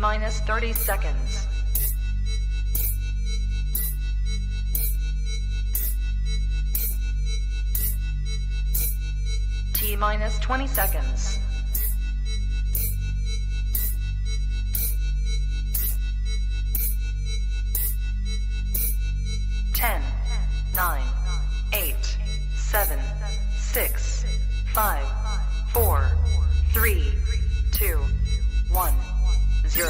T-minus 30 seconds. T-minus 20 seconds. 10, 9, 8, 7, 6, 5, 4, 3, 2, 1, 0.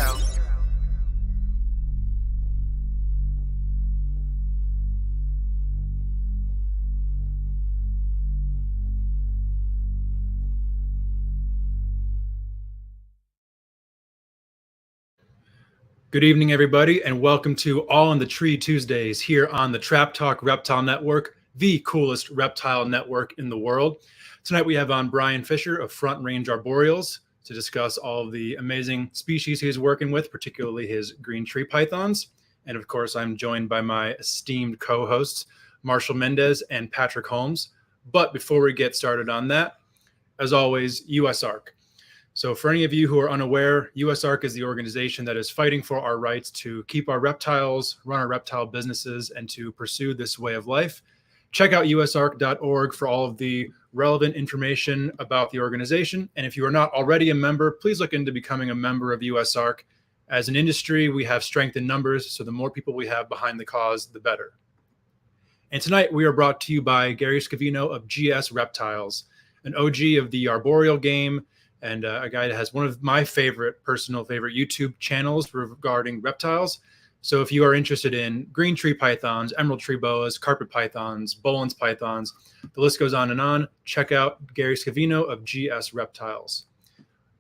Good evening, everybody, and welcome to All in the Tree Tuesdays here on the Trap Talk Reptile Network, the coolest reptile network in the world. Tonight we have on Brian Fischer of Front Range Arboreals to discuss all of the amazing species he's working with, particularly his green tree pythons. And of course, I'm joined by my esteemed co-hosts, Marshall Mendez and Patrick Holmes. But before we get started on that, as always, USARC. So for any of you who are unaware, USARC is the organization that is fighting for our rights to keep our reptiles, run our reptile businesses, and to pursue this way of life. Check out usarc.org for all of the relevant information about the organization. And if you are not already a member, please look into becoming a member of USARC. As an industry, we have strength in numbers, so the more people we have behind the cause, the better. And tonight we are brought to you by Gary Scavino of GS Reptiles, an OG of the arboreal game, and a guy that has one of my personal favorite YouTube channels regarding reptiles. So if you are interested in green tree pythons, emerald tree boas, carpet pythons, Bowlen's pythons, the list goes on and on, check out Gary Scavino of GS Reptiles.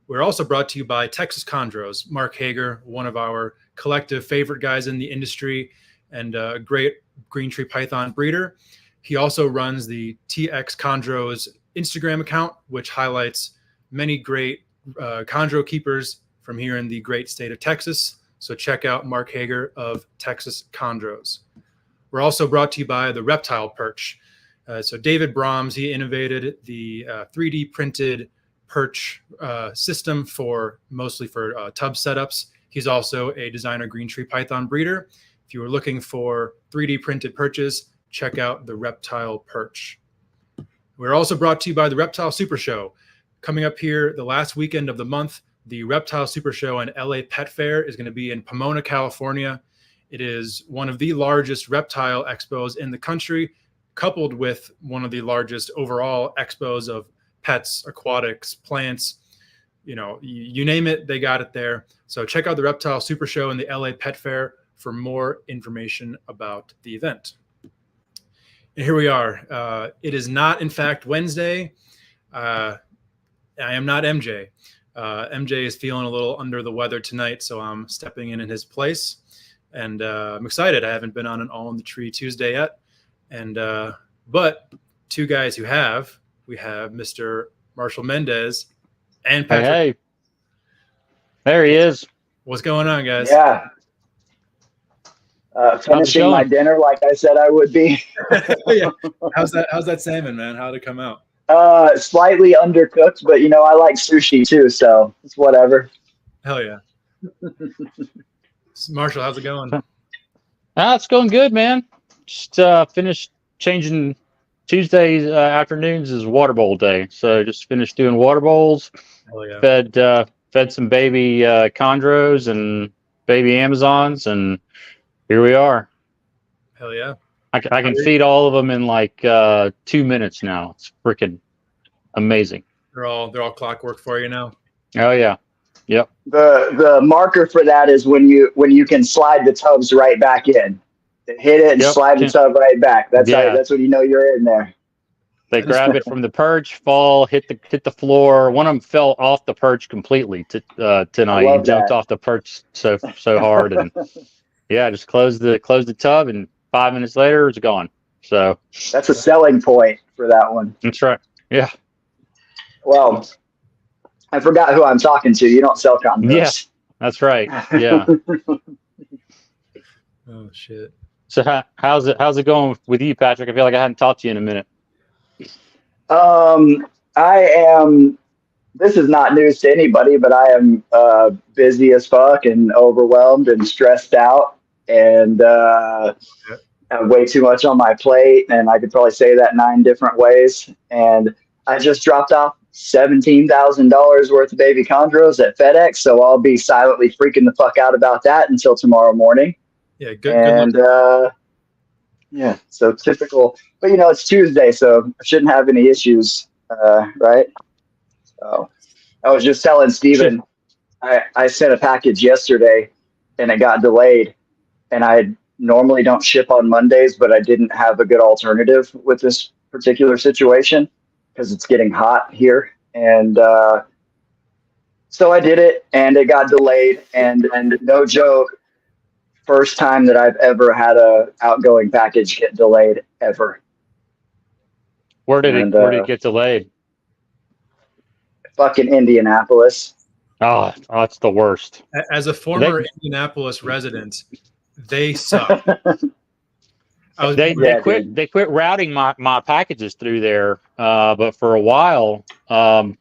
We're also brought to you by Texas Chondros, Mark Hager, one of our collective favorite guys in the industry and a great green tree python breeder. He also runs the TX Chondros Instagram account, which highlights many great chondro keepers from here in the great state of Texas. So check out Mark Hager of Texas Chondros. We're also brought to you by the Reptile Perch. So David Brahms, he innovated the 3D printed perch system mostly for tub setups. He's also a designer green tree python breeder. If you are looking for 3D printed perches, check out the Reptile Perch. We're also brought to you by the Reptile Super Show. Coming up here the last weekend of the month, the Reptile Super Show and LA Pet Fair is going to be in Pomona, California. It is one of the largest reptile expos in the country, coupled with one of the largest overall expos of pets, aquatics, plants, you name it, they got it there. So check out the Reptile Super Show and the LA Pet Fair for more information about the event. And here we are. It is not, in fact, Wednesday. I am not MJ. MJ is feeling a little under the weather tonight, so I'm stepping in his place. And I'm excited. I haven't been on an All in the Tree Tuesday yet. And but two guys we have Mr. Marshall Mendez and Patrick. Hey. There he is. What's going on, guys? Yeah. Finishing my dinner like I said I would be. Yeah. How's that salmon, man? How'd it come out? Slightly undercooked, but I like sushi too, so it's whatever. Hell yeah. Marshall, how's it going? It's going good, man. Just finished changing Tuesdays afternoons is water bowl day, so just finished doing water bowls. Hell yeah. Fed some baby chondros and baby Amazons, and here we are. Hell yeah. I can feed all of them in like 2 minutes now. It's freaking amazing. They're all clockwork for you now. Oh yeah, yep. The marker for that is when you can slide the tubs right back in. Hit it and slide the tub right back. That's when you know you're in there. They grab it from the perch, fall, hit the floor. One of them fell off the perch completely tonight. He jumped off the perch so hard, and just closed the tub, and 5 minutes later it's gone. So that's a selling point for that one. That's right. Yeah. Well, I forgot who I'm talking to. You don't sell condoms. Yeah, that's right. Yeah. Oh shit. So how's it going with you, Patrick? I feel like I hadn't talked to you in a minute. I am this is not news to anybody, but I am busy as fuck and overwhelmed and stressed out and have way too much on my plate. And I could probably say that 9 different ways. And I just dropped off $17,000 worth of baby chondros at FedEx. So I'll be silently freaking the fuck out about that until tomorrow morning. Yeah, good. And yeah, so typical. But, it's Tuesday, so I shouldn't have any issues, right? So I was just telling Steven, I sent a package yesterday and it got delayed. And I normally don't ship on Mondays, but I didn't have a good alternative with this particular situation because it's getting hot here. And so I did it and it got delayed. And no joke, first time that I've ever had a outgoing package get delayed ever. Where did it get delayed? Fucking Indianapolis. Oh, it's the worst. As a former Indianapolis resident, they suck. They quit routing my packages through there, but for a while,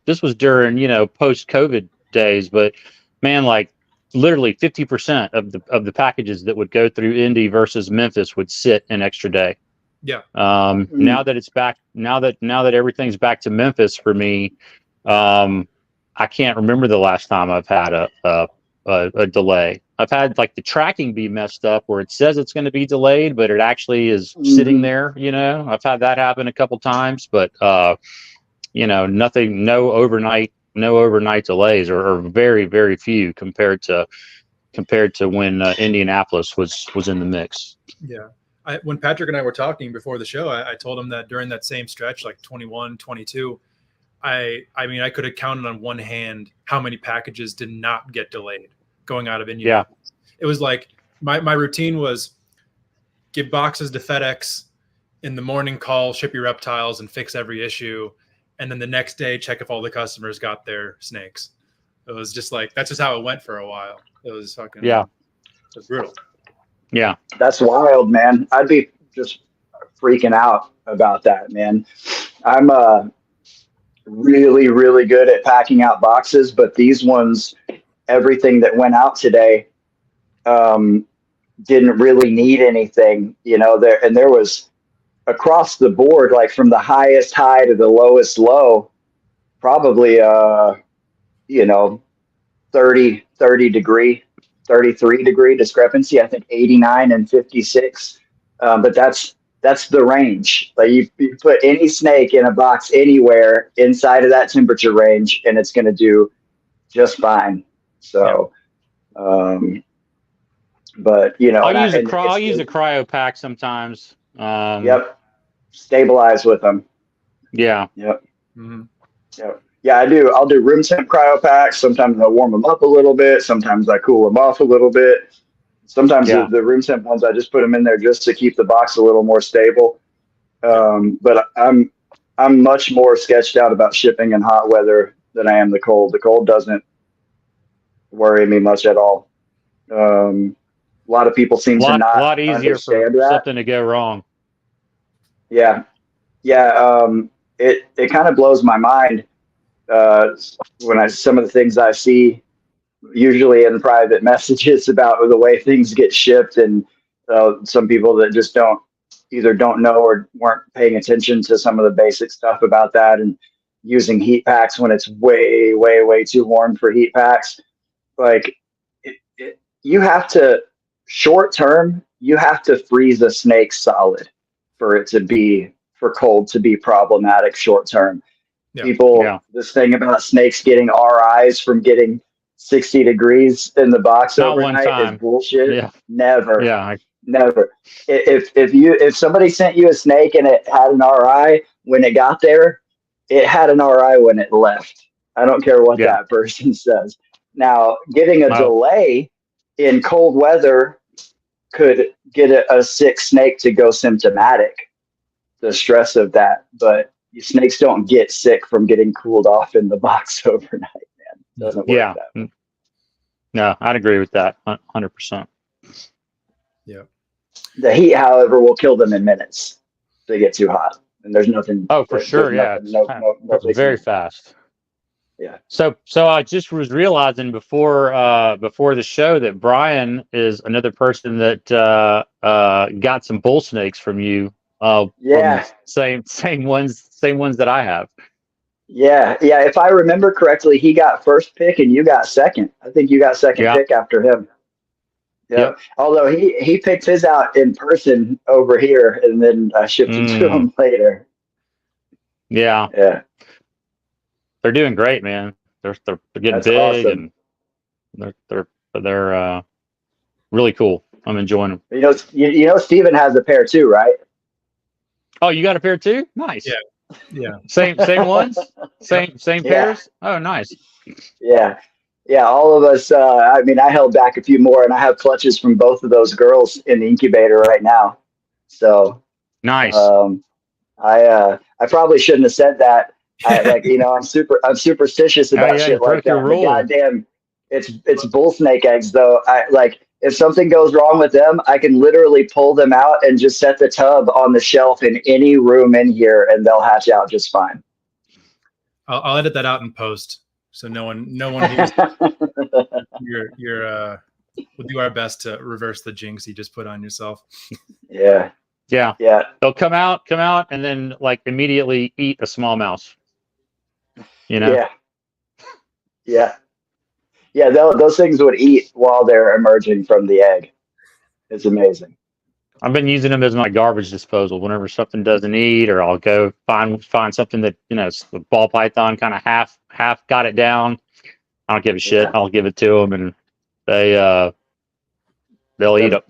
this was during post-COVID days. But man, like literally 50% of the packages that would go through Indy versus Memphis would sit an extra day. Yeah. Now that it's back, now that everything's back to Memphis for me, I can't remember the last time I've had a delay. I've had like the tracking be messed up where it says it's going to be delayed, but it actually is sitting there. I've had that happen a couple times, but nothing, no overnight delays, or very, very few compared to when Indianapolis was in the mix. Yeah. When Patrick and I were talking before the show, I told him that during that same stretch, like 21, 22, I mean, I could have counted on one hand how many packages did not get delayed going out of Indianapolis. Yeah. It was like my routine was give boxes to FedEx in the morning, call Ship Your Reptiles and fix every issue. And then the next day, check if all the customers got their snakes. It was just like, that's just how it went for a while. It was fucking, it was brutal. Yeah. That's wild, man. I'd be just freaking out about that, man. I'm really, really good at packing out boxes, but these ones, everything that went out today didn't really need anything, there was across the board, like from the highest high to the lowest low, probably 33 degree discrepancy. I think 89 and 56, but that's the range. Like you put any snake in a box anywhere inside of that temperature range and it's going to do just fine. So, but I'll use a cryo pack sometimes. Yep. Stabilize with them. Yeah. Yep. Mm-hmm. Yep. Yeah, I do. I'll do room temp cryo packs. Sometimes I warm them up a little bit. Sometimes I cool them off a little bit. Sometimes the room temp ones, I just put them in there just to keep the box a little more stable. But I'm much more sketched out about shipping in hot weather than I am the cold. The cold doesn't worry me much at all. A lot of people seem to not a lot easier for something to go wrong. Yeah. It kind of blows my mind when some of the things I see usually in private messages about the way things get shipped, and some people that just either don't know or weren't paying attention to some of the basic stuff about that, and using heat packs when it's way, way, way too warm for heat packs. Like you have to, short term, you have to freeze a snake solid for cold to be problematic short term. Yeah. This thing about snakes getting RIs from getting 60 degrees in the box overnight is bullshit. Yeah. Never. Yeah. Never. If somebody sent you a snake and it had an RI when it got there, it had an RI when it left. I don't care what that person says. Now, getting a delay in cold weather could get a sick snake to go symptomatic, the stress of that. But snakes don't get sick from getting cooled off in the box overnight, man. It doesn't work that way. No, I'd agree with that 100%. Yeah. The heat, however, will kill them in minutes if they get too hot. And there's nothing. Oh, for sure. Yeah. It's very fast. Yeah. So I just was realizing before the show that Brian is another person that got some bull snakes from you. Yeah. From same ones that I have. Yeah. Yeah. If I remember correctly, he got first pick and you got second. I think you got second Yeah. pick after him. Yep. Although he picked his out in person over here and then shipped it to him later. Yeah. Yeah. They're doing great, man. They're getting That's big awesome. and they're really cool. I'm enjoying them. You know, Steven has a pair too, right? Oh, you got a pair too? Nice. Yeah. Yeah. Same ones? Same Yeah. pairs? Oh, nice. Yeah. Yeah, all of us. I mean, I held back a few more, and I have clutches from both of those girls in the incubator right now. So Nice. I probably shouldn't have said that. I'm superstitious about shit like that. But goddamn, it's bull snake eggs though. If something goes wrong with them, I can literally pull them out and just set the tub on the shelf in any room in here, and they'll hatch out just fine. I'll edit that out in post. So no one hears. We'll do our best to reverse the jinx you just put on yourself. Yeah. They'll come out, and then like immediately eat a small mouse. You know? Yeah. Those things would eat while they're emerging from the egg. It's amazing. I've been using them as my garbage disposal whenever something doesn't eat, or I'll go find something that, the ball python kind of half got it down. I don't give a shit. I'll give it to them, and they'll eat up.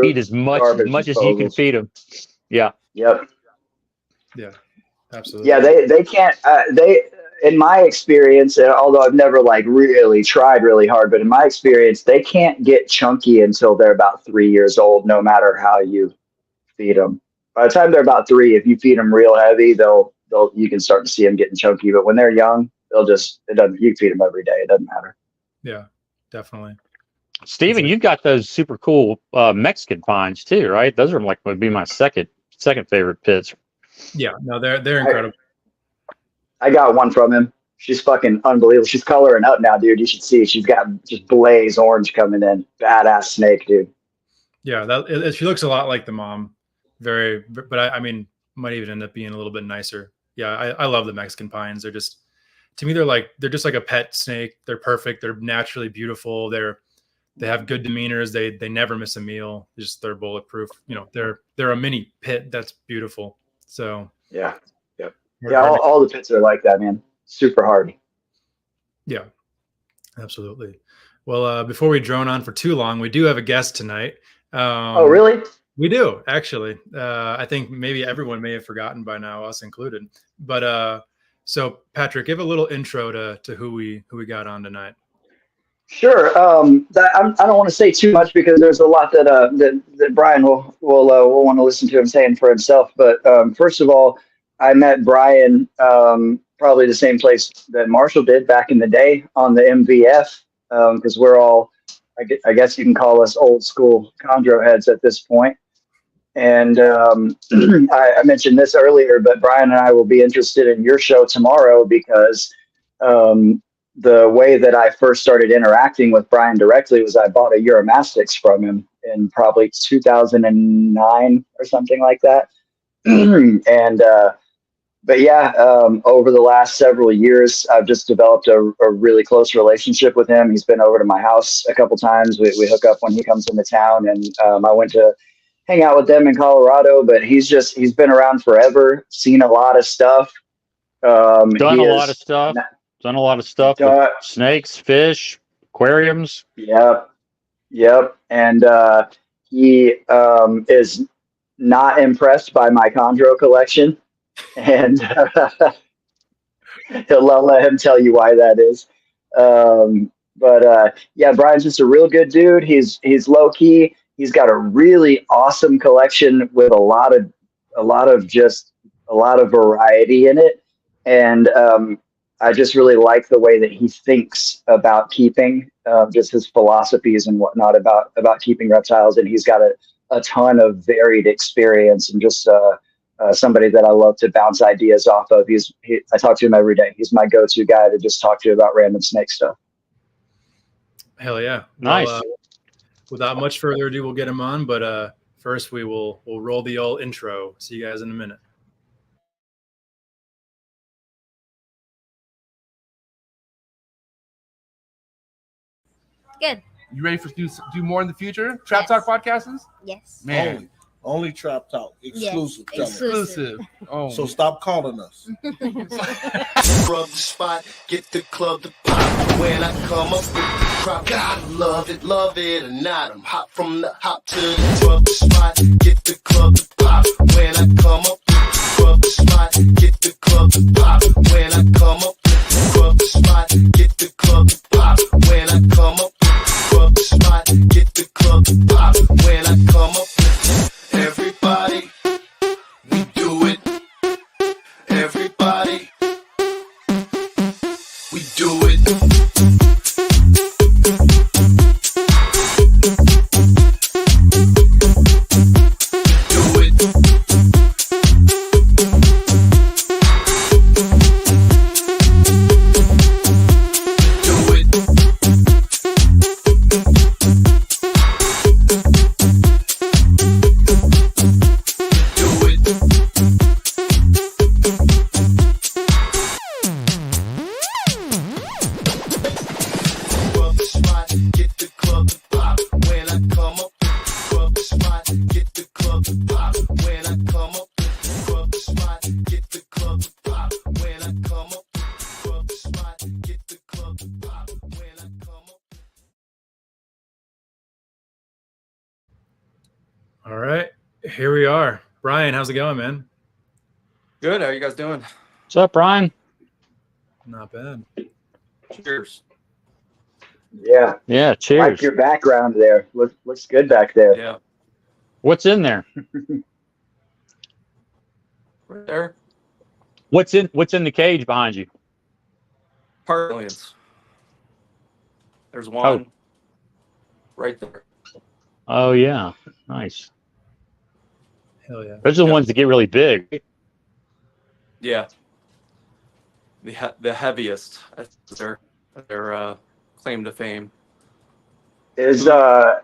Eat as much as you can feed them. Yeah. Yep. Yeah. Absolutely. Yeah, they can't. In my experience, although I've never really tried really hard, but in my experience, they can't get chunky until they're about 3 years old, no matter how you feed them. By the time they're about 3, if you feed them real heavy, you can start to see them getting chunky. But when they're young, you feed them every day. It doesn't matter. Yeah, definitely. Steven, you've got those super cool Mexican pines too, right? Those are would be my second favorite pits. Yeah, no, they're incredible. I got one from him. She's fucking unbelievable. She's coloring up now, dude. You should see. She's got just blaze orange coming in. Badass snake, dude. Yeah, she looks a lot like the mom. But I mean, might even end up being a little bit nicer. Yeah, I love the Mexican pines. They're just, to me, they're just like a pet snake. They're perfect. They're naturally beautiful. They have good demeanors. They never miss a meal. They're bulletproof. They're a mini pit that's beautiful. So yeah. Yeah, all the pits are like that, man. Super hardy. Yeah, absolutely. Well, before we drone on for too long, we do have a guest tonight. Oh, really? We do, actually. I think maybe everyone may have forgotten by now, us included. But so, Patrick, give a little intro to who we got on tonight. Sure. I don't want to say too much because there's a lot that Brian will want to listen to him saying for himself. But first of all, I met Brian probably the same place that Marshall did back in the day on the MVF, because we're all, I guess you can call us old school chondro heads at this point. And I mentioned this earlier, but Brian and I will be interested in your show tomorrow because the way that I first started interacting with Brian directly was I bought a Euromastix from him in probably 2009 or something like that. But yeah, over the last several years, I've just developed a really close relationship with him. He's been over to my house a couple times. We hook up when he comes into town, and I went to hang out with them in Colorado. But he's been around forever, seen a lot of stuff. Done a lot of stuff with snakes, fish, aquariums. Yep. And he is not impressed by my chondro collection. And I'll let him tell you why that is. But yeah, Brian's just a real good dude. He's low key. He's got a really awesome collection with a lot of variety in it. And I just really like the way that he thinks about keeping, just his philosophies and whatnot about keeping reptiles. And he's got a ton of varied experience and just somebody that I love to bounce ideas off of. I talk to him every day. He's my go-to guy to just talk to about random snake stuff. Hell yeah. Nice. Well, without much further ado, we'll get him on. But first, we'll roll the old intro. See you guys in a minute. Good. You ready for do more in the future? Trap Talk podcasts? Yes. Man, Only Trap Talk. Exclusive. Yes. exclusive. Oh, So stop calling us. Rub the spot, get the club to pop. When I come up with the crop, gotta love it or not. I'm hot from the hop to the rub the spot, get the club to pop. When I come up with the rub the spot, get the club to pop. When I come up with the rub the spot, get the club to pop. When I come up with the rub the spot, get the club to pop. When I come up with everybody, we do it. Everybody, we do it. Do it. Do it. Do it. Rub the spot, get the club to pop. When I come up, rub the spot, get the club to pop. When I come up, rub the spot, get the club to pop. When I come up, rub the spot, get the club to pop. When I come up. All right. Here we are. Brian, how's it going, man? Good. How you guys doing? What's up, Brian? Not bad. Cheers. Yeah. Yeah, Like cheers. your background there. Looks good back there. Yeah. What's in there? Right there. What's in the cage behind you? Parlians. There's one right there. Oh yeah, nice. Hell yeah. Those are the ones that get really big. Yeah. The heaviest. That's their claim to fame. Is Longer.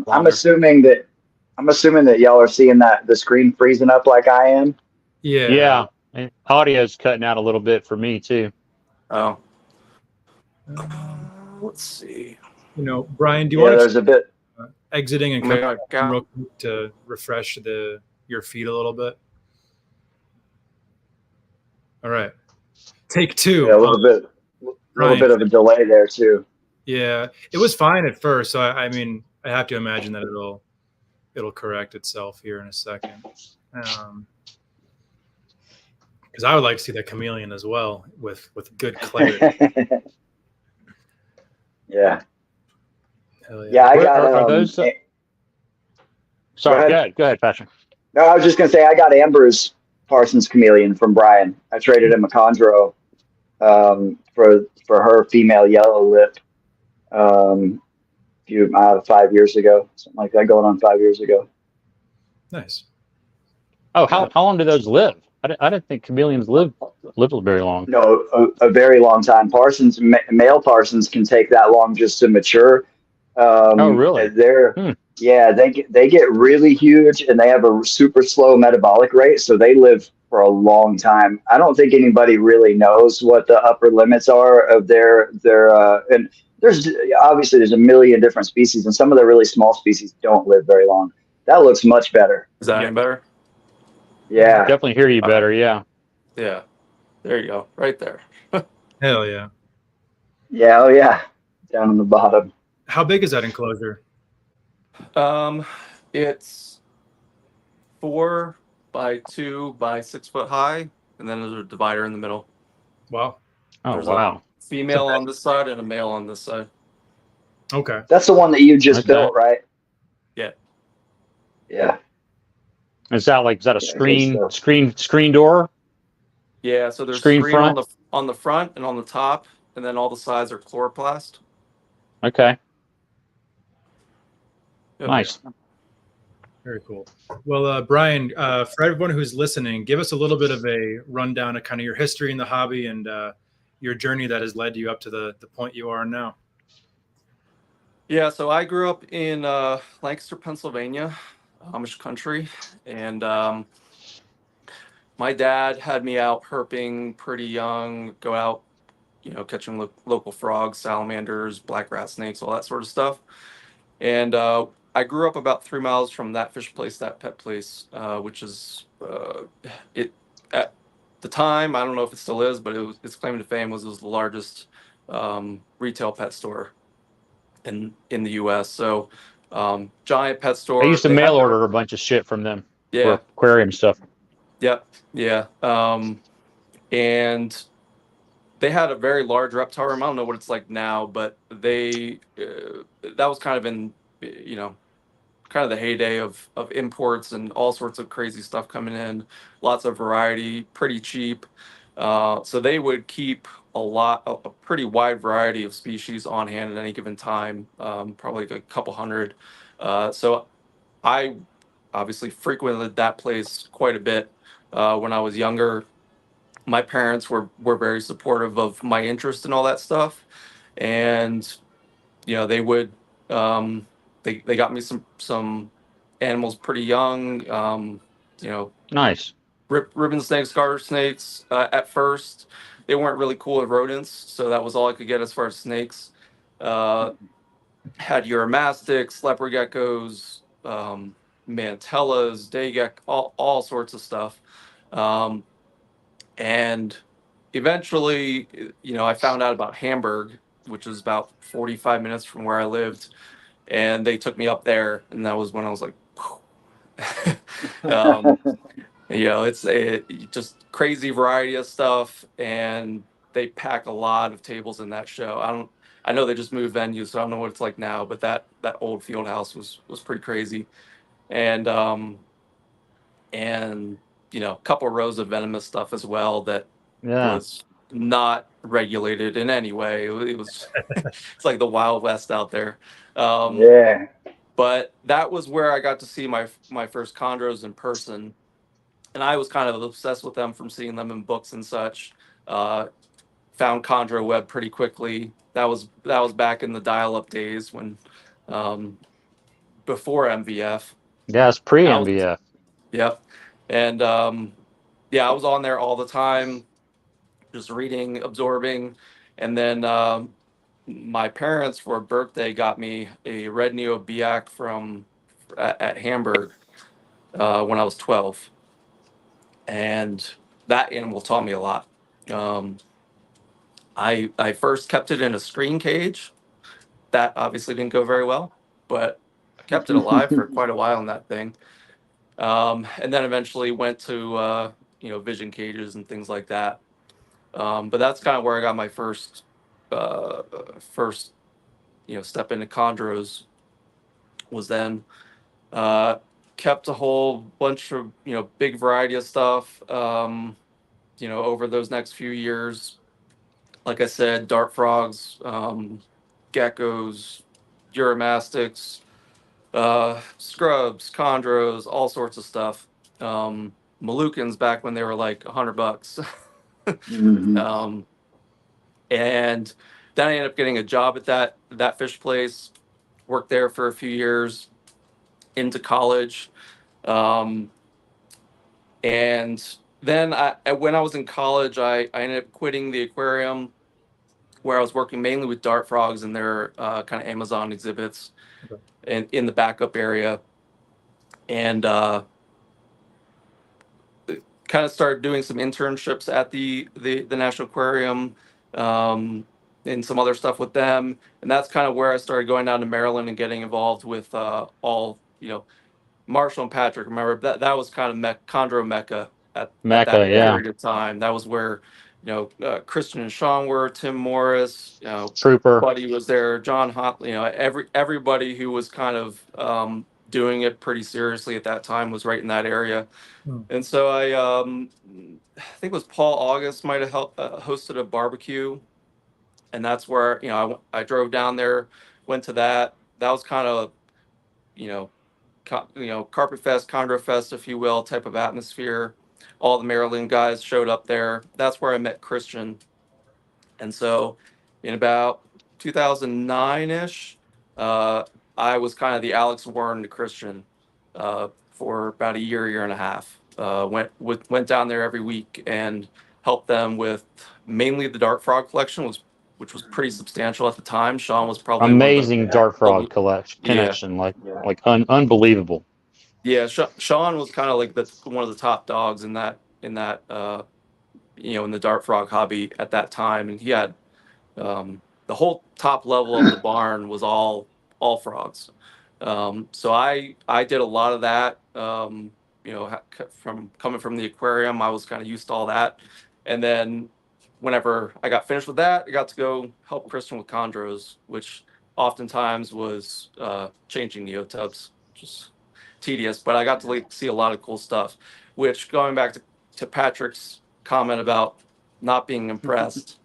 I'm assuming that y'all are seeing that the screen freezing up like I am. Yeah. Yeah, and audio's cutting out a little bit for me too. Oh. Let's see. You know, Brian, do you Yeah, want there's a bit. to exiting and Oh my coming God, back real quick to refresh your feed a little bit? All right. Take two. Yeah, a little bit of a delay there too. Yeah, it was fine at first. So I mean, I have to imagine that it'll correct itself here in a second. Because I would like to see that chameleon as well with good clarity. Yeah. Hell yeah. Yeah, I got. Are those? Sorry, go ahead, Patrick. No, I was just gonna say I got Amber's Parsons chameleon from Brian. I traded him a chondro for her female yellow lip. 5 years ago, something like that, going on 5 years ago. Nice. Oh, how long do those live? I didn't think chameleons live very long. No, a very long time. Male Parsons can take that long just to mature. Oh, really? Yeah, they get really huge and they have a super slow metabolic rate, so they live for a long time. I don't think anybody really knows what the upper limits are of their and there's a million different species, and some of the really small species don't live very long. That looks much better. Is that any better? Yeah. Definitely hear you better. Yeah. Yeah. There you go. Right there. Hell yeah. Yeah. Oh yeah. Down on the bottom. How big is that enclosure? It's 4 by 2 by 6 foot high, and then there's a divider in the middle. Wow. Oh, There's wow. Female on this side and a male on this side. Okay. That's the one that you just built, right? Yeah. Yeah. Is that a I think screen door? Yeah. So there's Screen screen front? on the front and on the top, and then all the sides are chloroplast. Okay. Yep. Nice. Very cool. Well, Brian, for everyone who's listening, give us a little bit of a rundown of kind of your history in the hobby and your journey that has led you up to the point you are now. Yeah, so I grew up in Lancaster, Pennsylvania, Amish country, and my dad had me out herping pretty young, go out, catching local frogs, salamanders, black rat snakes, all that sort of stuff. And I grew up about 3 miles from that fish place, that pet place, which is it at the time. I don't know if it still is, but its claim to fame was it was the largest retail pet store in the U.S. So giant pet store. I used to They mail had their- order a bunch of shit from them Yeah. for aquarium stuff. Yep. Yeah. And they had a very large reptile room. I don't know what it's like now, but they that was kind of in kind of the heyday of imports and all sorts of crazy stuff coming in. Lots of variety, pretty cheap. So they would keep a pretty wide variety of species on hand at any given time, probably like a couple hundred. So I obviously frequented that place quite a bit when I was younger. My parents were very supportive of my interest in all that stuff, and they would they got me some animals pretty young. Nice. Ribbon snakes, garter snakes. At first, they weren't really cool with rodents, so that was all I could get as far as snakes. Had uromastics, leopard geckos, mantellas, day all sorts of stuff. And eventually, I found out about Hamburg, which is about 45 minutes from where I lived, and they took me up there, and that was when I was like, it's just crazy variety of stuff, and they pack a lot of tables in that show. I know they just moved venues, so I don't know what it's like now, but that old field house was pretty crazy, and a couple rows of venomous stuff as well that was not regulated in any way. It was it's like the Wild West out there. Yeah. But that was where I got to see my first chondros in person, and I was kind of obsessed with them from seeing them in books and such. Found chondro web pretty quickly. That was back in the dial-up days when before MVF. Yeah, it's pre-MVF. Yep. And I was on there all the time, just reading, absorbing. And then my parents for a birthday got me a red Neo Biak at Hamburg when I was 12. And that animal taught me a lot. I first kept it in a screen cage. That obviously didn't go very well, but I kept it alive for quite a while in that thing. And then eventually went to vision cages and things like that. But that's kind of where I got my first step into chondros. Was then kept a whole bunch of big variety of stuff. Over those next few years, like I said, dart frogs, geckos, uromastics, scrubs, chondros, all sorts of stuff. Moluccans back when they were like $100. Mhm. And then I ended up getting a job at that fish place. Worked there for a few years into college. And then when I was in college, I ended up quitting the aquarium where I was working mainly with dart frogs and their kind of Amazon exhibits and in the backup area. And kind of started doing some internships at the National Aquarium and some other stuff with them. And that's kind of where I started going down to Maryland and getting involved with Marshall and Patrick. Remember that was kind of chondro Mecca at that period of time. That was where Christian and Sean were, Tim Morris, Trooper Buddy was there, John Hotley, everybody who was kind of doing it pretty seriously at that time was right in that area. And so I think it was Paul August might have hosted a barbecue, and that's where I drove down there, went to that. That was kind of Carpet Fest, Chondro Fest, if you will, type of atmosphere. All the Maryland guys showed up there. That's where I met Christian. And so in about 2009-ish, I was kind of the Alex Warren to Christian for about a year and a half. Went down there every week and helped them with mainly the Dart Frog collection, which was pretty substantial at the time. Sean was probably amazing dart frog yeah. connection, unbelievable. Yeah, Sean was kind of like one of the top dogs in that in the dart frog hobby at that time, and he had the whole top level of the barn was all frogs. So I did a lot of that. From coming from the aquarium, I was kind of used to all that, and then whenever I got finished with that, I got to go help Kristen with chondros, which oftentimes was changing neotubs, just tedious, but I got to see a lot of cool stuff. Which, going back to Patrick's comment about not being impressed,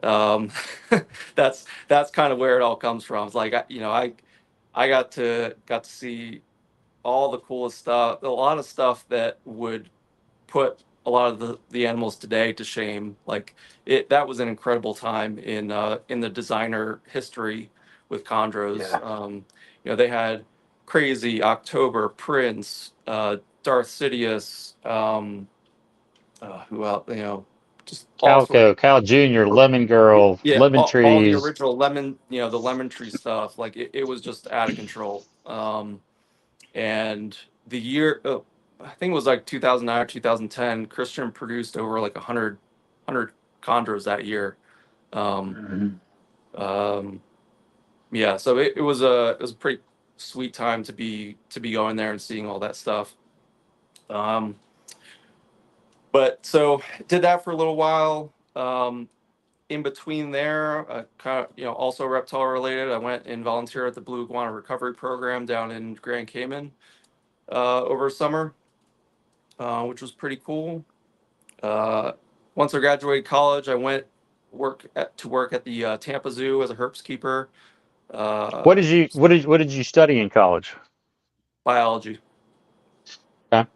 that's kind of where it all comes from. It's like I got to see all the coolest stuff, a lot of stuff that would put a lot of the animals today to shame. Like that was an incredible time in the designer history with chondros. They had Crazy, October, Prince, Darth Sidious, who else? Just all Calco, Cal Jr., Lemon Girl, Lemon all the Trees. original lemon, the lemon tree stuff. Like it was just out of control. And the year, I think it was like 2009 or 2010, Christian produced over like 100 chondros that year. Yeah, so it was a pretty sweet time to be going there and seeing all that stuff. But so did that for a little while. In between there, kind of also reptile related, I went and volunteered at the Blue Iguana Recovery Program down in Grand Cayman over summer, which was pretty cool. Once I graduated college, I went to work at the Tampa Zoo as a herps keeper. What did you study in college? Biology. Okay.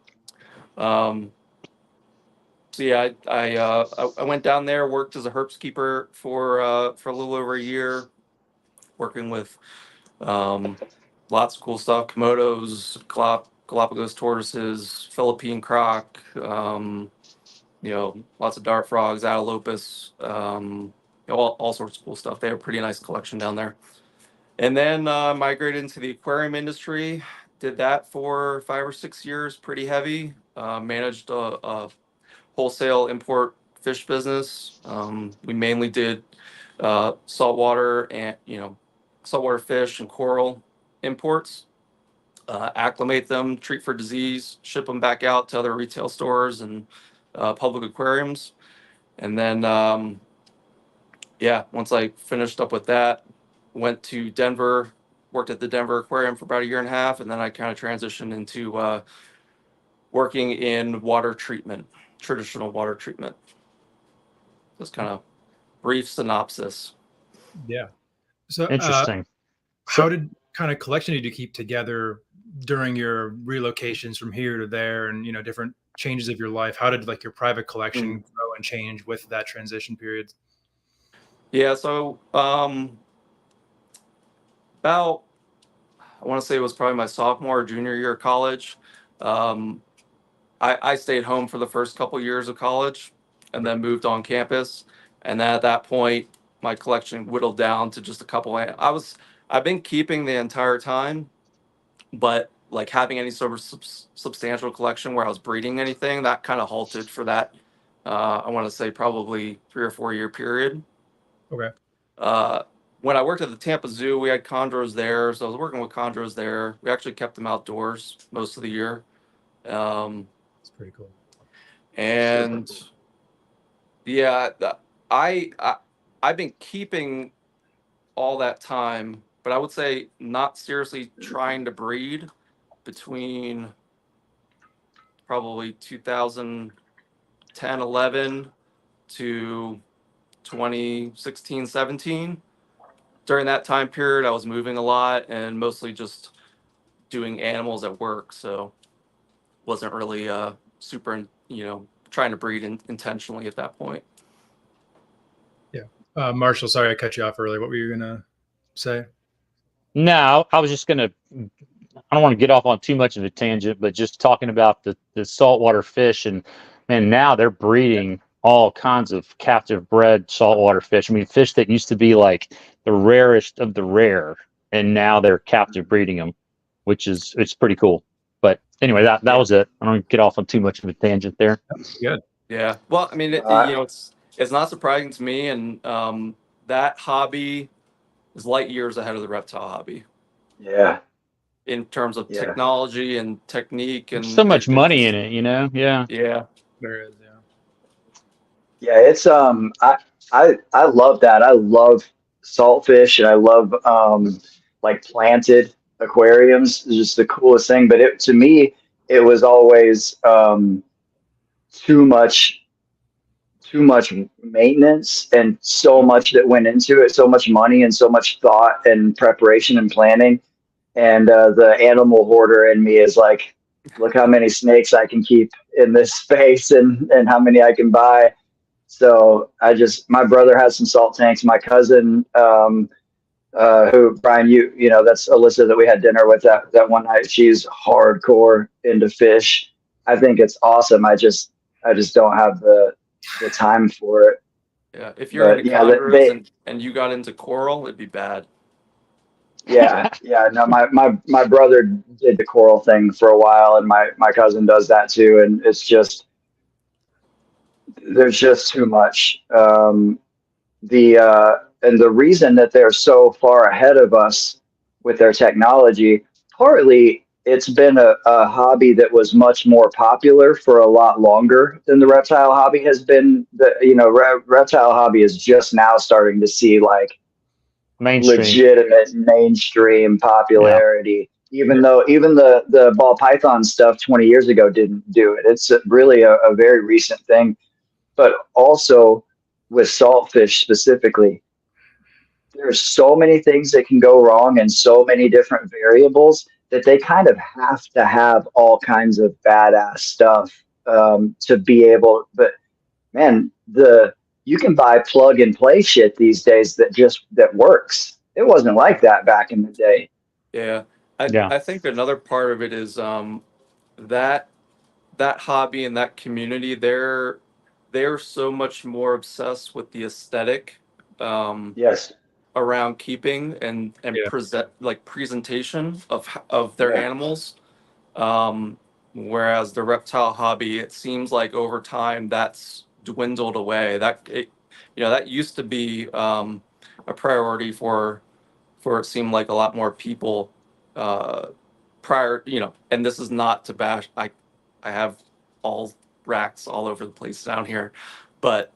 So yeah, I went down there, worked as a herps keeper for a little over a year, working with lots of cool stuff: Komodos, Galapagos tortoises, Philippine croc, lots of dart frogs, Atalopus, all sorts of cool stuff. They have a pretty nice collection down there. And then migrated into the aquarium industry. Did that for 5 or 6 years, pretty heavy. Managed a wholesale import fish business. We mainly did saltwater and saltwater fish and coral imports. Acclimate them, treat for disease, ship them back out to other retail stores and public aquariums. And then once I finished up with that, went to Denver, worked at the Denver Aquarium for about a year and a half, and then I kind of transitioned into working in water treatment, traditional water treatment. Just kind of brief synopsis. Yeah. So interesting. How did kind of collection did you keep together during your relocations from here to there, and different changes of your life? How did your private collection grow and change with that transition period? Yeah, so about, I want to say it was probably my sophomore or junior year of college. I stayed home for the first couple years of college and then moved on campus. And then at that point, my collection whittled down to just a couple. I've been keeping the entire time, but having any sort of substantial collection where I was breeding anything, that kind of halted for that. I want to say probably 3 or 4 year period. Okay. When I worked at the Tampa Zoo, we had chondros there, so I was working with chondros there. We actually kept them outdoors most of the year. It's pretty cool. And yeah, I've been keeping all that time, but I would say not seriously trying to breed between probably 2010, 11 to 2016, 17. During that time period, I was moving a lot and mostly just doing animals at work, so wasn't really super, trying to breed intentionally at that point. Yeah. Marshall, sorry I cut you off earlier. What were you gonna say? No, I was just gonna. I don't want to get off on too much of a tangent, but just talking about the saltwater fish, and man, now they're breeding all kinds of captive bred saltwater fish. I mean, fish that used to be like the rarest of the rare, and now they're captive breeding them, which is it's pretty cool. But anyway, that was it. I don't get off on too much of a tangent there. Good. Yeah. Well, I mean, it's not surprising to me, and that hobby is light years ahead of the reptile hobby. Yeah. In terms of technology and technique, and so much money in it, Yeah. Yeah. There is. Yeah. Yeah, it's I love that. I love saltfish, and I love like planted aquariums. It's just the coolest thing. But to me, it was always too much maintenance, and so much that went into it, so much money and so much thought and preparation and planning. And the animal hoarder in me is like, look how many snakes I can keep in this space, and how many I can buy. So my brother has some salt tanks. My cousin, who Brian, that's Alyssa that we had dinner with that one night. She's hardcore into fish. I think it's awesome. I just don't have the time for it. Yeah, if you're into chondros and you got into coral, it'd be bad. Yeah. No, my brother did the coral thing for a while, and my cousin does that too, and it's just there's just too much. And the reason that they're so far ahead of us with their technology, partly it's been a hobby that was much more popular for a lot longer than the reptile hobby has been. The reptile hobby is just now starting to see like legitimate mainstream popularity. Yeah. Even the ball python stuff 20 years ago didn't do it. It's really a very recent thing. But also with saltfish specifically, there's so many things that can go wrong and so many different variables that they kind of have to have all kinds of badass stuff to be able. But man, you can buy plug and play shit these days that works. It wasn't like that back in the day. Yeah. I think another part of it is that hobby and that community, they're so much more obsessed with the aesthetic around keeping and presentation of their animals. Whereas the reptile hobby, it seems like over time that's dwindled away. That used to be a priority for it seemed like a lot more people prior, and this is not to bash. I have all racks all over the place down here, but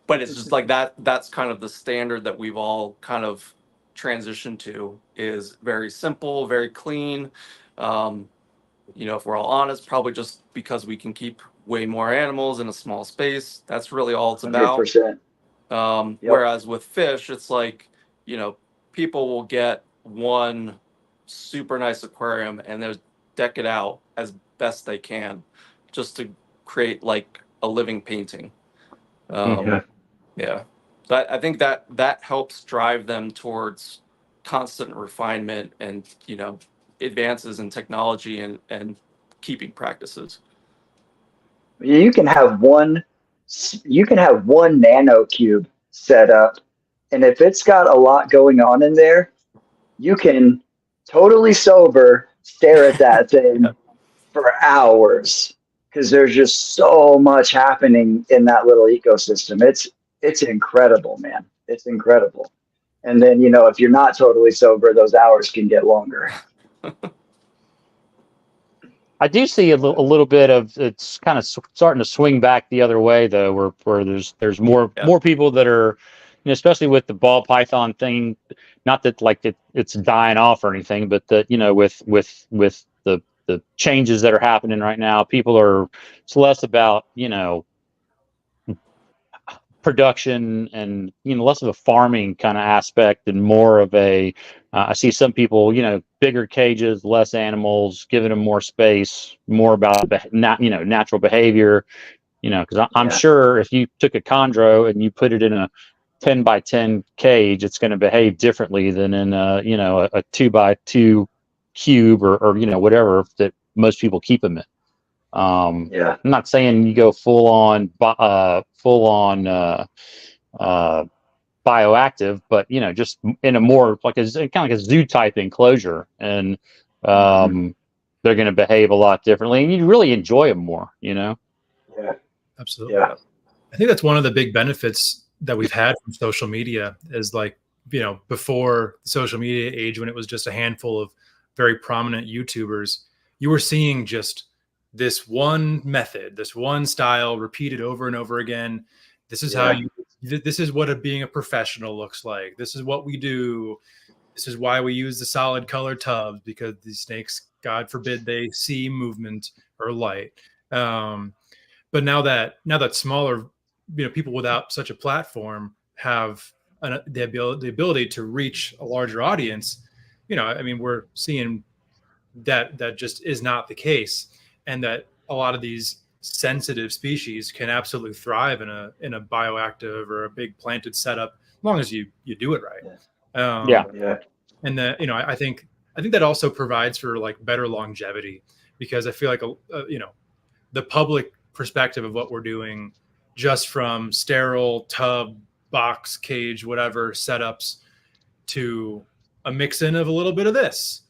it's just like that's kind of the standard that we've all kind of transitioned to, is very simple, very clean. If we're all honest, probably just because we can keep way more animals in a small space. That's really all it's about. 100%. Whereas with fish, it's like, people will get one super nice aquarium and they'll deck it out as best they can just to create like a living painting. Yeah. So I think that helps drive them towards constant refinement and, advances in technology and keeping practices. You can have one nanocube set up, and if it's got a lot going on in there, you can totally sober stare at that thing for hours, because there's just so much happening in that little ecosystem. It's incredible, man. It's incredible. And then, if you're not totally sober, those hours can get longer. I do see a little bit of it's kind of starting to swing back the other way, though, where there's more people that are, especially with the ball python thing. Not that like it's dying off or anything, but that with the changes that are happening right now, it's less about production and, less of a farming kind of aspect and more of a, I see some people, bigger cages, less animals, giving them more space, more about, natural behavior, because I'm sure if you took a chondro and you put it in a 10 by 10 cage, it's going to behave differently than in a 2 by 2 cube or whatever that most people keep them in. I'm not saying you go full on bioactive, but just in a more like kind of like a zoo type enclosure, and they're going to behave a lot differently, and you really enjoy them more. Yeah, absolutely. Yeah, I think that's one of the big benefits that we've had from social media is like, before the social media age, when it was just a handful of very prominent YouTubers, you were seeing just this one method, this one style repeated over and over again. This is how this is what being a professional looks like. This is what we do. This is why we use the solid color tubs, because these snakes, God forbid, they see movement or light. But now that smaller, people without such a platform have the ability to reach a larger audience, we're seeing that just is not the case, and that a lot of these sensitive species can absolutely thrive in a bioactive or a big planted setup, as long as you do it right. And that, I think that also provides for like better longevity, because I feel like the public perspective of what we're doing, just from sterile tub, box, cage, whatever setups, to a mix in of a little bit of this,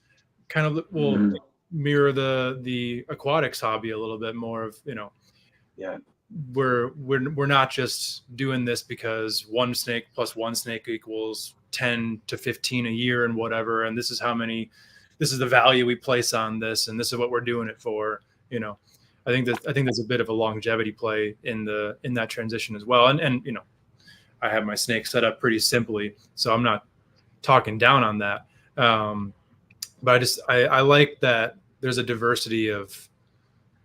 kind of will mirror the aquatics hobby a little bit more of, we're not just doing this because one snake plus one snake equals 10 to 15 a year and whatever, and this is the value we place on this, and this is what we're doing it for. I think there's a bit of a longevity play in that transition as well. And I have my snake set up pretty simply, so I'm not talking down on that. But I like that there's a diversity of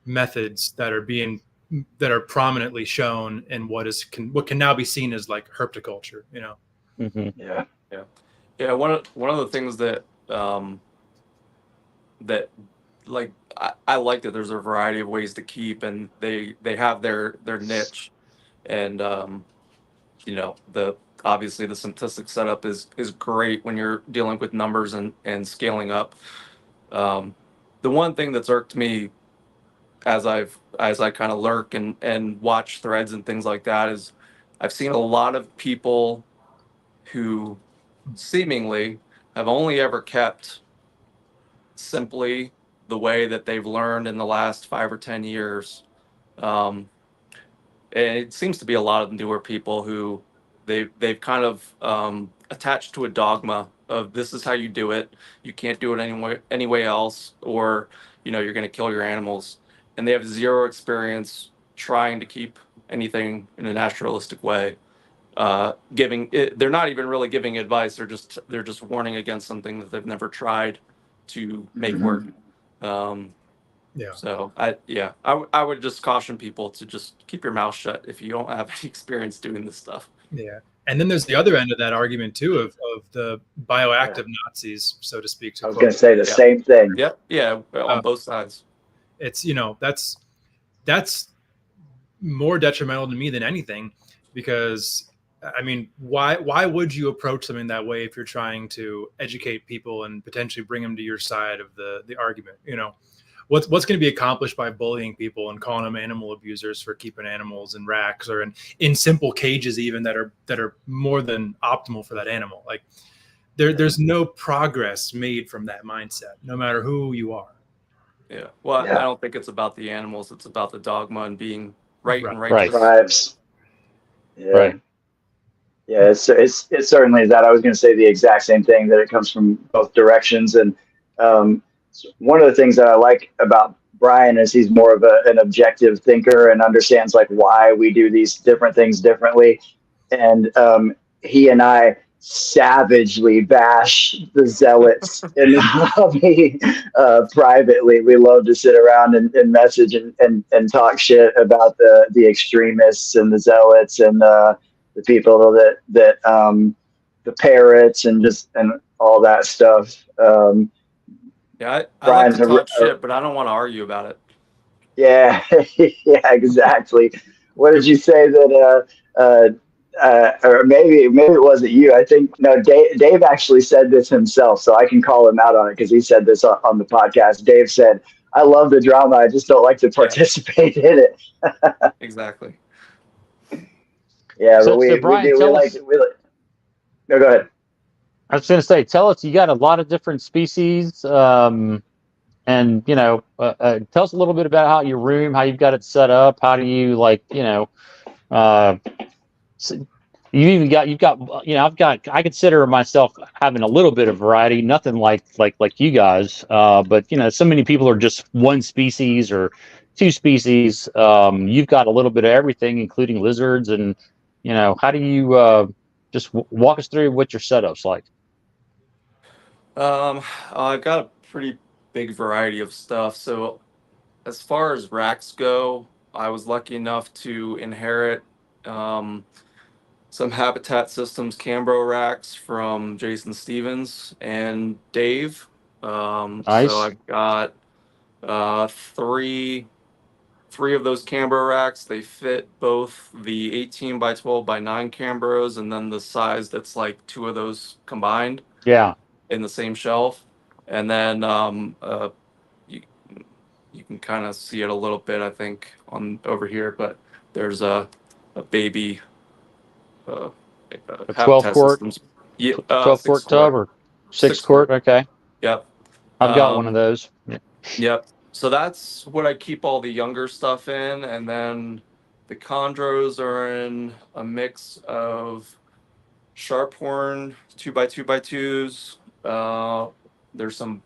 methods that are prominently shown in what can now be seen as like herpetoculture. One of the things that like I like that there's a variety of ways to keep, and they have their niche, and obviously the simplistic setup is great when you're dealing with numbers and scaling up. The one thing that's irked me as I kind of lurk and watch threads and things like that is I've seen a lot of people who seemingly have only ever kept simply the way that they've learned in the last 5 or 10 years. And it seems to be a lot of newer people who they've kind of attached to a dogma of this is how you do it. You can't do it any way else, or you're going to kill your animals. And they have zero experience trying to keep anything in a naturalistic way. They're not even really giving advice. They're just warning against something that they've never tried to make work. So I would just caution people to just keep your mouth shut if you don't have any experience doing this stuff. Yeah. And then there's the other end of that argument too, of the bioactive Nazis, so to speak. I was going to say the same thing. Yep. Yeah. On both sides. It's, that's more detrimental to me than anything, because why would you approach something that way if you're trying to educate people and potentially bring them to your side of the argument? What's going to be accomplished by bullying people and calling them animal abusers for keeping animals in racks or in simple cages even that are more than optimal for that animal? Like there's no progress made from that mindset, no matter who you are. Yeah. Well, I don't think it's about the animals. It's about the dogma and being right and right. Tribes. Yeah. Right. Yeah, it's certainly that. I was going to say the exact same thing, that it comes from both directions. And one of the things that I like about Brian is he's more of an objective thinker and understands like why we do these different things differently. And he and I savagely bash the zealots in the hobby privately. We love to sit around and message and talk shit about the extremists and the zealots. And the people the parrots and all that stuff. Yeah, I like Brian's to talk shit, but I don't want to argue about it. yeah, yeah, exactly. What did Good. you say that? Or maybe it wasn't you. I think no. Dave actually said this himself, so I can call him out on it because he said this on the podcast. Dave said, "I love the drama. I just don't like to Yeah, participate in it." exactly. Yeah, but So Brian, we tell like us. we like. No, go ahead. I was going to say, tell us. You got a lot of different species, and tell us a little bit about how your room, how you've got it set up. How do you uh, you've got I consider myself having a little bit of variety, nothing like you guys, but so many people are just one species or two species. You've got a little bit of everything, including lizards. And how do you just walk us through what your setup's like? I've got a pretty big variety of stuff. So as far as racks go, I was lucky enough to inherit um, some Habitat Systems Cambro racks from Jason Stevens and Dave. So Nice. I've got three of those Cambro racks. They fit both the 18 by 12 by 9 Cambros and then the size that's like two of those combined Yeah. in the same shelf. And then you, you can kind of see it a little bit, I think, on over here, but there's a baby uh, A 12 Habitat quart, Systems. Yeah, 12 six quart tub quart. or Six 6 quart. quart. Okay. Yep. I've got one of Um, those. Yeah. yep. So that's what I keep all the younger stuff in, and then the chondros are in a mix of sharp horn 2x2x2s. There's some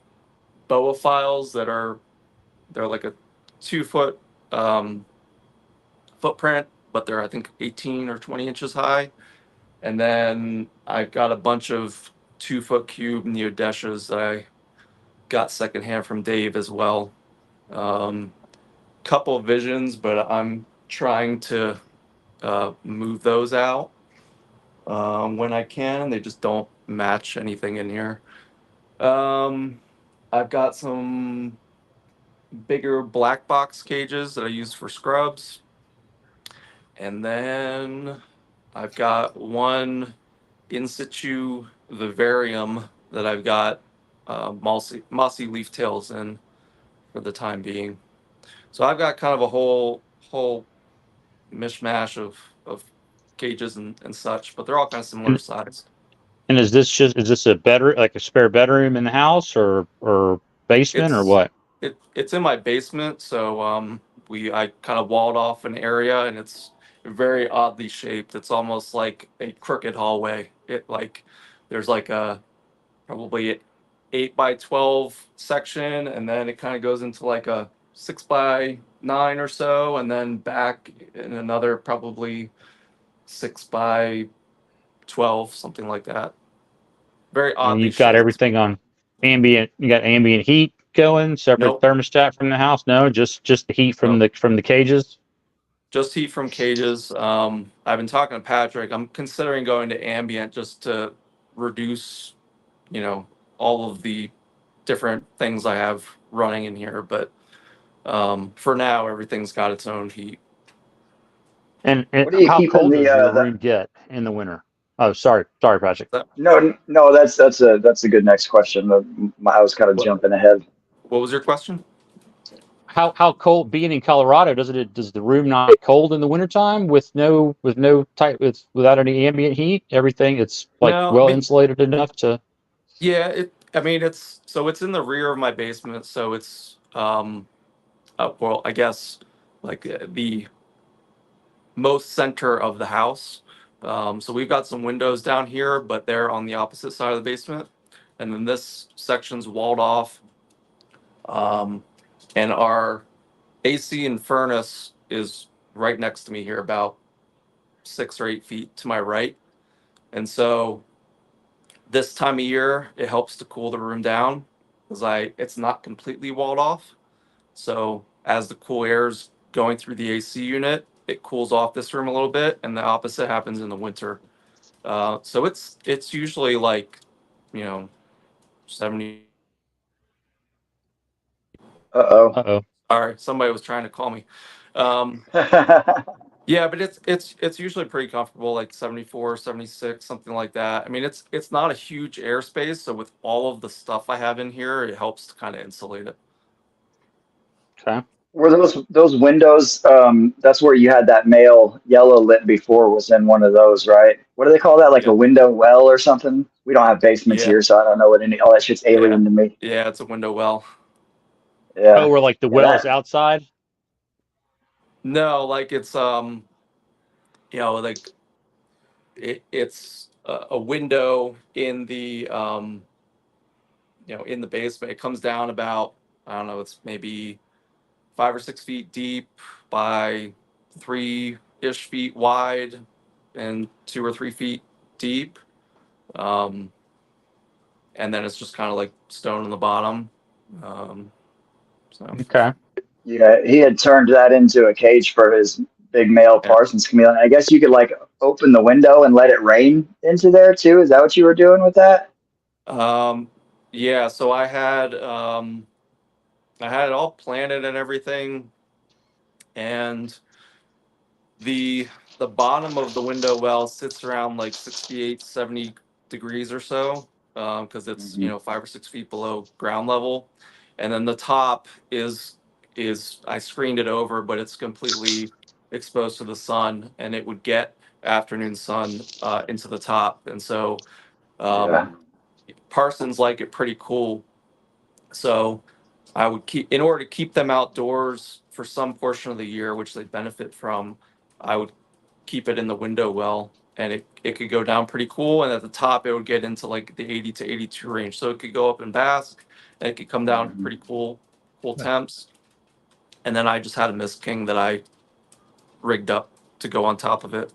boa files they're like a 2 foot um, footprint, but they're I think 18 or 20 inches high. And then I've got a bunch of 2 foot cube neodeshas that I got secondhand from Dave as well. Um, Couple of visions, but I'm trying to move those out when I can. They just don't match anything in here. Um, I've got some bigger black box cages that I use for scrubs. And then I've got one in situ vivarium that I've got mossy leaf tails in for the time being. So I've got kind of a whole mishmash of cages and such, but they're all kind of similar And, sized. and is this a better, like a spare bedroom in the house or basement or It's what? it's in my basement, so I kind of walled off an area and it's very oddly shaped. It's almost like a crooked hallway. It like there's like a probably 8 by 12 section, and then it kind of goes into like a 6 by 9 or so, and then back in another probably 6 by 12, something like that. Very And oddly you've got shaped. everything on ambient. You got ambient heat going, separate Nope, thermostat from the house. No, just the heat from nope. the cages. Just heat from cages. I've been talking to Patrick. I'm considering going to ambient just to reduce, you know, all of the different things I have running in here. But for now, everything's got its own heat. And What do you how keep in cold does your the? room get in the winter? Oh, sorry, Patrick. No, that's a good next question. I was kind of What jumping ahead. What was your question? How cold, being in Colorado, does the room not get cold in the wintertime with without any ambient heat? Everything, it's like No, I well mean, insulated enough to. yeah. I mean, it's in the rear of my basement, so it's well, I guess like the most center of the house. So we've got some windows down here, but they're on the opposite side of the basement. And then this section's walled off. Um, and our AC and furnace is right next to me here, about 6 or 8 feet to my right. And so this time of year, it helps to cool the room down because it's not completely walled off. So as the cool air is going through the AC unit, it cools off this room a little bit, and the opposite happens in the winter. So it's usually like, 70. Uh-oh. Uh-oh. All right, somebody was trying to call me. Yeah, but it's usually pretty comfortable, like 74, 76, something like that. I mean, it's not a huge airspace, so with all of the stuff I have in here, it helps to kind of insulate it. Okay. Were those windows, that's where you had that male yellow lit before, was in one of those, right? What do they call that? Like Yeah. a window well or something? We don't have basements Yeah. here, so I don't know what all that shit's alien to me. Yeah, it's a window well. Yeah. Oh, where like the Yeah, well's that- outside? No, like it's like it's a window in the in the basement. It comes down about, I don't know, it's maybe 5 or 6 feet deep by 3-ish feet wide and 2 or 3 feet deep. And then it's just kind of like stone in the bottom. So Okay. Yeah, he had turned that into a cage for his big male Yeah. Parsons chameleon. I guess you could like open the window and let it rain into there too. Is that what you were doing with that? yeah, so I had it all planted and everything, and the bottom of the window well sits around like 68, 70 degrees or so, because it's 5 or 6 feet below ground level, and then the top is I screened it over, but it's completely exposed to the sun, and it would get afternoon sun into the top, and so Yeah. Parsons like it pretty cool. So I would in order to keep them outdoors for some portion of the year, which they benefit from, I would keep it in the window well, and it could go down pretty cool. And at the top, it would get into like the 80 to 82 range. So it could go up and bask, and it could come down pretty cool temps. And then I just had a Mist King that I rigged up to go on top of it.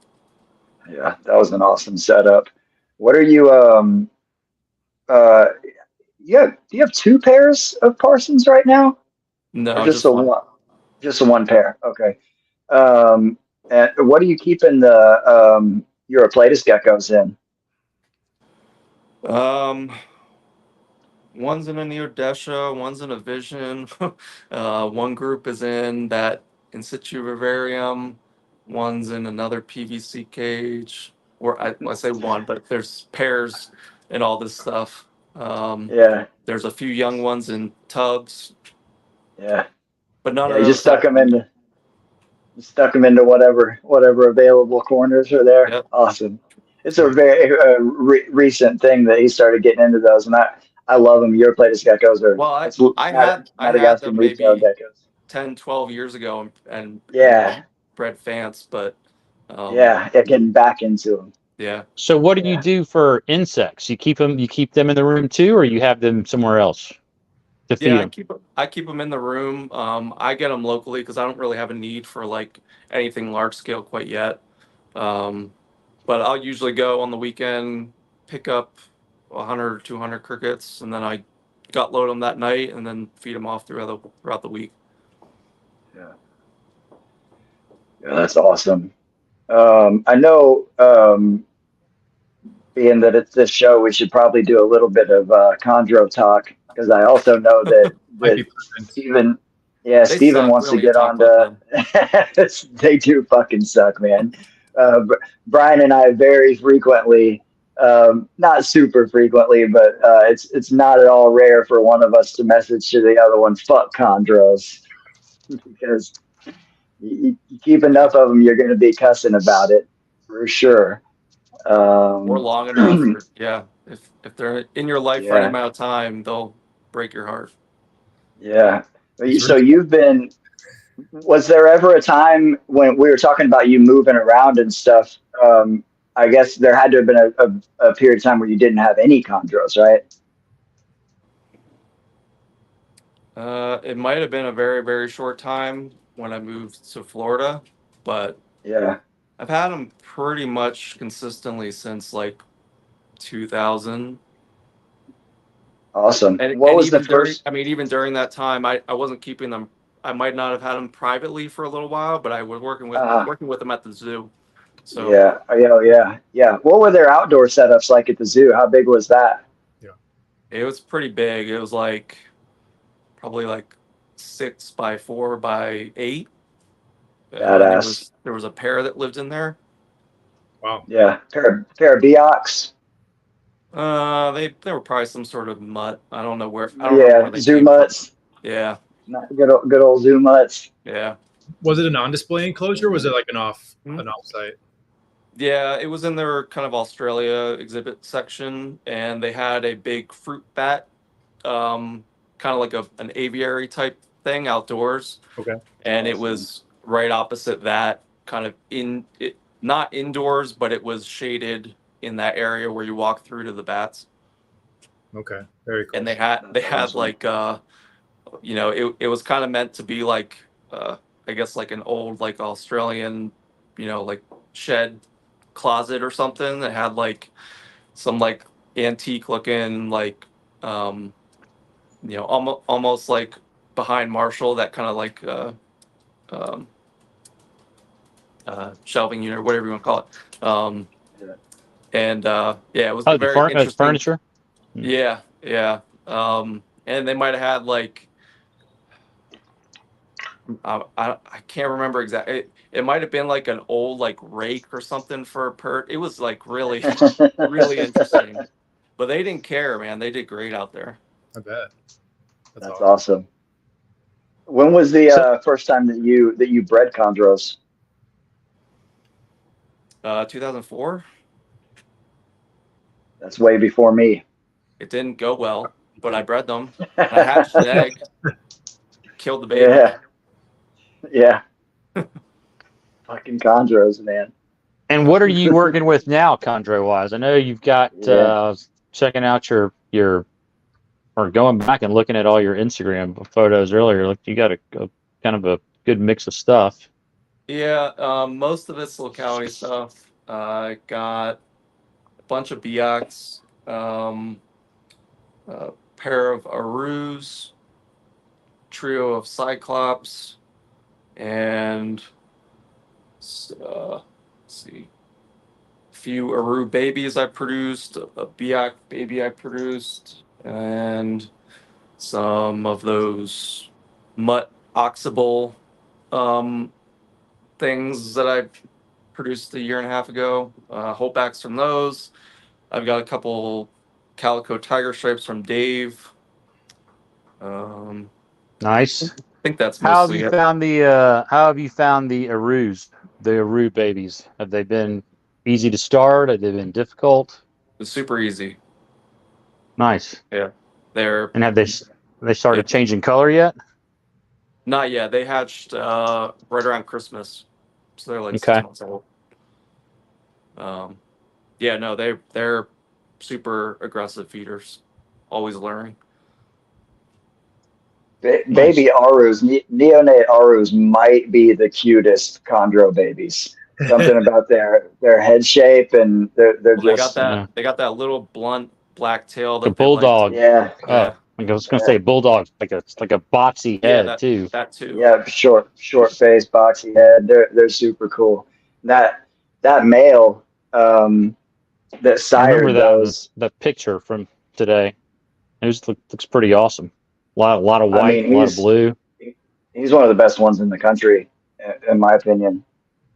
Yeah, that was an awesome setup. What are you do you have two pairs of Parsons right now? No, Or just the one. one? Just the one pair. Okay. And what are you keeping the Europlatus geckos in? One's in a Neodesha, one's in a Vision. One group is in that in situ vivarium. One's in another PVC cage. Or I say one, but there's pairs and all this stuff. Yeah, There's a few young ones in tubs, yeah, but none yeah. of You those just stuck have. them into whatever available corners are there. Yep. Awesome. It's a very recent thing that he started getting into those, and I love them. Europlatus geckos are. Well, It's I had Madagascar them retail maybe geckos. 10, 12 years ago and Yeah, bred Fance, but yeah. Getting back into them. yeah. So what do you Yeah. do for insects? You keep them in the room too, or you have them somewhere else to feed Yeah, them? I keep them in the room. I get them locally because I don't really have a need for like anything large scale quite yet. But I'll usually go on the weekend, pick up 100 or 200 crickets, and then I gut load them that night, and then feed them off throughout the week. Yeah, yeah, that's awesome. I know, being that it's this show, we should probably do a little bit of chondro talk, because I also know that Might be Steven, They Steven suck. wants We to don't get talk on about to. They do fucking suck, man. Brian and I very frequently, not super frequently, but it's not at all rare for one of us to message to the other one, "Fuck chondros," because you keep enough of them, you're going to be cussing about it for sure. Or long enough, or yeah. If they're in your life for any Yeah, amount of time, they'll break your heart. yeah. It's So really- you've been. Was there ever a time when we were talking about you moving around and stuff? I guess there had to have been a period of time where you didn't have any chondros, right? It might have been a very, very short time when I moved to Florida, but Yeah. I've had them pretty much consistently since like 2000. Awesome. And What was the even during, first? I mean, even during that time, I wasn't keeping them I might not have had them privately for a little while, but I was working with them at the zoo. So yeah. What were their outdoor setups like at the zoo? How big was that? it was pretty big. It was like probably like 6 by 4 by 8. Badass. There was a pair that lived in there. Wow. Yeah, pair of Beox. They were probably some sort of mutt. I don't know where. I don't Yeah, know where they zoo came from. mutts. Yeah, Not good old zoo mutts. yeah, Was it an on-display enclosure? Or was it like an off-site? yeah. It was in their kind of Australia exhibit section, and they had a big fruit bat, kind of like an aviary type thing outdoors. Okay. And it was right opposite that, kind of not indoors, but it was shaded in that area where you walk through to the bats. Okay. Very cool. And they had awesome. like it was kind of meant to be like I guess like an old like Australian, like shed closet or something that had like some like antique looking like almost like behind Marshall, that kind of like shelving unit or whatever you want to call it. And it was very interesting. Furniture. Yeah. And they might have had like I can't remember exactly. It might have been like an old like rake or something for a pert. It was like really really interesting. But they didn't care, man. They did great out there. I bet. That's awesome. When was the first time that you bred chondros? 2004. That's way before me. It didn't go well, but I bred them. I hatched an egg, killed the baby. Yeah. Fucking chondros, man. And what are you working with now, chondro wise? I know you've got checking out your or going back and looking at all your Instagram photos earlier. Like you got a kind of a good mix of stuff. Yeah, most of it's locality stuff. I got a bunch of Beox, a pair of Arus, trio of Cyclops, and let's see, a few Aru babies I produced, a Beox baby I produced, and some of those mutt oxable things that I produced a year and a half ago. Holdbacks from those. I've got a couple calico tiger stripes from Dave. Nice. I think that's How mostly have you it. found the Arus, the Aru babies? Have they been easy to start? Have they been difficult? It's super easy. Nice. Yeah. They're And have they started changing color yet? not yet. They hatched right around Christmas. So they're like Okay. 6 months old. Yeah, no, they're super aggressive feeders. Always learning. Baby Arus, neonate Arus might be the cutest chondro babies. Something about their head shape and they're They just got that little blunt black tail The that they like bulldog. yeah. I was going to say bulldog, like a boxy head too. That too. Yeah, short face, boxy head. They're super cool. That male that I sired remember those. that picture from today. It looks pretty awesome. A lot of white, I mean, a lot of blue. He's one of the best ones in the country, in my opinion.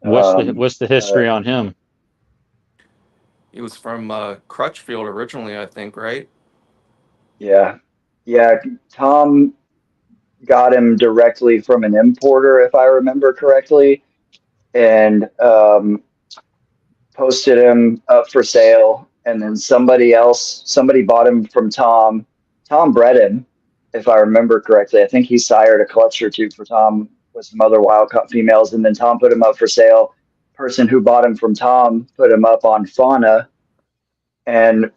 What's the history on him? He was from Crutchfield originally, I think, right? Yeah. Tom got him directly from an importer, if I remember correctly, and posted him up for sale. And then somebody bought him from Tom. Tom bred him, if I remember correctly. I think he sired a clutch or two for Tom with some other wild caught females, and then Tom put him up for sale. Person who bought him from Tom put him up on Fauna, and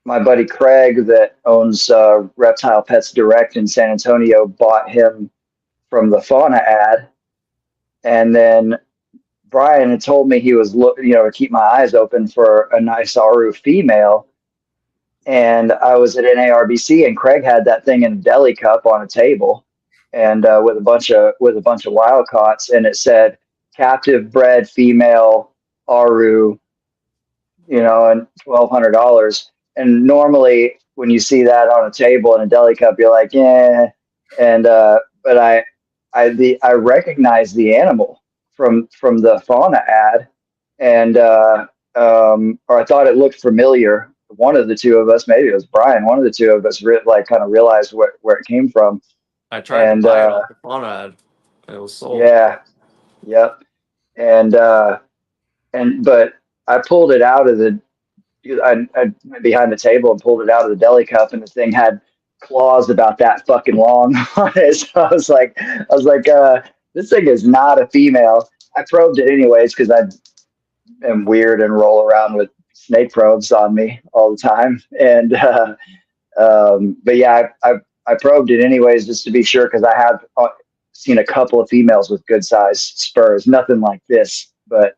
my buddy Craig that owns Reptile Pets Direct in San Antonio bought him from the Fauna ad, and then Brian had told me he was looking, to keep my eyes open for a nice Aru female. And I was at NARBC and Craig had that thing in a deli cup on a table. and with a bunch of wild caughts, and it said captive bred female Aru, and $1,200. And normally when you see that on a table in a deli cup, you're like, yeah. And but I recognize the animal from the fauna ad, and or I thought it looked familiar. One of the two of us, maybe it was Brian, one of the two of us kind of realized where it came from. I tried to buy it off the fauna ad. It was sold. Yeah. Yep. And but I pulled it out of I went behind the table and pulled it out of the deli cup, and the thing had claws about that fucking long on it. So I was like, this thing is not a female. I probed it anyways because I am weird and roll around with snake probes on me all the time. And but yeah, I probed it anyways just to be sure, because I have seen a couple of females with good size spurs, nothing like this, but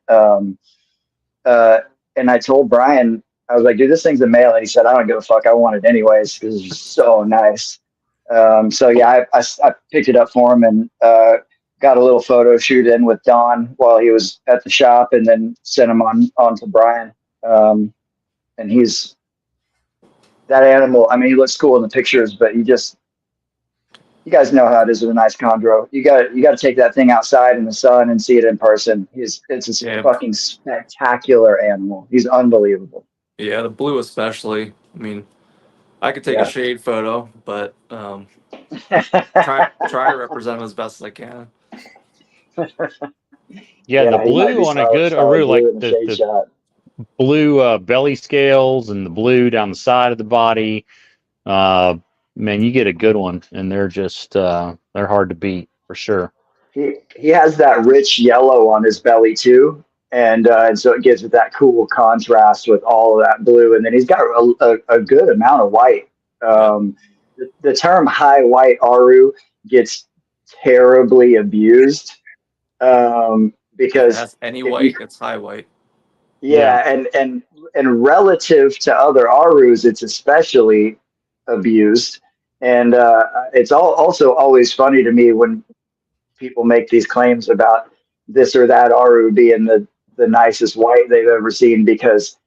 and I told Brian, I was like, dude, this thing's a male. And he said, I don't give a fuck. I want it anyways, because it's just so nice. So yeah, I picked it up for him, and got a little photo shoot in with Don while he was at the shop, and then sent him on to Brian. And that animal, I mean, he looks cool in the pictures, but you guys know how it is with a nice chondro. You got to take that thing outside in the sun and see it in person. It's a fucking spectacular animal. He's unbelievable. Yeah, the blue especially. I mean, I could take a shade photo, but try to represent him as best as I can. Yeah, the blue on a good Aru, like the blue belly scales and the blue down the side of the body. Man, you get a good one, and they're just they're hard to beat for sure. He has that rich yellow on his belly too, and so it gives it that cool contrast with all of that blue. And then he's got a good amount of white. The term high white Aru gets terribly abused because that's any white, it's high white. Yeah, and relative to other Arus, it's especially abused. And it's also always funny to me when people make these claims about this or that Aru being the nicest white they've ever seen, because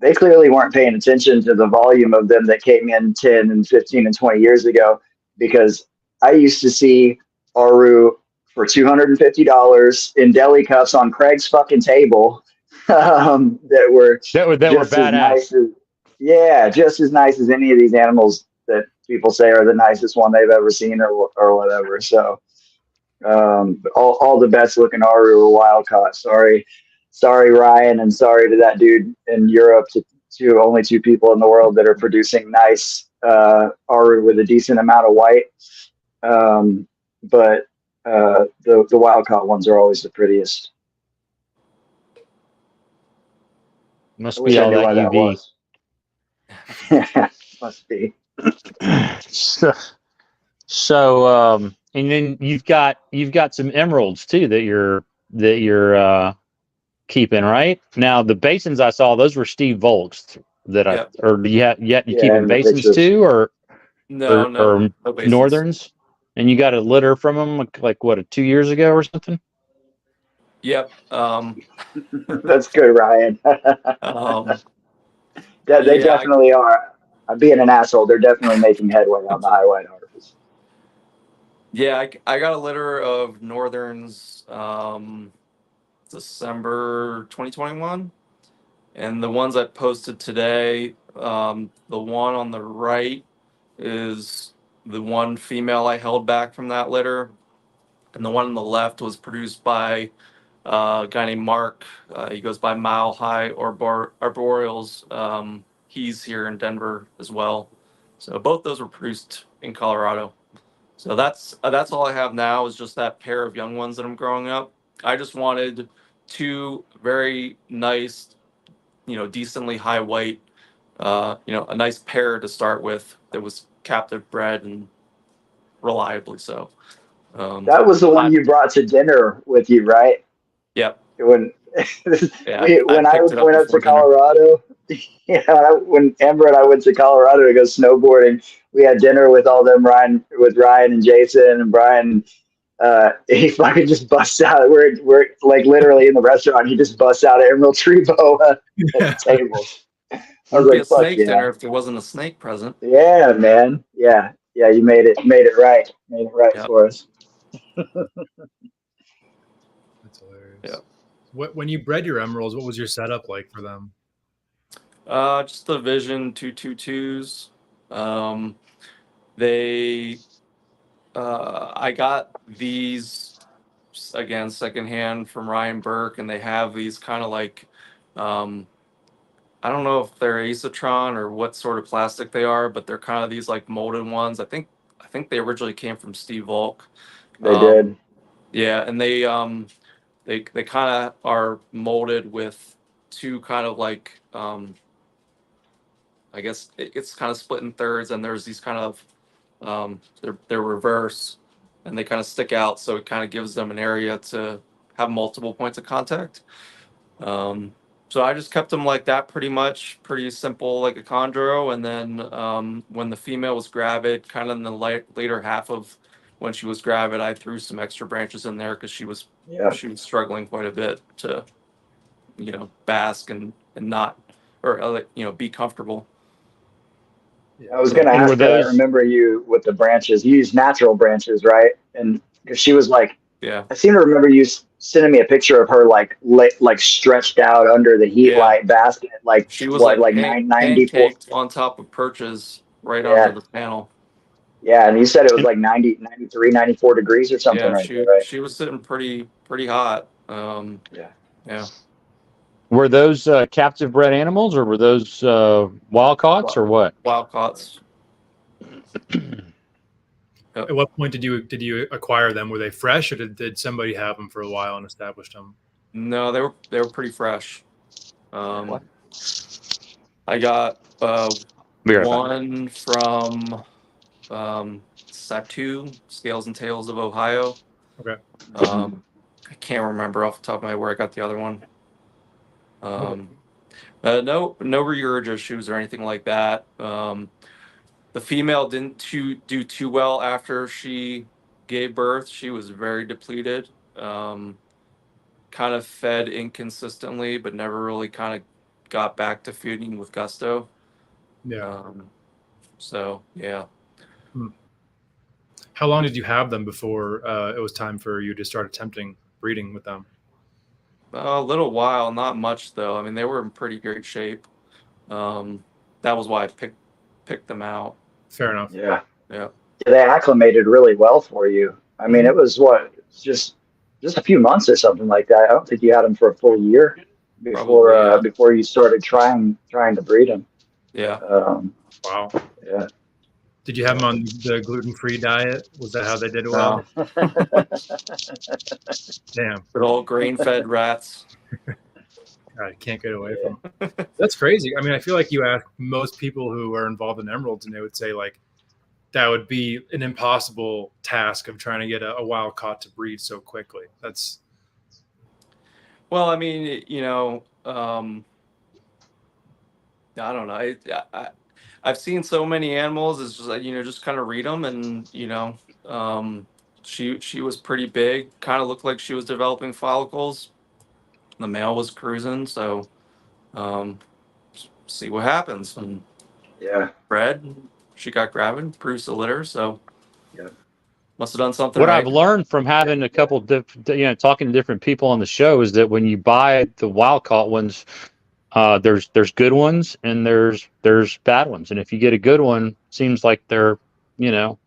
they clearly weren't paying attention to the volume of them that came in 10 and 15 and 20 years ago. Because I used to see Aru for $250 in deli cups on Craig's fucking table that were badass. Just as nice as any of these animals that people say are the nicest one they've ever seen or whatever. So all the best looking Aru were wild caught. Sorry Ryan, and sorry to that dude in Europe, to only two people in the world that are producing nice Aru with a decent amount of white. But the wild caught ones are always the prettiest. Must be all that UV. Must be. So and then you've got some emeralds too that you're keeping, right? Now the basins I saw, those were Steve Volk's or do you keeping basins too, or no northerns? And you got a litter from them like what, 2 years ago or something? Yep. That's good, Ryan. They definitely are. I'm being an asshole. They're definitely making headway on the high white harvest. Yeah, I got a litter of northerns December 2021, and the ones I posted today, the one on the right is the one female I held back from that litter, and the one on the left was produced by a guy named Mark. He goes by Mile High Arboreals. He's here in Denver as well. So both those were produced in Colorado. So that's all I have now, is just that pair of young ones that I'm growing up. I just wanted two very nice, decently high white, a nice pair to start with that was captive bred and reliably so. That was the one you brought to dinner with you, right? Yep. When Yeah, When I picked it up went up to before dinner. Colorado, when Amber and I went to Colorado to go snowboarding, we had dinner with all them with Ryan and Jason and Brian. He fucking just busts out. We're like literally in the restaurant. He just busts out an emerald tree boa at the table. I was Wouldn't be like, a "Fuck snake yeah, dinner if there wasn't a snake present. yeah, man, yeah, yeah." You made it right, Yeah. for us. That's hilarious. Yeah. When you bred your emeralds, what was your setup like for them? Just the Vision 222s. I got these again secondhand from Ryan Burke, and they have these kind of like, I don't know if they're acetron or what sort of plastic they are, but they're kind of these like molded ones. I think they originally came from Steve Volk. They did. Yeah, and they kind of are molded with two kind of like, I guess it's kind of split in thirds, and there's these kind of, they're reverse, and they kind of stick out, so it kind of gives them an area to have multiple points of contact. So I just kept them like that, pretty much, pretty simple, like a chondro. And then when the female was gravid, kind of in the later half of when she was gravid, I threw some extra branches in there because she was struggling quite a bit to, bask and not, or be comfortable. I was going to ask her, I remember you with the branches. You use natural branches, right? And because she was like, yeah, I seem to remember you sending me a picture of her like stretched out under the heat light basket, like she was like 94 pancaked on top of perches right under the panel. Yeah, and you said it was like 90, 93, 94 degrees or something there, right? She was sitting pretty hot. Yeah. Were those captive bred animals, or were those wild caughts, or what? Wild caughts. At what point did you acquire them? Were they fresh, or did somebody have them for a while and established them? No, they were pretty fresh. I got one from Satu, Scales and Tails of Ohio. Okay. I can't remember off the top of my head where I got the other one. No regurgitated shoes or anything like that. The female didn't do too well after she gave birth. She was very depleted. Kind of fed inconsistently, but never really kind of got back to feeding with gusto. Yeah. So yeah. How long did you have them before it was time for you to start attempting breeding with them? A little while, not much though. I mean, they were in pretty great shape. That was why I picked them out. Fair enough. Yeah. Yeah. They acclimated really well for you. I mean, it was just a few months or something like that. I don't think you had them for a full year before you started trying to breed them. Yeah. Wow. Yeah. Did you have them on the gluten-free diet? Was that how they did it well? Damn. Good old grain-fed rats. I can't get away from them. That's crazy. I mean, I feel like you ask most people who are involved in emeralds, and they would say like that would be an impossible task of trying to get a wild caught to breed so quickly. That's. Well, I mean, I don't know. I've seen so many animals. It's just like, just kind of read them, and she was pretty big. Kind of looked like she was developing follicles. The male was cruising, so see what happens. And bred, she got gravid, produced a litter, so must have done something. What right. I've learned from having a couple, talking to different people on the show is that when you buy the wild caught ones, there's good ones and there's bad ones, and if you get a good one, seems like they're gonna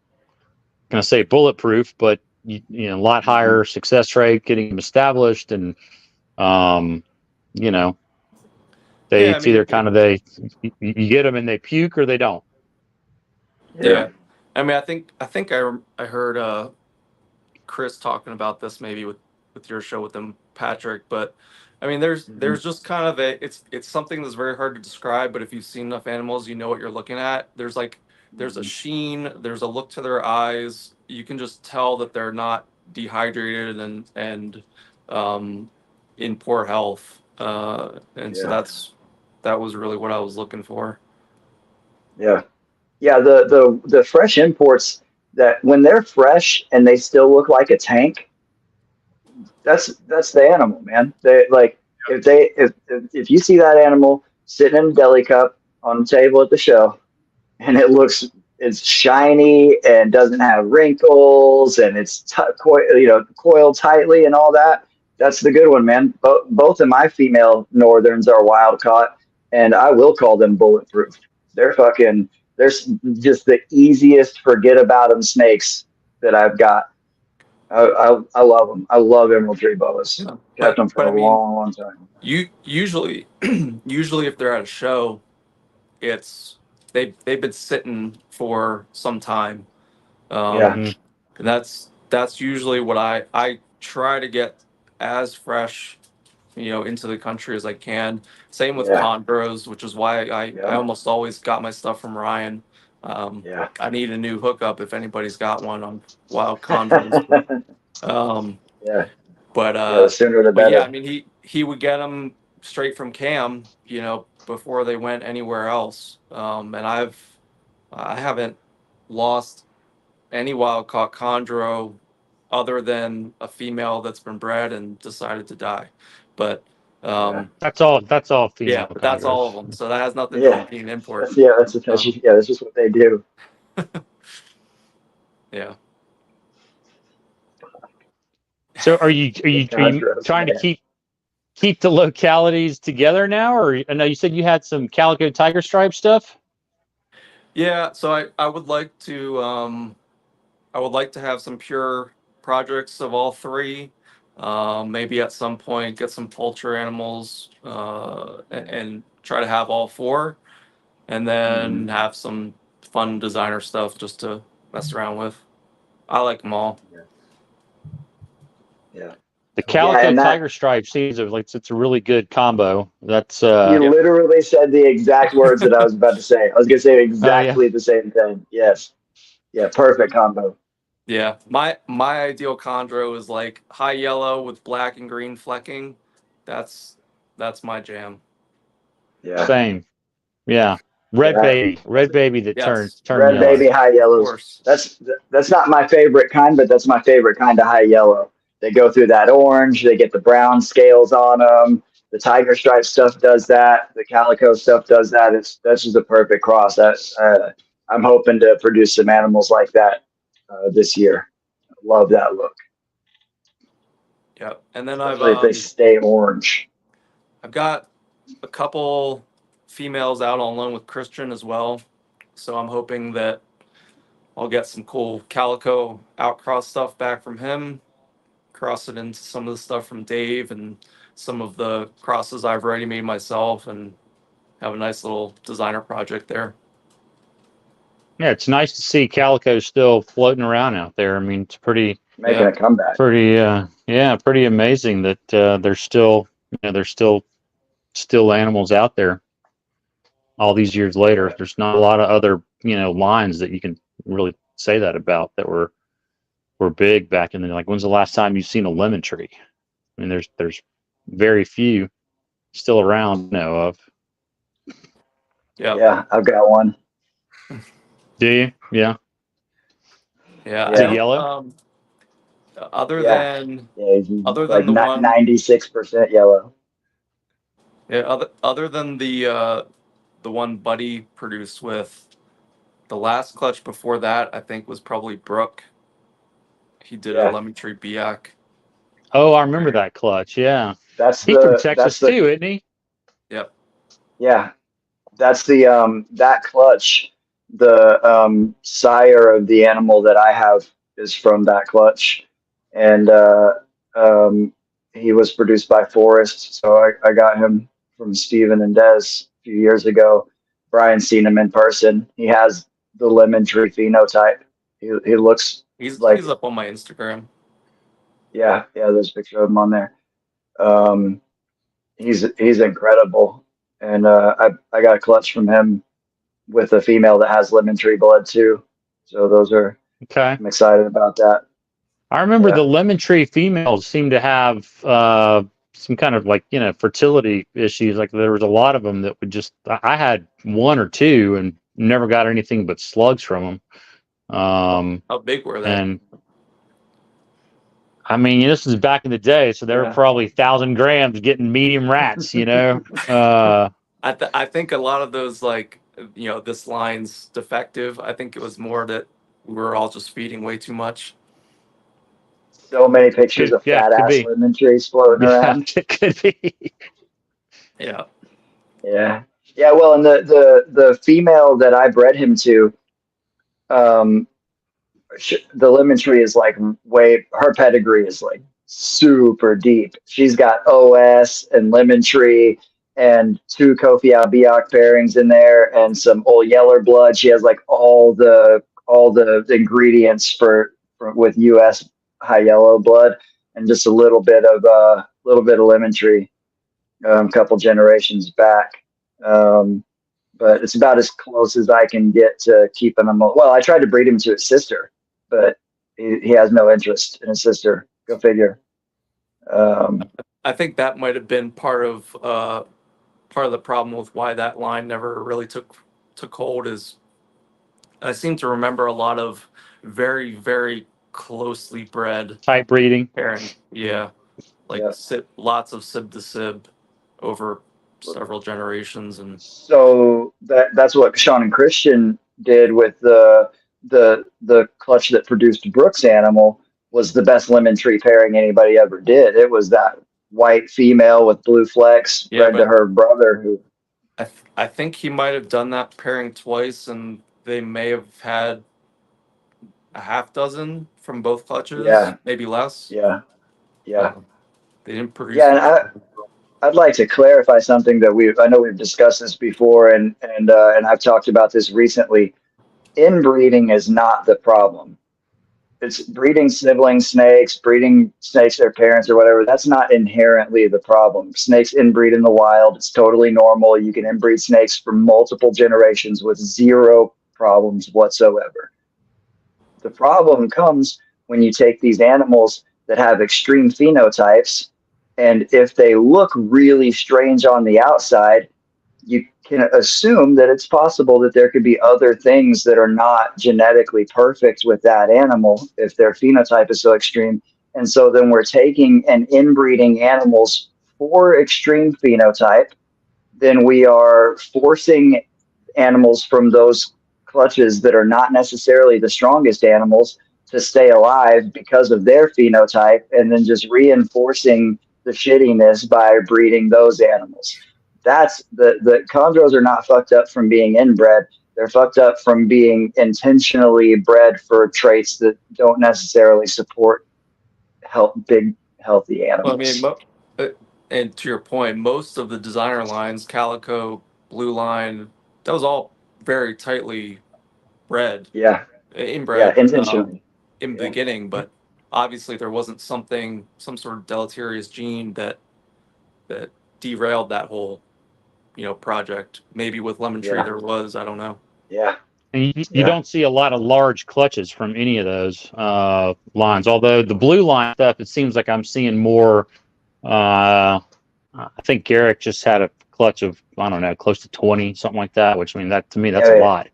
say bulletproof, but a lot higher success rate getting them established, and it's either kind of you get them and they puke or they don't. Yeah. I mean, I think I heard Chris talking about this maybe with your show with them, Patrick, but I mean, there's just kind of it's something that's very hard to describe, but if you've seen enough animals, you know what you're looking at. There's a sheen, there's a look to their eyes. You can just tell that they're not dehydrated and in poor health, and so that was really what I was looking for. Yeah. Yeah, the fresh imports, that when they're fresh and they still look like a tank, that's the animal, man. They like, if you see that animal sitting in a deli cup on the table at the show, and it's shiny and doesn't have wrinkles, and it's coiled tightly and all that. That's the good one, man. Both of my female northerns are wild caught, and I will call them bulletproof. They're just the easiest forget about them snakes that I've got. I love them. I love emerald tree boas. Yeah. Kept them for But a I mean, long time. you usually usually if they're at a show, it's they've been sitting for some time. Yeah. And that's usually what I try to get as fresh, into the country as I can. Same with Yeah. chondros, which is why I Yeah. almost always got my stuff from Ryan. Yeah. I need a new hookup if anybody's got one on wild chondros. Yeah. But The sooner the but better. yeah, I mean he would get them straight from Cam, before they went anywhere else. And I haven't lost any wild caught chondro other than a female that's been bred and decided to die. But That's all female. yeah, but that's all of them. So that has nothing to do with being import. That's just what they do. Yeah. So are you trying to keep the localities together now, or I know you said you had some calico tiger stripe stuff? Yeah, so I would like to have some pure projects of all three. Maybe at some point get some poultry animals, and try to have all four, and then have some fun designer stuff just to mess around with. I like them all. Yeah. The calico tiger stripe seeds are it's a really good combo. That's you literally said the exact words that I was about to say. I was going to say exactly the same thing. Yes. Yeah. Perfect combo. Yeah. My ideal chondro is like high yellow with black and green flecking. That's my jam. Yeah. Same. Yeah. Red baby that turns red yellow. baby high yellows. That's not my favorite kind, but that's my favorite kind of high yellow. They go through that orange. They get the brown scales on them. The tiger stripe stuff does that. The calico stuff does that. That's just a perfect cross. I'm hoping to produce some animals like that this year. Love that look. Yeah, and then if they stay orange. I've got a couple females out on loan with Christian as well, so I'm hoping that I'll get some cool calico outcross stuff back from him. Cross it into some of the stuff from Dave and some of the crosses I've already made myself, and have a nice little designer project there. Yeah, it's nice to see calico still floating around out there. I mean, it's pretty making a comeback. Pretty amazing that there's still animals out there all these years later. There's not a lot of other lines that you can really say that about that were big back in the, like, when's the last time you've seen a lemon tree? I mean, there's very few still around to know of. Yeah, I've got one. Do you? Yeah. Yeah. Is it yellow? Other than the like one 96% yellow. Yeah. Other than the one Buddy produced with, the last clutch before that I think was probably Brooke. He did a lemon tree biac. Oh, I remember that clutch. Yeah. He's from Texas too, isn't he? Yep. Yeah. That's the that clutch. The sire of the animal that I have is from that clutch, and he was produced by Forrest. So I got him from Steven and Des a few years ago. Brian's seen him in person. He has the lemon tree phenotype. He looks. He's up on my Instagram. Yeah, there's a picture of him on there. He's incredible, and I got a clutch from him with a female that has lemon tree blood too. So those are okay. I'm excited about that. I remember the lemon tree females seem to have some kind of like, fertility issues. Like there was a lot of them that would just, I had one or two and never got anything but slugs from them. How big were they? And I mean, this is back in the day, so they were probably 1,000 grams getting medium rats, I think a lot of those, like, this line's defective. I think it was more that we were all just feeding way too much. So many pictures of fat ass lemon trees floating around. It could be. Yeah. Yeah. Yeah. Well, and the female that I bred him to, the lemon tree is like her pedigree is like super deep. She's got OS and lemon tree and 2 Kofi Albiak pairings in there and some old yeller blood. She has like all the ingredients for with US high yellow blood and just a little bit of lemon tree, a couple generations back. But it's about as close as I can get to keeping him. Well, I tried to breed him to his sister, but he has no interest in his sister. Go figure. I think that might have been part of the problem with why that line never really took hold. Is I seem to remember a lot of very, very closely bred type breeding pairing. Yeah, lots of sib to sib over several generations, and so that's what Sean and Christian did with the clutch that produced Brooks' animal. Was the best lemon tree pairing anybody ever did. It was that white female with blue flecks bred to her brother. Who I think he might have done that pairing twice, and they may have had a half dozen from both clutches. Yeah, maybe less. Yeah. They didn't produce. Yeah, and I'd like to clarify something that I know we've discussed this before, and I've talked about this recently. Inbreeding is not the problem. It's breeding sibling snakes, breeding snakes their parents or whatever. That's not inherently the problem. Snakes inbreed in the wild. It's totally normal. You can inbreed snakes for multiple generations with zero problems whatsoever. The problem comes when you take these animals that have extreme phenotypes, and if they look really strange on the outside, you can assume that it's possible that there could be other things that are not genetically perfect with that animal if their phenotype is so extreme. And so then we're taking and inbreeding animals for extreme phenotype. Then we are forcing animals from those clutches that are not necessarily the strongest animals to stay alive because of their phenotype, and then just reinforcing the shittiness by breeding those animals. That's the chondros are not fucked up from being inbred. They're fucked up from being intentionally bred for traits that don't necessarily support big, healthy animals. Well, I mean, and to your point, most of the designer lines, Calico, Blue Line, that was all very tightly bred. Yeah. Inbred. Yeah, intentionally. In the beginning, but obviously there wasn't some sort of deleterious gene that derailed that whole project. Maybe with lemon tree there was, I don't know. Yeah. And you don't see a lot of large clutches from any of those lines. Although the blue line stuff, it seems like I'm seeing more. I think Garrick just had a clutch of, I don't know, close to 20, something like that. Which, I mean, that to me, that's a lot.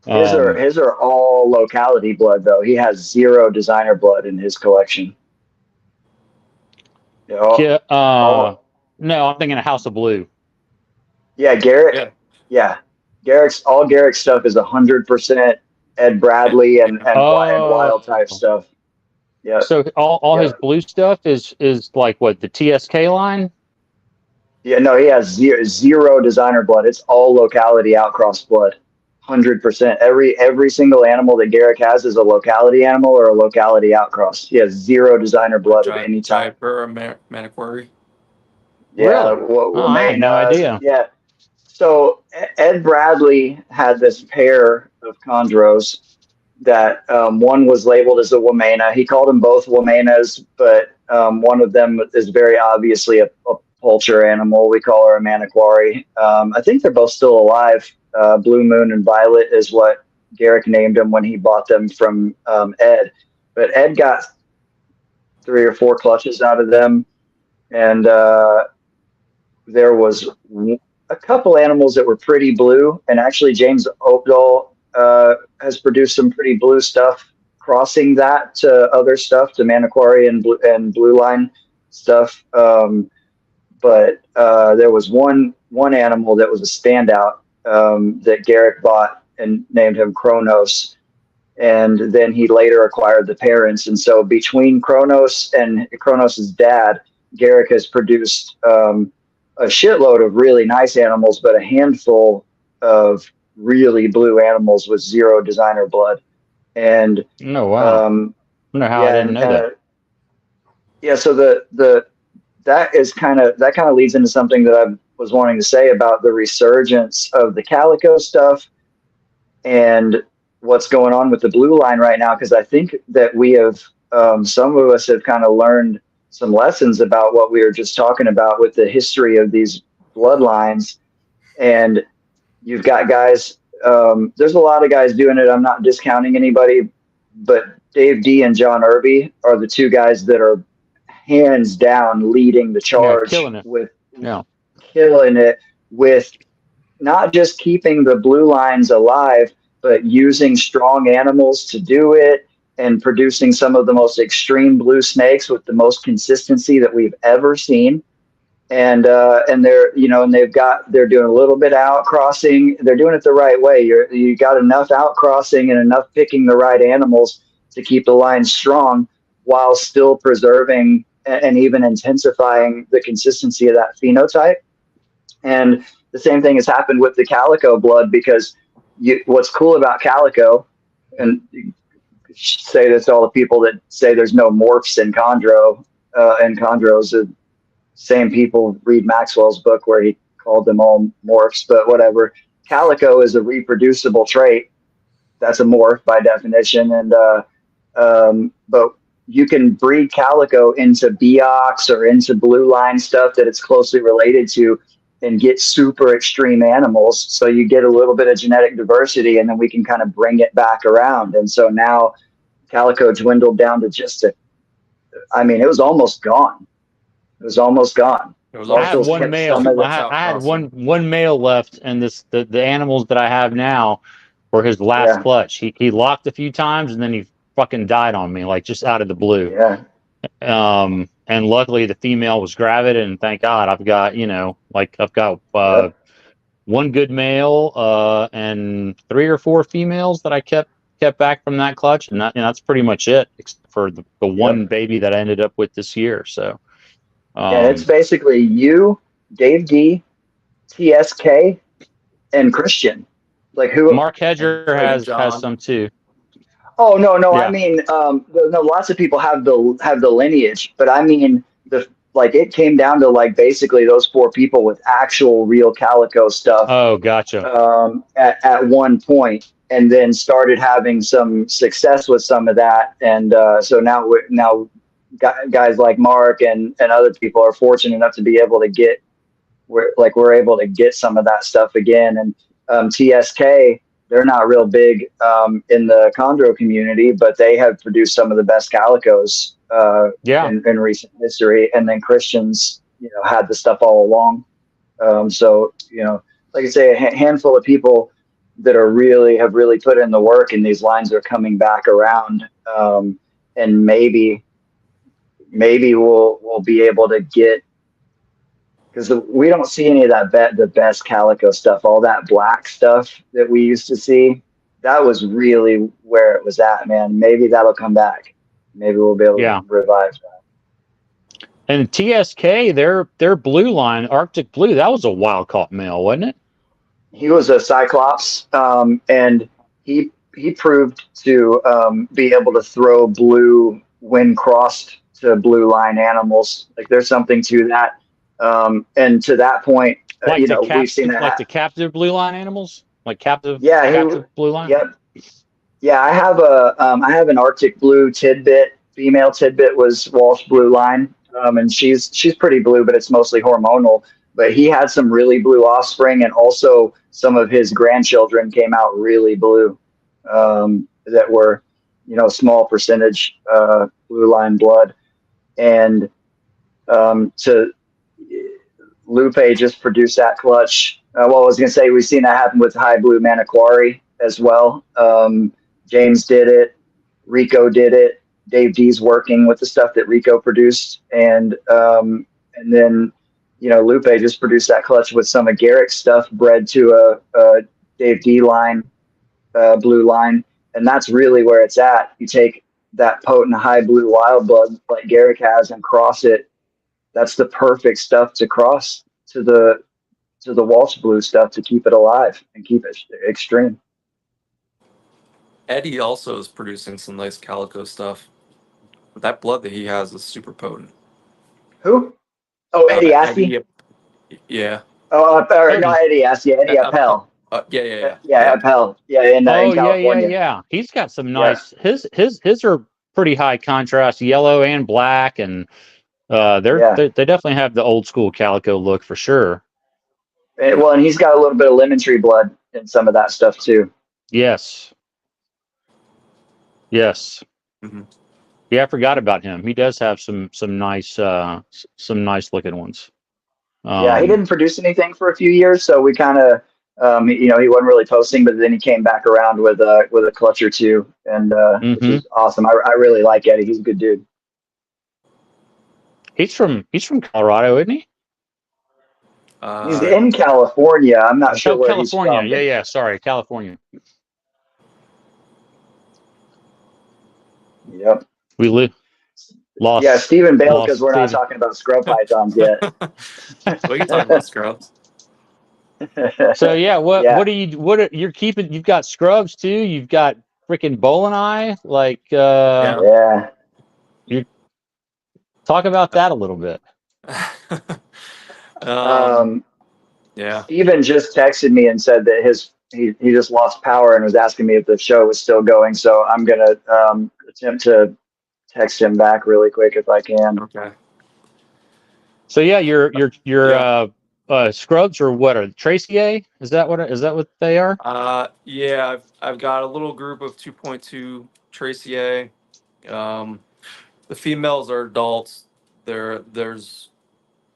His are all locality blood, though. He has 0 designer blood in his collection. No, I'm thinking of House of Blue. Yeah, Garrick. Yeah. Garrick's stuff is 100% Ed Bradley and wild type stuff. Yeah. So all his blue stuff is like what, the TSK line? Yeah, no, he has zero designer blood. It's all locality outcross blood. 100%. Every single animal that Garrick has is a locality animal or a locality outcross. He has 0 designer blood of any type. Maniquary. Yeah, really? I had no idea. Yeah. So Ed Bradley had this pair of chondros that one was labeled as a Womena. He called them both Womenas, but one of them is very obviously a poultry animal. We call her a Maniquary. I think they're both still alive. Blue Moon and Violet is what Garrick named them when he bought them from Ed. But Ed got 3 or 4 clutches out of them. and there was a couple animals that were pretty blue, and actually James Oakdall has produced some pretty blue stuff, crossing that to other stuff, to Maniquari and blue line stuff. But there was one animal that was a standout that Garrick bought and named him Kronos. And then he later acquired the parents. And so between Kronos and Kronos's dad, Garrick has produced a shitload of really nice animals, but a handful of really blue animals with zero designer blood. And no, wow. I wonder how I didn't know that. Yeah, so that kind of leads into something that I was wanting to say about the resurgence of the calico stuff and what's going on with the blue line right now, because I think that we have some of us have kind of learned some lessons about what we were just talking about with the history of these bloodlines. And you've got guys, there's a lot of guys doing it. I'm not discounting anybody, but Dave D and John Irby are the two guys that are hands down leading the charge, killing it with not just keeping the blue lines alive, but using strong animals to do it and producing some of the most extreme blue snakes with the most consistency that we've ever seen. And they're, and they're doing a little bit of outcrossing. They're doing it the right way. You got enough outcrossing and enough picking the right animals to keep the line strong while still preserving and even intensifying the consistency of that phenotype. And the same thing has happened with the calico blood, because what's cool about calico, and you say this to all the people that say there's no morphs in chondro, and chondros, the same people read Maxwell's book where he called them all morphs, but whatever. Calico is a reproducible trait. That's a morph by definition. And, but you can breed calico into Beox or into blue line stuff that it's closely related to and get super extreme animals. So you get a little bit of genetic diversity, and then we can kind of bring it back around. And so now calico dwindled down to just it was almost gone. It was almost gone. I had one male. I had one male left, and the animals that I have now were his last clutch. He locked a few times, and then he fucking died on me, like just out of the blue. Yeah. And luckily the female was gravid, and thank God I've got one good male and 3 or 4 females that I kept back from that clutch, and that's pretty much it, except for the one baby that I ended up with this year. So it's basically you, Dave D, TSK, and Christian. Like who? Mark Hedger has some too. Oh no! Yeah. I mean, lots of people have the lineage, but I mean, it came down to like basically those 4 people with actual real calico stuff. Oh, gotcha. At one point, and then started having some success with some of that, and so now guys like Mark and other people are fortunate enough to be able to get we're able to get some of that stuff again. And TSK, they're not real big in the chondro community, but they have produced some of the best calicos in recent history. And then Christians, had the stuff all along. So, like I say, a handful of people that have really put in the work, and these lines are coming back around. And maybe we'll be able to get, because we don't see any of that the best calico stuff, all that black stuff that we used to see. That was really where it was at, man. Maybe that'll come back. Maybe we'll be able to revive that. And TSK, their blue line, Arctic Blue, that was a wild caught male, wasn't it? He was a Cyclops, and he proved to be able to throw blue when crossed to blue line animals. Like there's something to that. And to that point, we've seen that. Like the captive blue line animals, captive blue line. Yep. Yeah, I have an Arctic blue tidbit. Female tidbit was Walsh blue line, and she's pretty blue, but it's mostly hormonal. But he had some really blue offspring, and also some of his grandchildren came out really blue, that were, small percentage blue line blood. And To Lupe just produced that clutch. Well, I was gonna say we've seen that happen with High Blue Manaquari as well. James did it. Rico did it. Dave D's working with the stuff that Rico produced, and then Lupe just produced that clutch with some of Garrick's stuff bred to a Dave D line, blue line, and that's really where it's at. You take that potent high blue wild blood like Garrick has and cross it. That's the perfect stuff to cross to the Waltz blue stuff to keep it alive and keep it extreme. Eddie also is producing some nice calico stuff. That blood that he has is super potent. Who? Oh, Eddie Assey? Yeah. Oh, not Eddie Assey, Eddie Appel. Yeah. Appel. Yeah, in California. Yeah. He's got some nice. His are pretty high contrast, yellow and black, and they definitely have the old school calico look for sure. And he's got a little bit of lemon tree blood in some of that stuff too. Yes. Mm-hmm. Yeah, I forgot about him. He does have some nice looking ones. He didn't produce anything for a few years, so we kind of, he wasn't really posting, but then he came back around with a clutch or two, and which is awesome. I really like Eddie. He's a good dude. He's from Colorado, isn't he? He's in California. I'm not sure where California. he's from. Yeah. Sorry, California. Yep. Lost. Yeah, Stephen Bale, because we're not talking about scrub pythons yet. We can talk about scrubs. So you're keeping? You've got scrubs too. You've got freaking Bowlen eye. You talk about that a little bit. Steven just texted me and said that he just lost power and was asking me if the show was still going. So I'm gonna attempt to text him back really quick if I can. Okay. So your scrubs are what are Tracier? Is that what they are? I've got a little group of 2.2 Tracier. The females are adults. The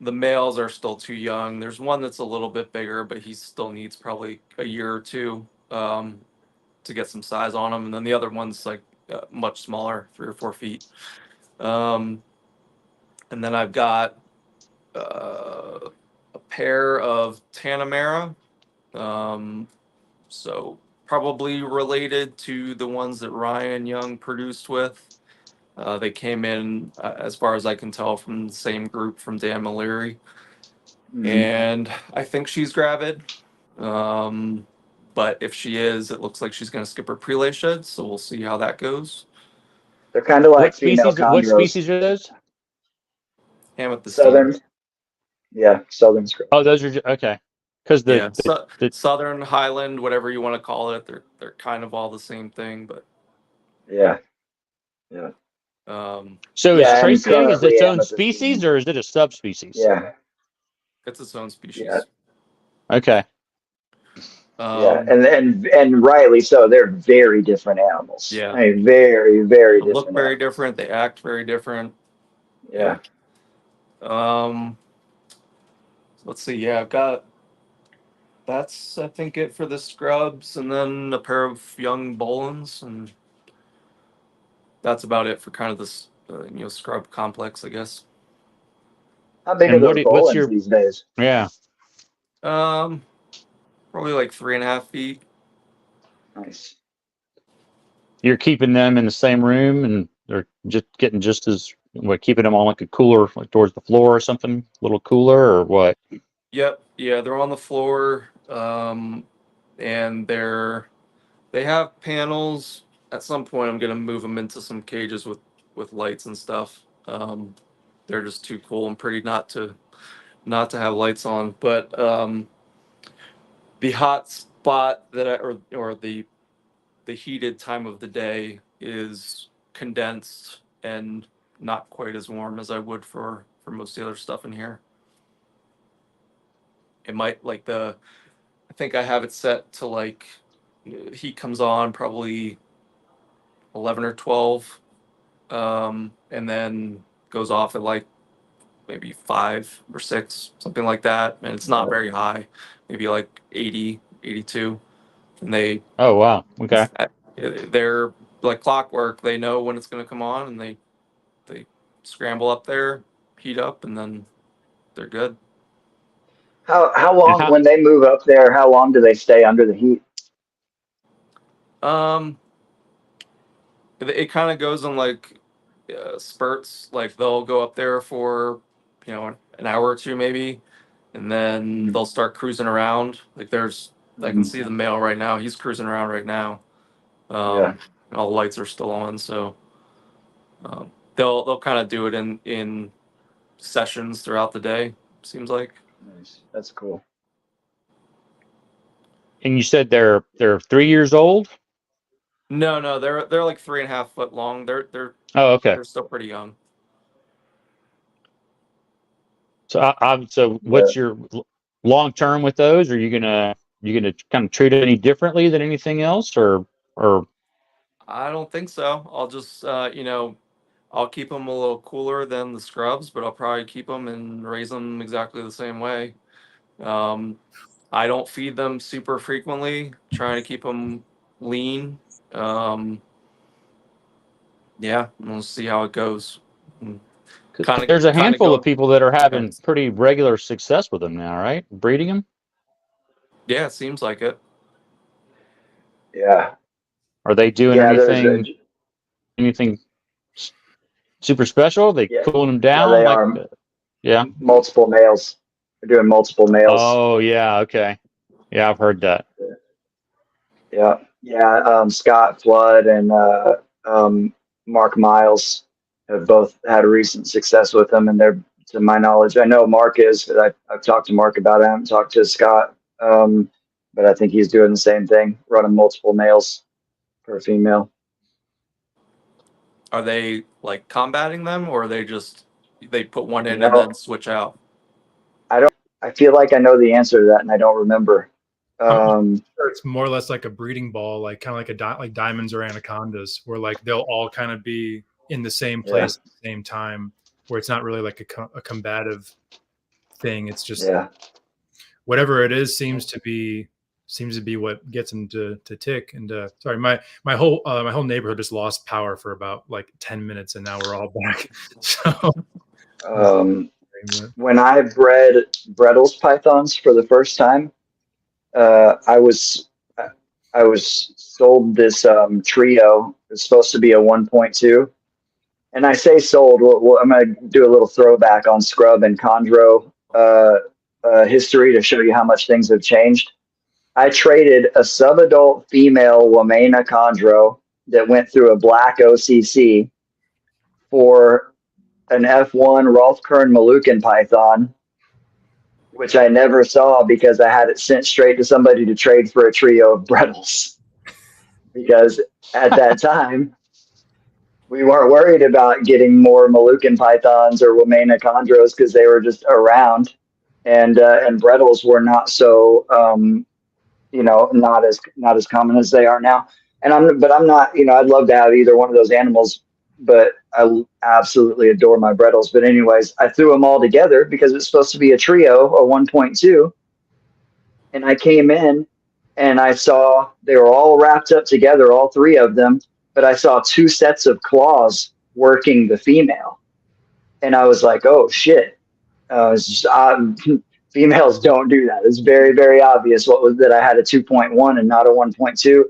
males are still too young. There's one that's a little bit bigger, but he still needs probably a year or two to get some size on him. And then the other one's like much smaller, 3 or 4 feet. And then I've got a pair of Tanamera. So probably related to the ones that Ryan Young produced with. They came in, as far as I can tell, from the same group from Dan Mallory. And I think she's gravid. But if she is, it looks like she's going to skip her prelay shed, so we'll see how that goes. They're kind of like female chondros. What species are those? Southern. Yeah, Southern scrub. Oh, those are okay. Because the Southern Highland, whatever you want to call it, they're kind of all the same thing, but yeah. So is Tracier is its own species or is it a subspecies? Yeah, it's its own species. Yeah. Okay. And rightly so. They're very different animals. Yeah, I mean, very, very different. Look very different. They act very different. Yeah. Let's see. Yeah, I've got. That's I think it for the scrubs, and then a pair of young Bowlens, and that's about it for kind of this scrub complex, I guess. How big are those Bowlens these days? Yeah. Probably like 3.5 feet. Nice. You're keeping them in the same room, and they're just getting just as keeping them on like a cooler, like towards the floor or something, a little cooler, or what? Yep. Yeah, they're on the floor, and they have panels. At some point, I'm gonna move them into some cages with lights and stuff. They're just too cool and pretty not to have lights on, but the hot spot or the heated time of the day is condensed and not quite as warm as I would for most of the other stuff in here. It might I think I have it set to heat comes on probably 11 or 12, and then goes off at maybe 5 or 6, something like that. And it's not very high, maybe like 80, 82. And Oh, wow. Okay. they're like clockwork. They know when it's going to come on, and they scramble up there, heat up, and then they're good. How And long, when they move up there, how long do they stay under the heat? It kind of goes in like spurts. Like they'll go up there for, an hour or two maybe, and then they'll start cruising around. Like I can see the male right now. He's cruising around right now. Yeah. And all the lights are still on, so they'll kind of do it in sessions throughout the day. Seems like. Nice. That's cool. you said they're 3 years old? No, they're like 3.5 foot long. They're Oh, okay. They're still pretty young. So so what's your long term with those? Are you gonna kind of treat it any differently than anything else, or? I don't think so. I'll just I'll keep them a little cooler than the scrubs, but I'll probably keep them and raise them exactly the same way. I don't feed them super frequently, trying to keep them lean. Yeah, we'll see how it goes. There's a handful of people that are having pretty regular success with them now, right? Breeding them? Yeah, it seems like it. Yeah. Are they doing anything super special? Are they cooling them down? Yeah, they are. Yeah. Multiple males. They're doing multiple males. Oh, yeah. Okay. Yeah, I've heard that. Yeah. Yeah. Scott Flood and Mark Miles have both had recent success with them, and they're, to my knowledge, I know Mark is, because I've talked to Mark about it. I haven't talked to Scott, but I think he's doing the same thing, running multiple males per female. Are they like combating them, or are they put one in and then switch out? I feel like I know the answer to that, and I don't remember. It's more or less like a breeding ball, like kind of like diamonds or anacondas, where like they'll all kind of be in the same place at the same time, where it's not really like a combative thing. It's just whatever it is seems to be what gets them to tick. And sorry, my whole neighborhood just lost power for about like 10 minutes, and now we're all back. So when I bred Brettles pythons for the first time, I was sold this trio. It's supposed to be a 1.2, and I say sold. Well, I'm going to do a little throwback on scrub and chondro history to show you how much things have changed. I traded a subadult female Wamena chondro that went through a black OCC for an F1 Rolf Kern Moluccan python, which I never saw because I had it sent straight to somebody to trade for a trio of Brettles. Because at that time, we weren't worried about getting more Moluccan pythons or Wamena chondros because they were just around, and Brettles were not so not as common as they are now. And I'm not, I'd love to have either one of those animals, but I absolutely adore my Brettles. But anyways, I threw them all together because it's supposed to be a trio, a 1.2. And I came in and I saw they were all wrapped up together, all three of them, but I saw 2 sets of claws working the female. And I was like, oh shit. Females don't do that. It's very, very obvious that I had a 2.1 and not a 1.2.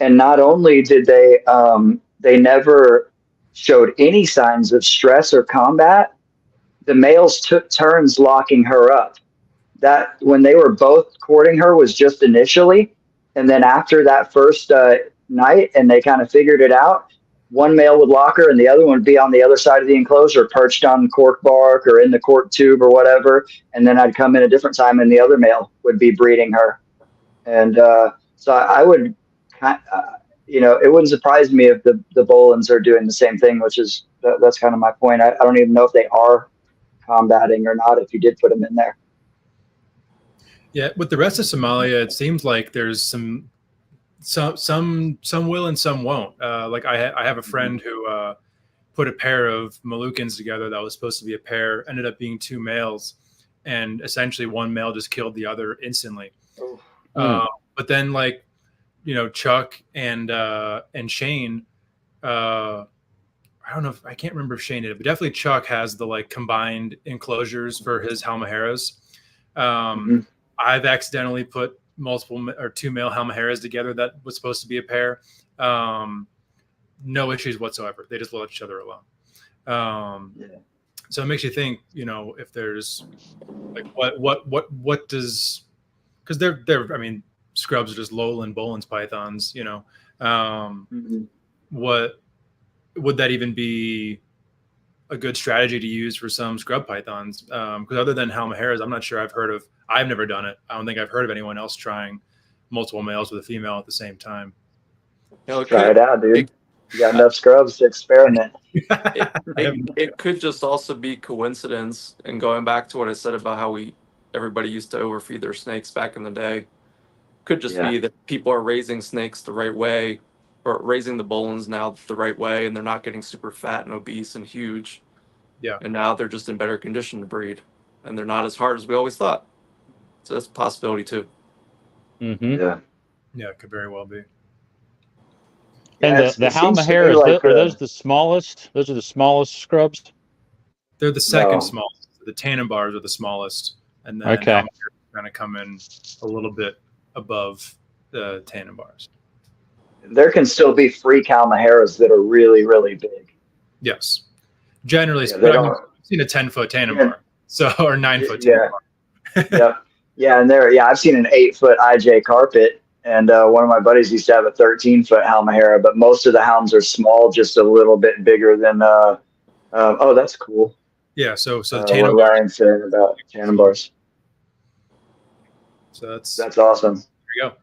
And not only did they never showed any signs of stress or combat, the males took turns locking her up. That when they were both courting her was just initially. And then after that first night and they kind of figured it out, one male would lock her and the other one would be on the other side of the enclosure, perched on cork bark or in the cork tube or whatever. And then I'd come in a different time and the other male would be breeding her. And so I would, it wouldn't surprise me if the Bowlens are doing the same thing, which is, that's kind of my point. I don't even know if they are combating or not, if you did put them in there. Yeah, with the rest of Somalia, it seems like there's some will and some won't. Like I have a friend who put a pair of Moluccans together that was supposed to be a pair, ended up being 2 males, and essentially one male just killed the other instantly. But then, like, you know, Chuck and Shane, I don't know if I can't remember if Shane did it, but definitely Chuck has the like combined enclosures for his Halmaheras. I've accidentally put multiple or 2 male Halmaheras together that was supposed to be a pair. No issues whatsoever. They just let each other alone. So it makes you think, you know, if there's like what does, because they're I mean, scrubs are just lowland Bolen's pythons, you know. What would that even be a good strategy to use for some scrub pythons? Because other than Halmaheras, I'm not sure I've never done it. I don't think I've heard of anyone else trying multiple males with a female at the same time. Try it out, dude. You got enough scrubs to experiment. It could just also be coincidence. And going back to what I said about how everybody used to overfeed their snakes back in the day, could just be that people are raising snakes the right way, or raising the Bolens now the right way, and they're not getting super fat and obese and huge. Yeah. And now they're just in better condition to breed, and they're not as hard as we always thought. So that's a possibility too. Yeah, it could very well be. And the Halmaheras, like are those the smallest? Those are the smallest scrubs? They're the second smallest. The Tannenbars are the smallest, and then Halmaheras kind of come in a little bit above the Tannenbars. There can still be freak Halmaheras that are really, really big. Yes. Generally, I've seen a 10-foot Tannenbar, or 9-foot Tannenbar. And I've seen an 8-foot IJ carpet, and one of my buddies used to have a 13-foot Halmahera, but most of the hounds are small, just a little bit bigger than. That's cool. Yeah, so the Tannenbars. What Ryan said about Tannenbars. So that's awesome. There you go.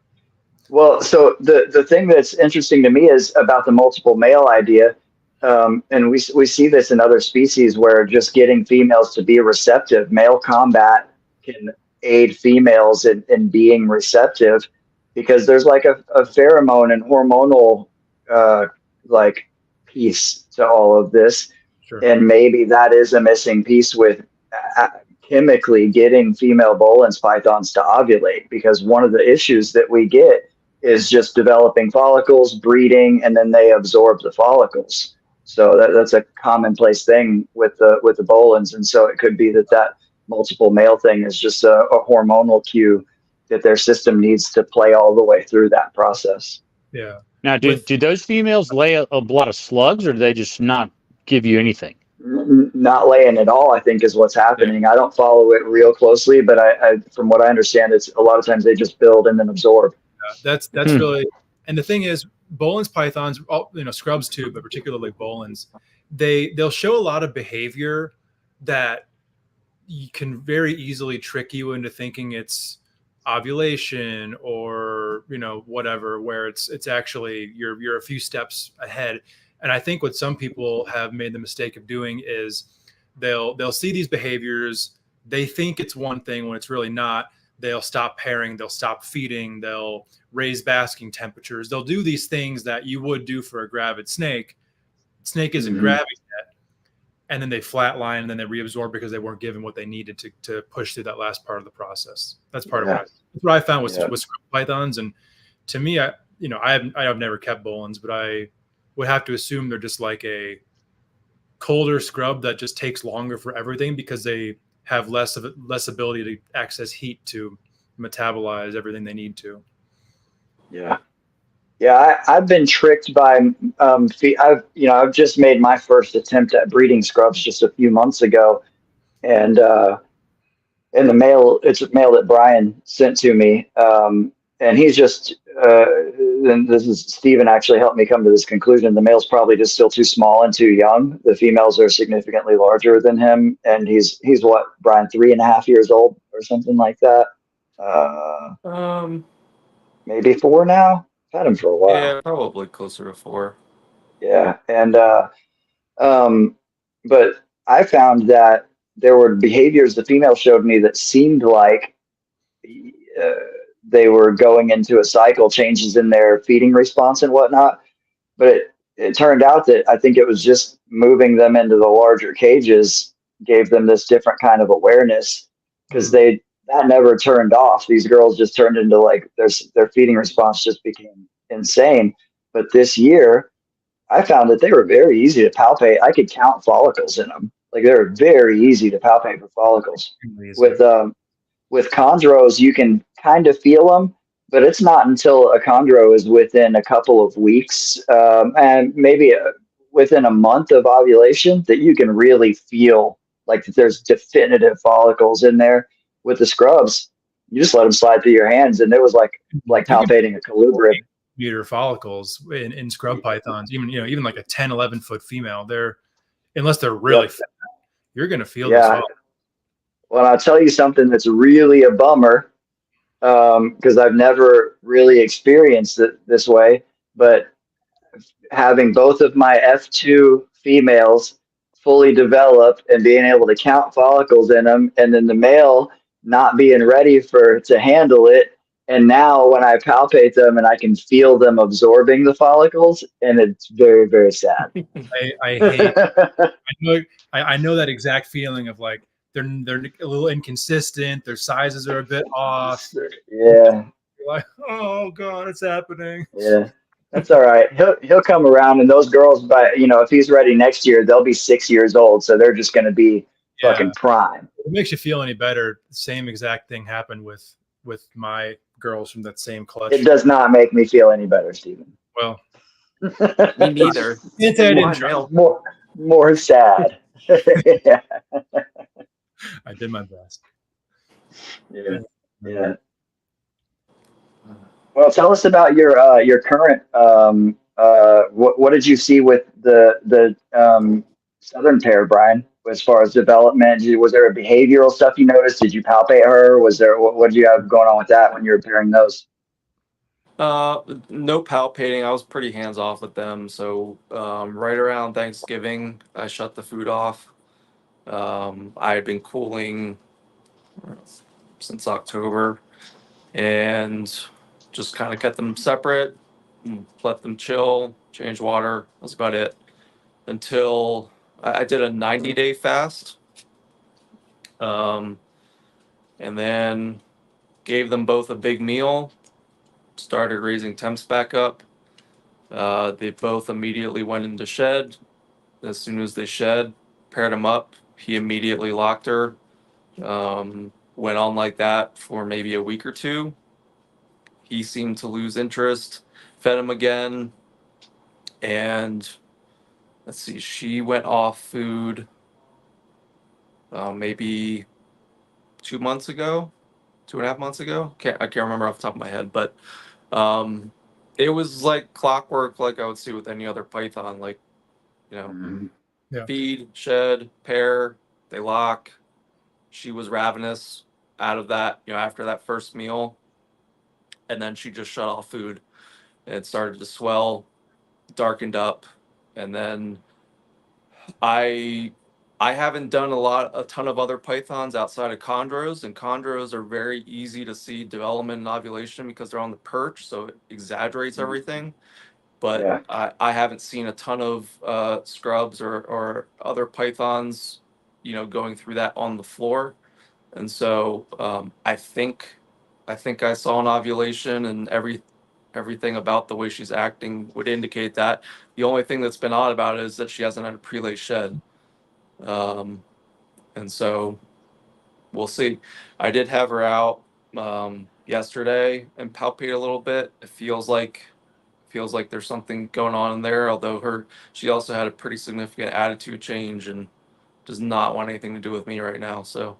Well, so the thing that's interesting to me is about the multiple male idea, and we see this in other species where just getting females to be receptive, male combat can aid females in being receptive, because there's like a pheromone and hormonal like piece to all of this. Sure. And maybe that is a missing piece with chemically getting female Bolen's pythons to ovulate, because one of the issues that we get is just developing follicles, breeding, and then they absorb the follicles. So that's a commonplace thing with the Bolen's, and so it could be that multiple male thing is just a hormonal cue that their system needs to play all the way through that process. Yeah. Now, do those females lay a lot of slugs, or do they just not give you anything? Not laying at all, I think, is what's happening. Yeah. I don't follow it real closely, but I from what I understand, it's a lot of times they just build and then absorb. Yeah, that's really, and the thing is, Bolen's pythons, scrubs too, but particularly Bolen's, they'll show a lot of behavior that you can very easily trick you into thinking it's ovulation or whatever, where it's actually you're a few steps ahead. And I think what some people have made the mistake of doing is they'll see these behaviors, they think it's one thing when it's really not. They'll stop pairing, they'll stop feeding, they'll raise basking temperatures, they'll do these things that you would do for a gravid snake. Snake isn't gravid yet, and then they flatline, and then they reabsorb because they weren't given what they needed to push through that last part of the process. That's part of what I found with scrub pythons. And to me, I have never kept Bolen's, but I would have to assume they're just like a colder scrub that just takes longer for everything, because they have less ability to access heat to metabolize everything they need to. I've been tricked by I've just made my first attempt at breeding scrubs just a few months ago, and it's a male that Brian sent to me, and he's just and this is Steven actually helped me come to this conclusion. The male's probably just still too small and too young. The females are significantly larger than him, and he's what, Brian, 3.5 years old or something like that. Maybe 4 now. I've had him for a while. Yeah, probably closer to 4. Yeah, and but I found that there were behaviors the female showed me that seemed like they were going into a cycle, changes in their feeding response and whatnot. But it turned out that I think it was just moving them into the larger cages gave them this different kind of awareness, because that never turned off. These girls just turned into like their feeding response just became insane. But this year, I found that they were very easy to palpate. I could count follicles in them. Like, they were very easy to palpate for follicles. With chondros, you can kind of feel them, but it's not until a chondro is within a couple of weeks and maybe within a month of ovulation that you can really feel like that there's definitive follicles in there. With the scrubs, you just let them slide through your hands, and it was like palpating a colubrid. Meter follicles in scrub pythons, even like a 10, 11 foot female, unless they're really fat, you're going to feel this follicle. Well, I'll tell you something that's really a bummer, because I've never really experienced it this way, but having both of my F2 females fully developed and being able to count follicles in them, and then the male not being ready to handle it. And now when I palpate them and I can feel them absorbing the follicles, and it's very, very sad. I hate I know that exact feeling of like they're a little inconsistent, their sizes are a bit off. Yeah. You're like, oh God, it's happening. Yeah. That's all right. He'll come around, and those girls, if he's ready next year, they'll be 6 years old, so they're just going to be fucking prime. If it makes you feel any better, the same exact thing happened with my girls from that same clutch. It does not make me feel any better, Steven. Well, me neither. More sad. Yeah. I did my best. Yeah. Well, tell us about your current. What did you see with the southern pair, Brian? As far as development, was there a behavioral stuff you noticed? Did you palpate her? Was there what did you have going on with that when you were pairing those? No palpating. I was pretty hands off with them. So right around Thanksgiving, I shut the food off. I had been cooling since October, and just kind of kept them separate, let them chill, change water. That's about it. Until I did a 90-day fast, and then gave them both a big meal, started raising temps back up. They both immediately went into shed. As soon as they shed, paired them up. He immediately locked her. Went on like that for maybe a week or two. He seemed to lose interest, fed him again, and let's see, she went off food maybe 2 months ago, 2.5 months ago. I can't remember off the top of my head, but it was like clockwork, like I would see with any other python. Like, feed, shed, pair, they lock. She was ravenous out of that, after that first meal, and then she just shut off food, and it started to swell, darkened up. And then I haven't done a ton of other pythons outside of chondros, and chondros are very easy to see development and ovulation because they're on the perch, so it exaggerates everything. But I haven't seen a ton of scrubs or other pythons, going through that on the floor. And so I think I saw an ovulation, and everything about the way she's acting would indicate that. The only thing that's been odd about it is that she hasn't had a prelay shed. And so we'll see. I did have her out yesterday and palpate a little bit. It feels like there's something going on in there, although she also had a pretty significant attitude change and does not want anything to do with me right now. So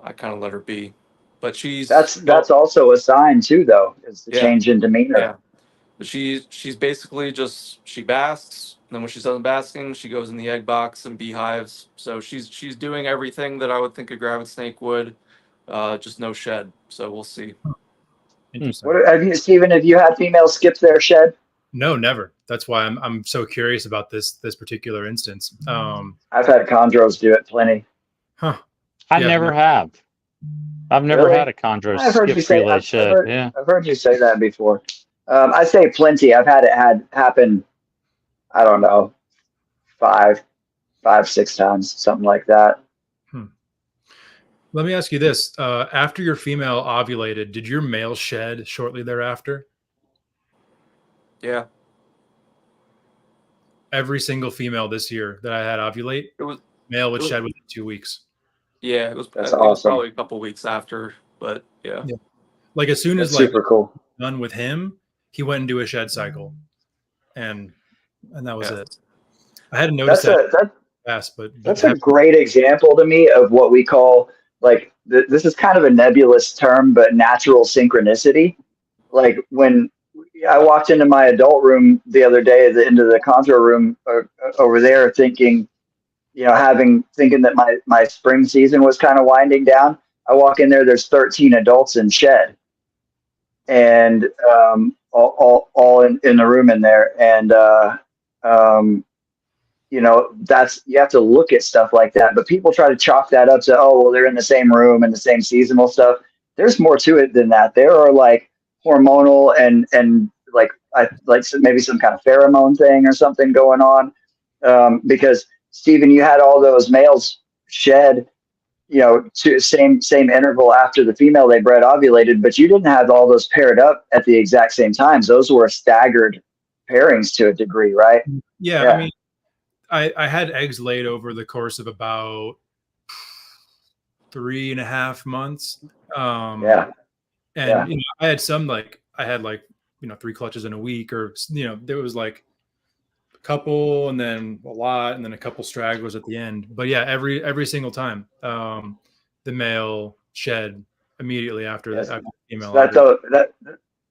I kind of let her be. But that's also a sign too, though, is the change in demeanor. Yeah. But she's basically she basks, and then when she's done basking, she goes in the egg box and beehives. So she's doing everything that I would think a gravid snake would, just no shed. So we'll see. Interesting. Stephen, have you had females skip their shed? No, never. That's why I'm so curious about this particular instance. I've had chondros do it plenty. Huh. I never have. I've never had a chondro skip prelay shed. I've heard you say that before. I say plenty. I've had it happen, I don't know, five, 6 times, something like that. Let me ask you this. After your female ovulated, did your male shed shortly thereafter? Yeah. Every single female this year that I had ovulate, male would shed within 2 weeks. Yeah, it was. That's I think it was awesome. probably a couple weeks after, but yeah. Like as soon That's as like super cool. done with him, he went into a shed cycle, and that was it. I hadn't noticed that fast, but that's a great example to me of what we call, like, this is kind of a nebulous term, but natural synchronicity. Like when I walked into my adult room the other day, into the contour room over there, thinking, thinking that my spring season was kind of winding down. I walk in there, there's 13 adults in shed, and all in the room in there, and you have to look at stuff like that. But people try to chalk that up to, oh, well, they're in the same room and the same seasonal stuff. There's more to it than that. There are like hormonal and like maybe some kind of pheromone thing or something going on. Because Stephen, you had all those males shed, to same interval after the female they bred ovulated, but you didn't have all those paired up at the exact same times. Those were staggered pairings to a degree, right? Yeah. I mean, I had eggs laid over the course of about 3.5 months. And I had some I had 3 clutches in a week, or there was like a couple and then a lot and then a couple stragglers at the end. But yeah, every single time the male shed immediately after the female. So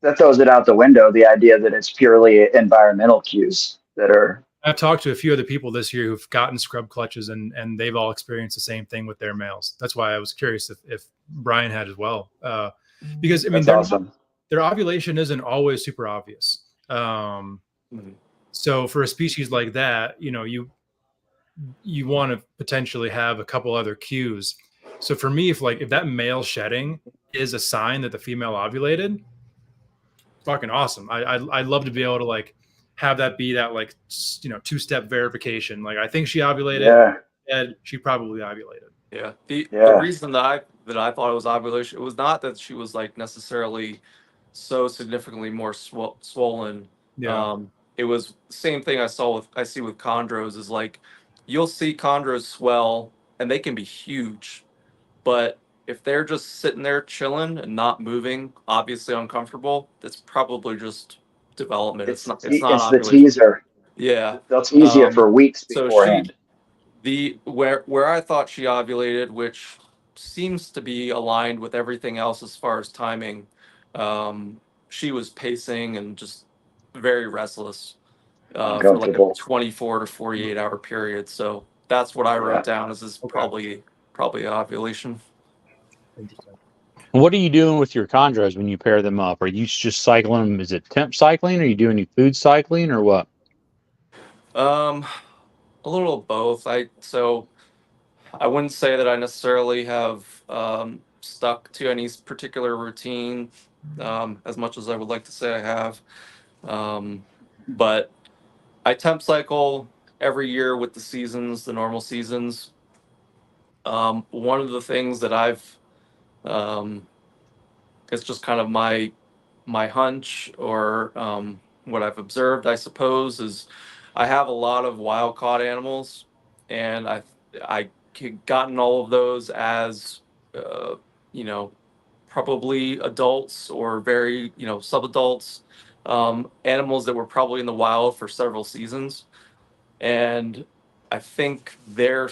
that throws it out the window, the idea that it's purely environmental cues that are. I've talked to a few other people this year who've gotten scrub clutches, and they've all experienced the same thing with their males. That's why I was curious if Brian had as well. Because I mean, their ovulation isn't always super obvious. So for a species like that, you want to potentially have a couple other cues. So for me, if that male shedding is a sign that the female ovulated, fucking awesome. I'd love to be able to have that be that 2-step verification. I think she ovulated, and she probably ovulated. Yeah. The reason that I thought it was ovulation, it was not that she was necessarily so significantly more swollen. Yeah. It was the same thing I see with chondros, is you'll see chondros swell and they can be huge, but if they're just sitting there chilling and not moving, obviously uncomfortable, that's probably just development. It's not the teaser. Yeah. They'll tease you for weeks beforehand. So where I thought she ovulated, which seems to be aligned with everything else as far as timing, she was pacing and just very restless for a 24 to 48 hour period. So that's what I wrote down as probably ovulation. Interesting. What are you doing with your chondros when you pair them up? Are you just cycling them? Is it temp cycling? Are you doing any food cycling or what? A little of both. So I wouldn't say that I necessarily have stuck to any particular routine as much as I would like to say I have. But I temp cycle every year with the seasons, the normal seasons. One of the things that I've it's just kind of my hunch, or what I've observed, I suppose, is I have a lot of wild caught animals, and I gotten all of those as probably adults or very subadults, animals that were probably in the wild for several seasons, and I think their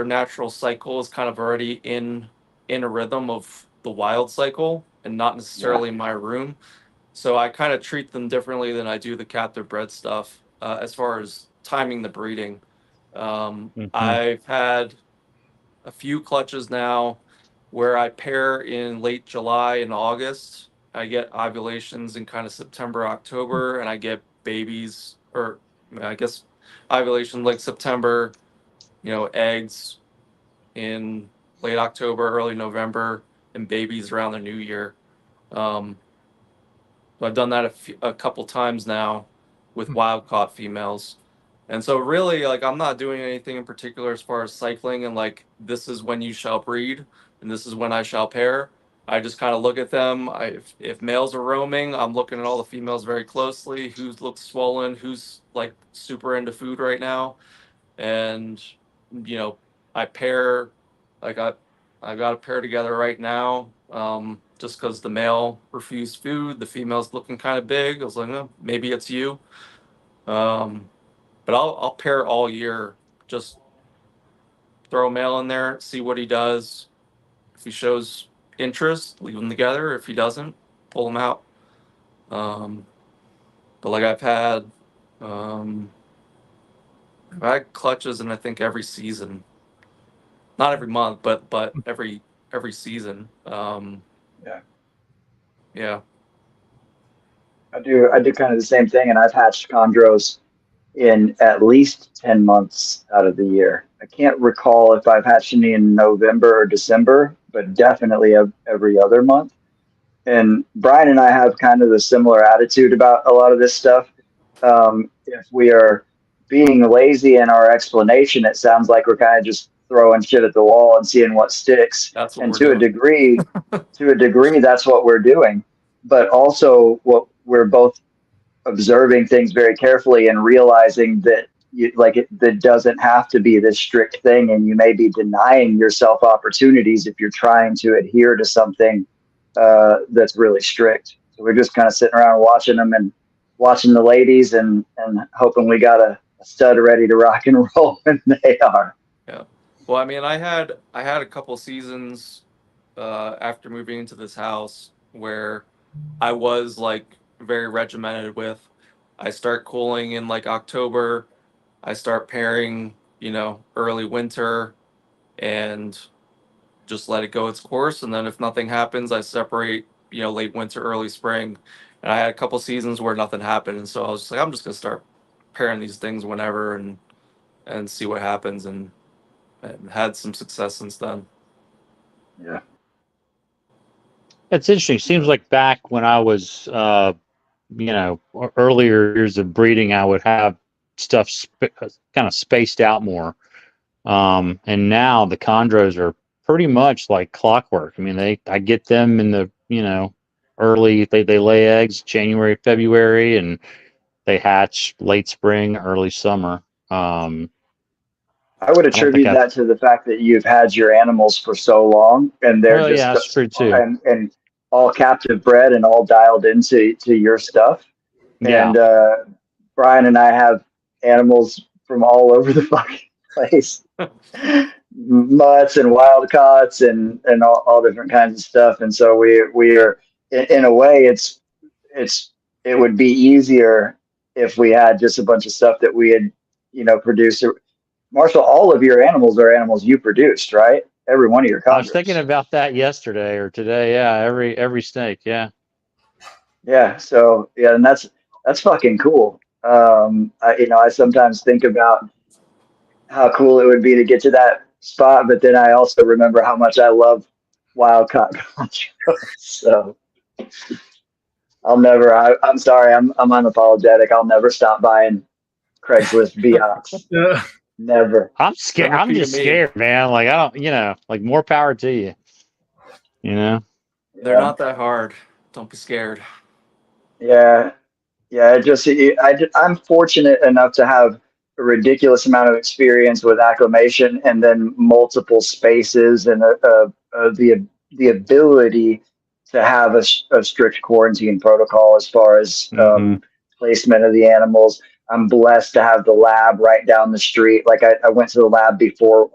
natural cycle is kind of already in a rhythm of the wild cycle and not necessarily in my room. So I kind of treat them differently than I do the captive bred stuff as far as timing the breeding. I've had a few clutches now where I pair in late July and August. I get ovulations in kind of September, October, and I get babies, or I guess ovulation September, eggs in late October, early November, and babies around the new year. So I've done that a couple times now with wild caught females, And so really, like, I'm not doing anything in particular as far as cycling and like, this is when you shall breed and this is when I shall pair. I just kind of look at them. If males are roaming, I'm looking at all the females very closely. Who looks swollen, who's like super into food right now. And, you know, I pair, like I got a pair together right now. Just because the male refused food, the female's looking kind of big. I was like, maybe it's you. But I'll pair all year. Just throw a male in there, see what he does. If he shows interest, leave them together. If he doesn't, pull them out. But like um, I've had clutches, and I think every season, not every month, but every season. Yeah. Yeah. I do kind of the same thing, and I've hatched chondros in at least 10 months out of the year. I can't recall if I've hatched any in November or December, but definitely every other month. And Brian and I have kind of the similar attitude about a lot of this stuff. If we are being lazy in our explanation, it sounds like we're kind of just throwing shit at the wall and seeing what sticks. That's what and we're to doing. to a degree, that's what we're doing. But also, what we're both observing things very carefully and realizing that that doesn't have to be this strict thing, and you may be denying yourself opportunities if you're trying to adhere to something that's really strict. So we're just kind of sitting around watching them and watching the ladies and hoping we got a stud ready to rock and roll when they are. Yeah. Well, I mean, I had a couple seasons after moving into this house where I was like very regimented with. I start cooling in like October. I start pairing, early winter, and just let it go its course. And then if nothing happens, I separate, late winter, early spring. And I had a couple seasons where nothing happened, and so I was just like, I'm just gonna start pairing these things whenever and see what happens, and had some success since then. Yeah. It's interesting. Seems like back when I was, earlier years of breeding, I would have stuff kind of spaced out more. And now the chondros are pretty much like clockwork. I mean, I get them in the, early, they lay eggs January, February, and they hatch late spring, early summer. I would attribute that to the fact that you've had your animals for so long, and they're just that's true too. And all captive bred and all dialed into your stuff. Yeah. And Brian and I have animals from all over the fucking place. Mutts and wild caughts and all different kinds of stuff. And so we are in a way it would be easier if we had just a bunch of stuff that we had, produced. Marshall, all of your animals are animals you produced, right? Every one of your chondros. I was thinking about that yesterday or today. Yeah, every snake. Yeah. Yeah. So yeah, and that's fucking cool. I sometimes think about how cool it would be to get to that spot, but then I also remember how much I love wild caught chondros. So I'll never. I'm sorry. I'm unapologetic. I'll never stop buying Craigslist Beox. Yeah. Never. I'm scared. I'm just scared, man. Like I don't, like more power to you. They're not that hard. Don't be scared. Yeah. I'm fortunate enough to have a ridiculous amount of experience with acclimation, and then multiple spaces, and the ability to have a strict quarantine protocol as far as placement of the animals. I'm blessed to have the lab right down the street. Like I went to the lab before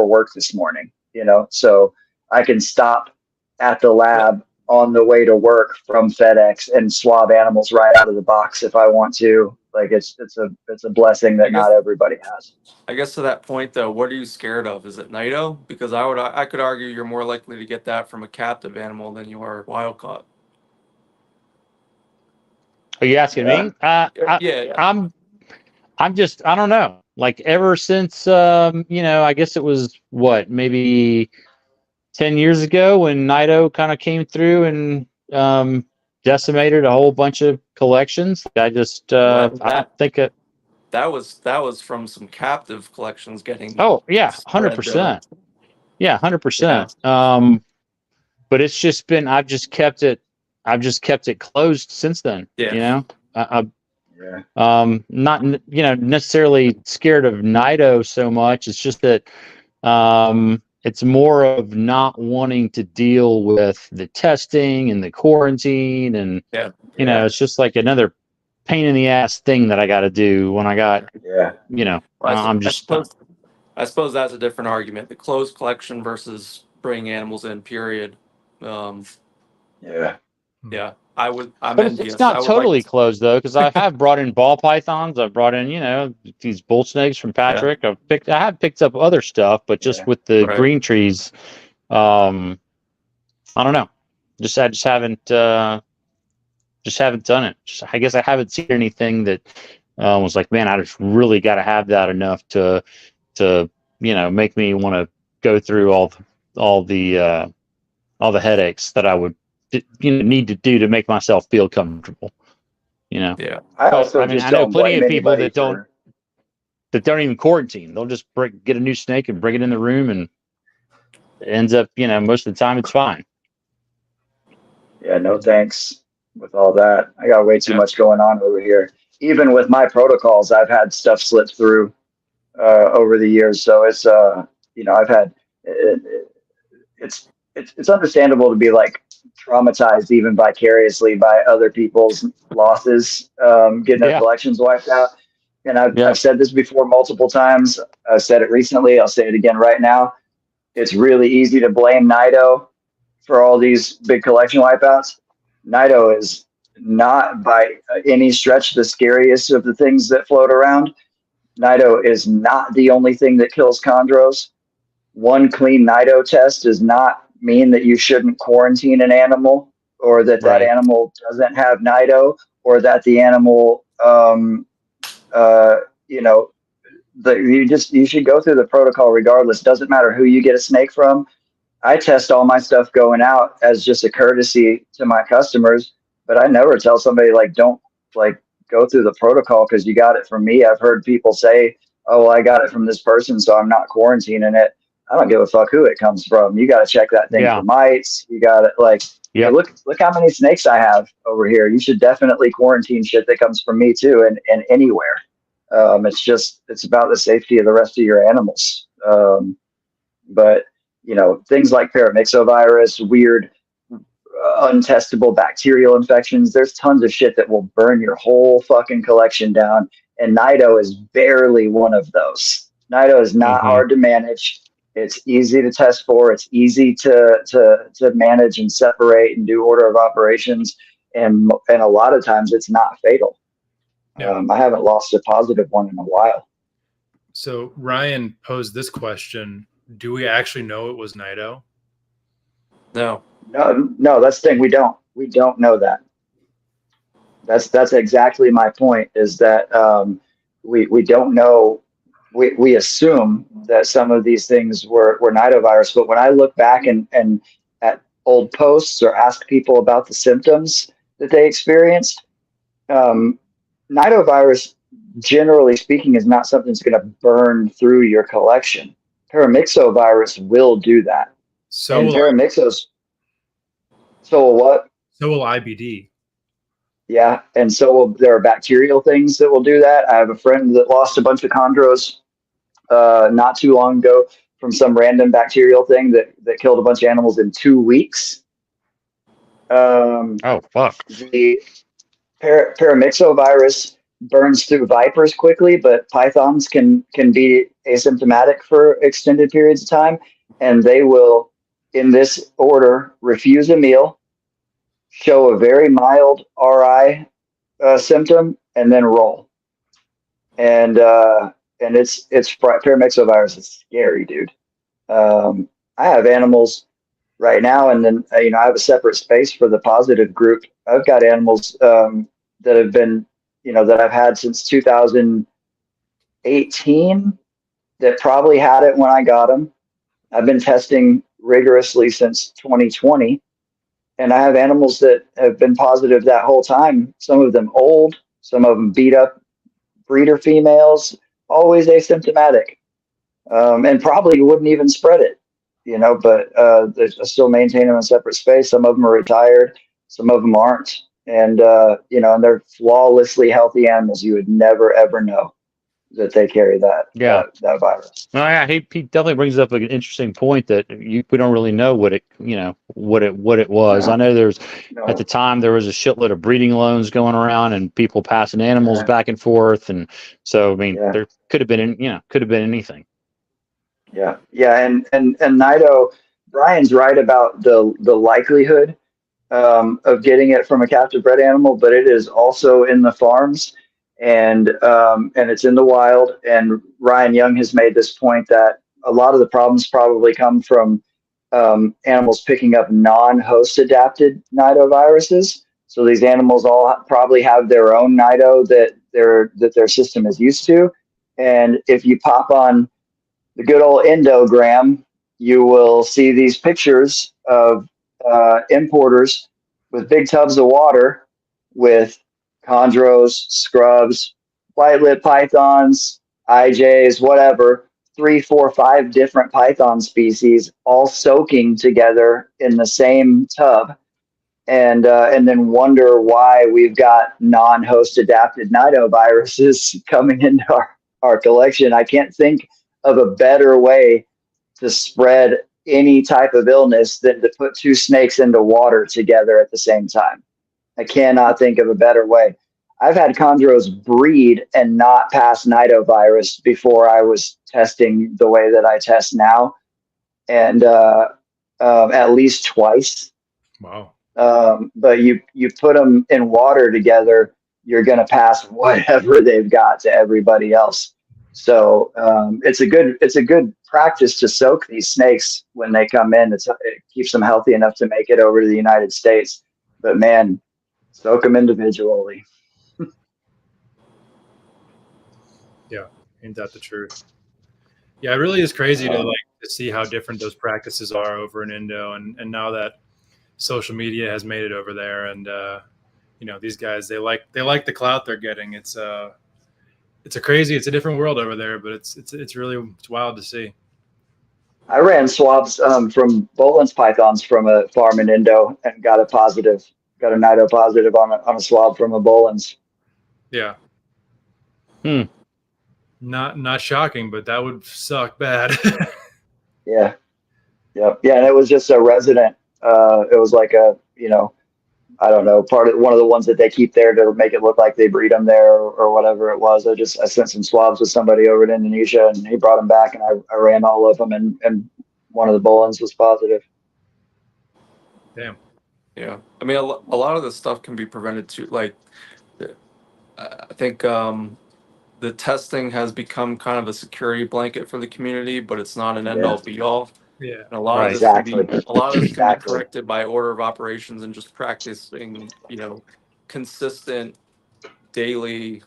work this morning, so I can stop at the lab on the way to work from FedEx and swab animals right out of the box if I want to. Like it's a blessing that not everybody has. I guess to that point though, what are you scared of? Is it Nido? Because I could argue you're more likely to get that from a captive animal than you are wild caught. Are you asking me? Yeah. I'm just, I don't know. Like ever since, I guess it was maybe 10 years ago when Nido kind of came through and decimated a whole bunch of collections. I just, I don't think it. that was from some captive collections getting. Oh yeah, spread, 100%. Yeah, 100%. Yeah. But it's just been I've just kept it closed since then. Yeah. You know, Yeah. not necessarily scared of Nido so much. It's just that it's more of not wanting to deal with the testing and the quarantine, and you know, it's just like another pain in the ass thing that I got to do when I got I'm just I suppose that's a different argument. The closed collection versus bringing animals in. Period. Yeah. Yeah, I'm But envious. it's not totally like closed though, because I have brought in ball pythons. I've brought in, these bull snakes from Patrick. I have picked up other stuff, but just with the green trees, I don't know. I just haven't done it. I guess I haven't seen anything that was like, man, I just really got to have that enough to make me want to go through all the headaches that I would need to do to make myself feel comfortable. Yeah. I know plenty of people that don't even quarantine. They'll just get a new snake and bring it in the room, and it ends up, most of the time it's fine. Yeah, no thanks with all that. I got way too much going on over here. Even with my protocols, I've had stuff slip through over the years. So it's I've had it's understandable to be like traumatized even vicariously by other people's losses, getting their collections wiped out. And I've said this before multiple times. I said it recently. I'll say it again right now. It's really easy to blame Nido for all these big collection wipeouts. Nido is not by any stretch the scariest of the things that float around. Nido is not the only thing that kills chondros. One clean Nido test does not mean that you shouldn't quarantine an animal, or that that animal doesn't have Nido, or that the animal, you should go through the protocol regardless. Doesn't matter who you get a snake from. I test all my stuff going out as just a courtesy to my customers, but I never tell somebody don't go through the protocol because you got it from me. I've heard people say, oh, well, I got it from this person, so I'm not quarantining it. I don't give a fuck who it comes from. You got to check that thing for mites. You got to hey, look how many snakes I have over here. You should definitely quarantine shit that comes from me too, and anywhere. It's about the safety of the rest of your animals. But things like paramyxovirus, weird, untestable bacterial infections. There's tons of shit that will burn your whole fucking collection down. And Nido is barely one of those. Nido is not hard to manage. It's easy to test for. It's easy to manage and separate and do order of operations. And a lot of times it's not fatal. Yeah. I haven't lost a positive one in a while. So Ryan posed this question. Do we actually know it was Nido? No, that's the thing. We don't know that. That's exactly my point, is that we don't know. We assume that some of these things were nidovirus, but when I look back and at old posts or ask people about the symptoms that they experienced, nidovirus, generally speaking, is not something that's going to burn through your collection. Paramyxovirus will do that. So will what? So will IBD. Yeah, and there are bacterial things that will do that. I have a friend that lost a bunch of chondros not too long ago from some random bacterial thing that killed a bunch of animals in 2 weeks. Oh, fuck. The paramyxovirus burns through vipers quickly, but pythons can be asymptomatic for extended periods of time, and they will, in this order, refuse a meal, show a very mild RI symptom, and then roll. And it's paramyxovirus is scary, dude. I have animals right now, and then I have a separate space for the positive group. I've got animals that have been that I've had since 2018 that probably had it when I got them. I've been testing rigorously since 2020, and I have animals that have been positive that whole time. Some of them old, some of them beat up breeder females, always asymptomatic, and probably wouldn't even spread it, but they still maintain them in separate space. Some of them are retired, some of them aren't. And, and they're flawlessly healthy animals. You would never, ever know that they carry that virus. Well, yeah, he definitely brings up an interesting point that we don't really know what it was. No. I know at the time there was a shitload of breeding loans going around and people passing animals back and forth, and so I mean there could have been anything. Yeah, and Nido, Brian's right about the likelihood of getting it from a captive bred animal, but it is also in the farms, and it's in the wild. And Ryan Young has made this point that a lot of the problems probably come from animals picking up non-host adapted nidoviruses. So these animals all probably have their own nido that their system is used to. And if you pop on the good old endogram, you will see these pictures of importers with big tubs of water with chondros, scrubs, white-lipped pythons, IJs, whatever, 3, 4, 5 different python species all soaking together in the same tub, and then wonder why we've got non-host adapted nidoviruses coming into our collection. I can't think of a better way to spread any type of illness than to put 2 snakes into water together at the same time. I cannot think of a better way. I've had chondros breed and not pass nidovirus before I was testing the way that I test now, and at least twice. Wow. But you put them in water together, you're going to pass whatever they've got to everybody else. So it's a good practice to soak these snakes when they come in. It keeps them healthy enough to make it over to the United States. But man, soak them individually. Yeah, ain't that the truth? Yeah, it really is crazy to see how different those practices are over in Indo, and now that social media has made it over there, and these guys they like the clout they're getting. It's a different world over there, but it's really wild to see. I ran swabs from Bowlen's pythons from a farm in Indo and got a nido positive on a swab from a Bowlen's. Yeah. Not shocking, but that would suck bad. Yeah. Yep. Yeah, and it was just a resident. It was like I don't know, one of the ones that they keep there to make it look like they breed them there or whatever it was. I sent some swabs with somebody over in Indonesia, and he brought them back, and I ran all of them, and one of the Bowlens was positive. Damn. Yeah. I mean, a lot of this stuff can be prevented too. Like, I think the testing has become kind of a security blanket for the community, but it's not an end all be all. Yeah. And a lot of this can be corrected by order of operations and just practicing, consistent daily,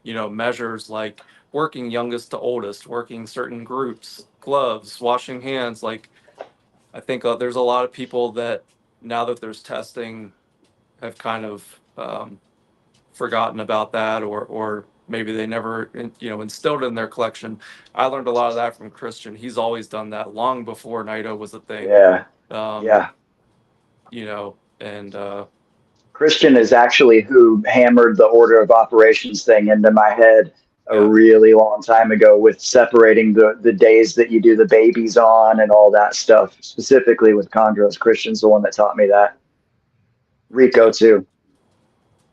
measures like working youngest to oldest, working certain groups, gloves, washing hands. Like, I think there's a lot of people that now that there's testing have kind of forgotten about that, or maybe they never instilled it in their collection. I learned a lot of that from Christian. He's always done that long before Nido was a thing. And Christian is actually who hammered the order of operations thing into my head a really long time ago, with separating the days that you do the babies on and all that stuff, specifically with chondros. Christian's the one that taught me that. Rico too.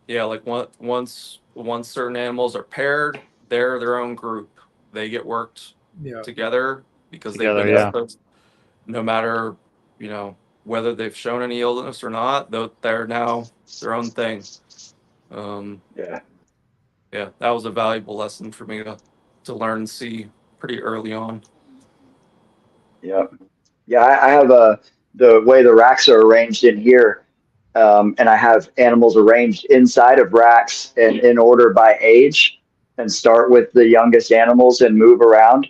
Yeah, like once certain animals are paired, they're their own group. They get worked together because they've been exposed. No matter whether they've shown any illness or not, they're now their own thing. Yeah, that was a valuable lesson for me to learn and see pretty early on. Yeah, I have the way the racks are arranged in here. And I have animals arranged inside of racks and in order by age, and start with the youngest animals and move around.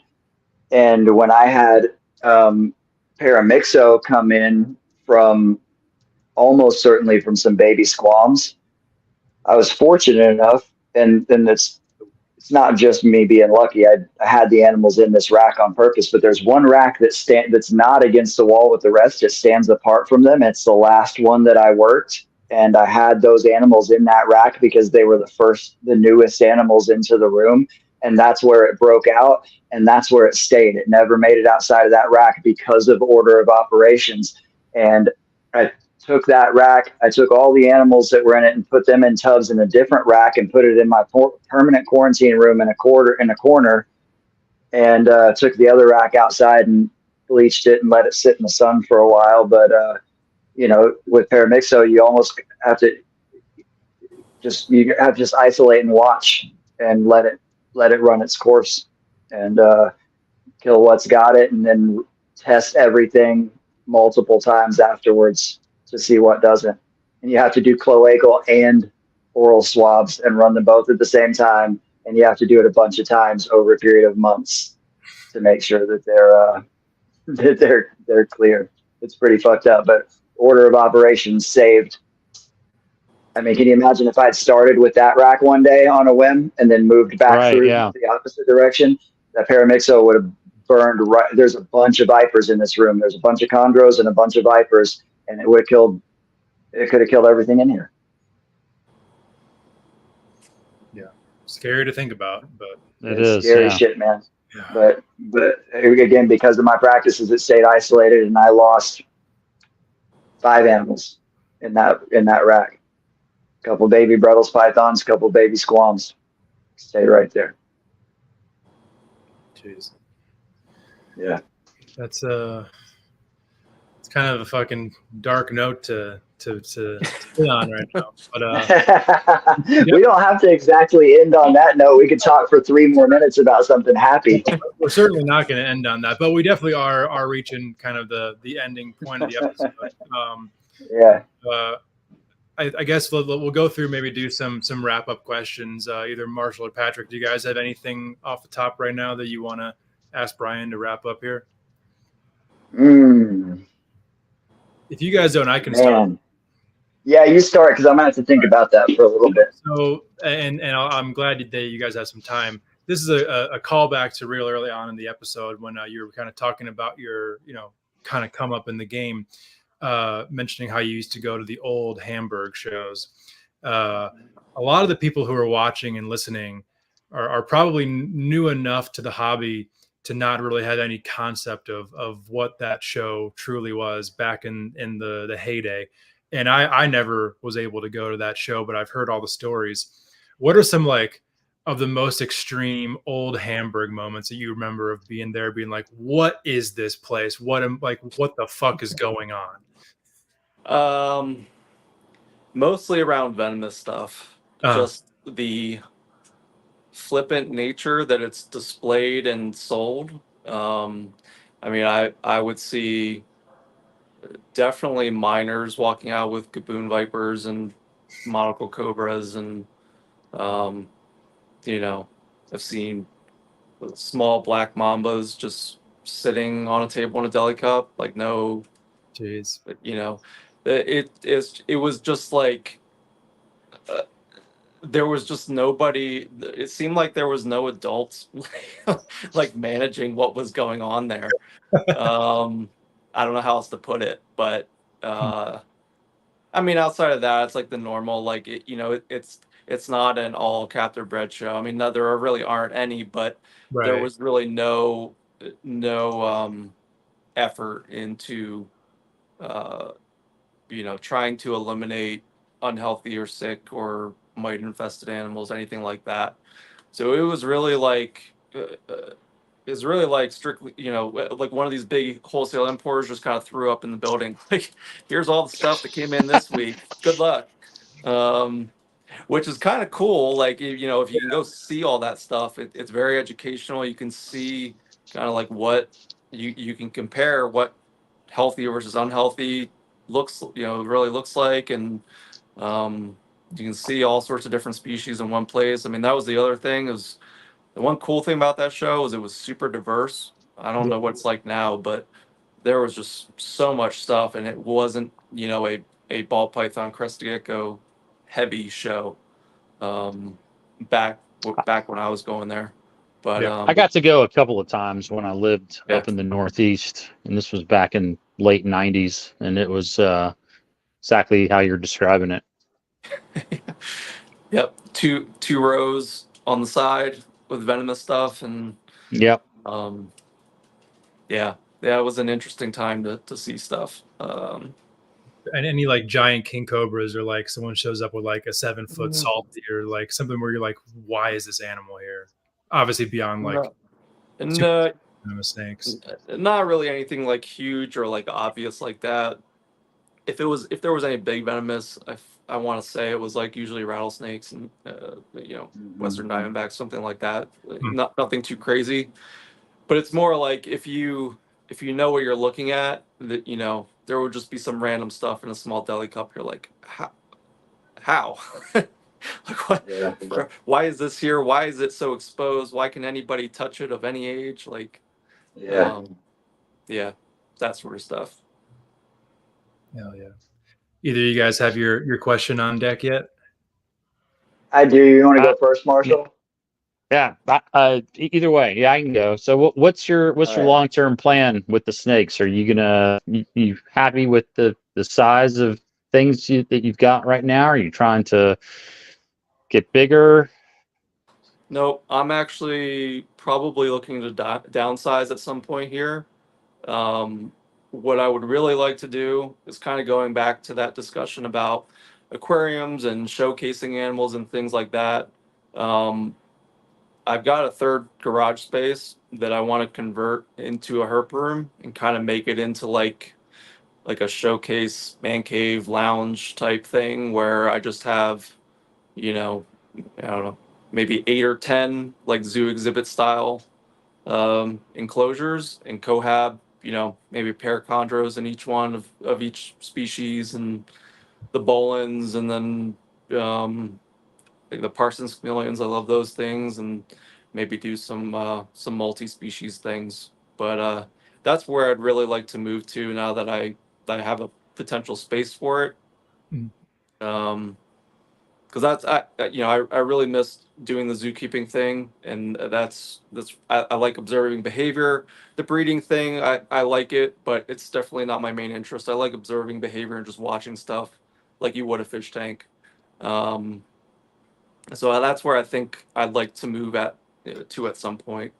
And when I had Paramixo come in from almost certainly from some baby squams, I was fortunate enough and then it's not just me being lucky. I had the animals in this rack on purpose, but there's one rack that's not against the wall with the rest. It stands apart from them. It's the last one that I worked, and I had those animals in that rack because they were the newest animals into the room, and that's where it broke out, and that's where it stayed. It never made it outside of that rack because of order of operations. And I took that rack, I took all the animals that were in it and put them in tubs in a different rack and put it in my permanent quarantine room in a corner, and took the other rack outside and bleached it and let it sit in the sun for a while. But with paramixo, you almost have to just isolate and watch and let it run its course, and kill what's got it, and then test everything multiple times afterwards to see what doesn't. And you have to do cloacal and oral swabs and run them both at the same time. And you have to do it a bunch of times over a period of months to make sure that they're clear. It's pretty fucked up, but order of operations saved. I mean, can you imagine if I'd started with that rack one day on a whim and then moved back through the opposite direction? That paramixo would have burned right. There's a bunch of vipers in this room. There's a bunch of chondros and a bunch of vipers, and it could have killed everything in here. Yeah. Scary to think about, but it's scary shit, man. Yeah. But again, because of my practices, it stayed isolated, and I lost 5 animals in that rack. A couple baby Bredl's pythons, a couple baby squams. Stay right there. Jeez. Yeah. That's it's kind of a fucking dark note to stay on right now. But we don't have to exactly end on that note. We could talk for 3 more minutes about something happy. We're certainly not going to end on that, but we definitely are reaching kind of the ending point of the episode. I guess we'll go through, maybe do some wrap up questions. Either Marshall or Patrick, do you guys have anything off the top right now that you want to ask Brian to wrap up here? If you guys don't, I can start. Yeah, you start, because I'm gonna have to think about that for a little bit. So, and I'm glad that you guys have some time. This is a callback to real early on in the episode when you were kind of talking about your, kind of come up in the game, mentioning how you used to go to the old Hamburg shows. A lot of the people who are watching and listening are probably new enough to the hobby to not really have any concept of what that show truly was back in the heyday. And I never was able to go to that show, but I've heard all the stories. What are some of the most extreme old Hamburg moments that you remember of being there, being like, what is this place? What the fuck is going on? Mostly around venomous stuff. Just the flippant nature that it's displayed and sold. I mean, I would see definitely miners walking out with gaboon vipers and monocle cobras, and I've seen small black mambas just sitting on a table in a deli cup, Jeez. It was just there was just nobody. It seemed like there was no adults managing what was going on there. I don't know how else to put it, but I mean, outside of that, it's the normal, it's not an all captive bred show. I mean, no, there really aren't any, but there was really no effort into trying to eliminate unhealthy or sick or mite infested animals, anything like that. So it was really strictly, one of these big wholesale importers just kind of threw up in the building. Here's all the stuff that came in this week. Good luck. Which is kind of cool. If you can go see all that stuff, it's very educational. You can see kind of what you can compare what healthy versus unhealthy really looks like. And you can see all sorts of different species in one place. I mean, that was the other thing. Is the one cool thing about that show was it was super diverse. I don't know what it's like now, but there was just so much stuff, and it wasn't, a ball python crested gecko heavy show. back when I was going there. But Yeah. I got to go a couple of times when I lived up in the Northeast, and this was back in late '90s, and it was exactly how you're describing it. Yep, two rows on the side with venomous stuff, and Yep. yeah, it was an interesting time to see stuff. And any like giant king cobras, or like someone shows up with like a 7-foot salty, or like something where you're like, why is this animal here? Obviously beyond like venomous snakes. Not really anything like huge or like obvious like that. If there was any big venomous, I want to say it was like usually rattlesnakes and western diamondbacks, something like that. Nothing too crazy, but it's more like if you know what you're looking at, that there would just be some random stuff in a small deli cup. You're like, how? Like what? Yeah. Why is this here? Why is it so exposed? Why can anybody touch it of any age? Like, Yeah. that sort of stuff. Hell yeah. Either you guys have your question on deck yet? I do. You want to go first, Marshall? Yeah. Either way, yeah, I can go. So, what's your long-term plan with the snakes? Are you you happy with the size of things that you've got right now? Are you trying to get bigger? No, I'm actually probably looking to downsize at some point here. What I would really like to do is kind of going back to that discussion about aquariums and showcasing animals and things like that. I've got a third garage space that I want to convert into a herp room and kind of make it into like a showcase man cave lounge type thing where I just have, I don't know, maybe 8 or 10 like zoo exhibit style enclosures and cohab, maybe a pair of chondros in each one of each species, and the Bowlens, and then like the Parsons chameleons. I love those things, and maybe do some multi-species things. But that's where I'd really like to move to now that I have a potential space for it. Because I really miss doing the zookeeping thing, and that's I like observing behavior. The breeding thing, I like it, but it's definitely not my main interest. I like observing behavior and just watching stuff like you would a fish tank. So that's where I think I'd like to move to at some point.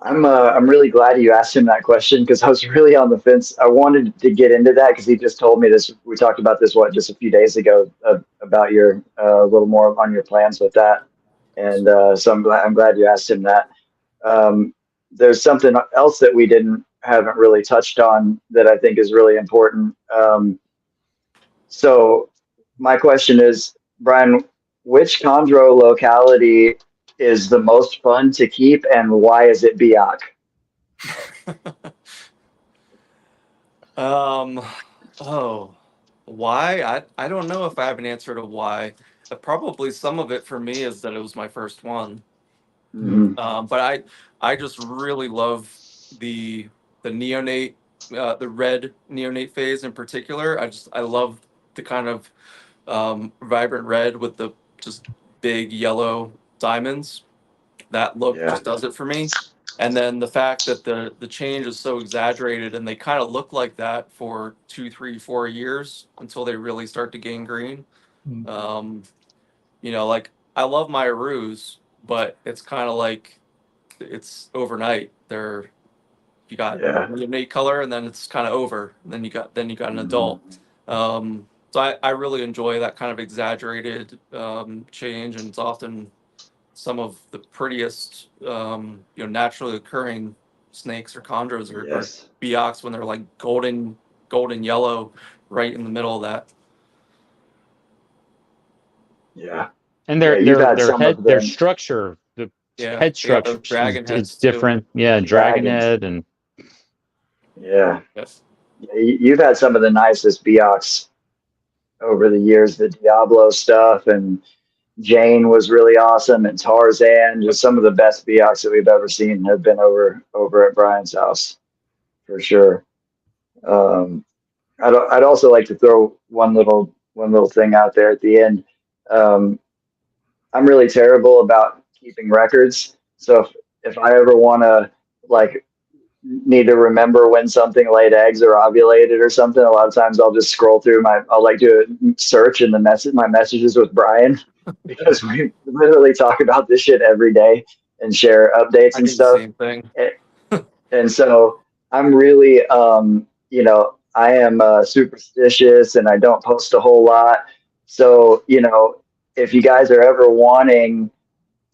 I'm really glad you asked him that question, because I was really on the fence. I wanted to get into that because he just told me this. We talked about this just a few days ago, about your a little more on your plans with that, and so I'm glad you asked him that. There's something else that we haven't really touched on that I think is really important. So my question is, Brian, which chondro locality is the most fun to keep, and why is it Biak? Why? I don't know if I have an answer to why. Probably some of it for me is that it was my first one. But I just really love the neonate, the red neonate phase in particular. I love the kind of vibrant red with the just big yellow diamonds. That look just does it for me. And then the fact that the change is so exaggerated, and they kind of look like that for 2, 3, 4 years until they really start to gain green. Like I love my Arus, but it's kind of like it's overnight. You got neonate color, and then it's kind of over. And then you got an adult. So I really enjoy that kind of exaggerated change, and it's often some of the prettiest, naturally occurring snakes or chondros or Biaks when they're like golden yellow, right in the middle of that. Yeah, and their structure, the head structure, it's different. Too. Yeah, dragon head and you've had some of the nicest Biaks over the years. The Diablo stuff, and Jane was really awesome, and Tarzan. Just some of the best Biaks that we've ever seen have been over at Brian's house, for sure. I'd also like to throw one little thing out there at the end. I'm really terrible about keeping records. So if I ever want to like need to remember when something laid eggs or ovulated or something, a lot of times I'll just scroll through I'll like do a search in my messages with Brian, because we literally talk about this shit every day and share updates I and do the stuff. same thing. And so I'm really, I am superstitious and I don't post a whole lot. So, if you guys are ever wanting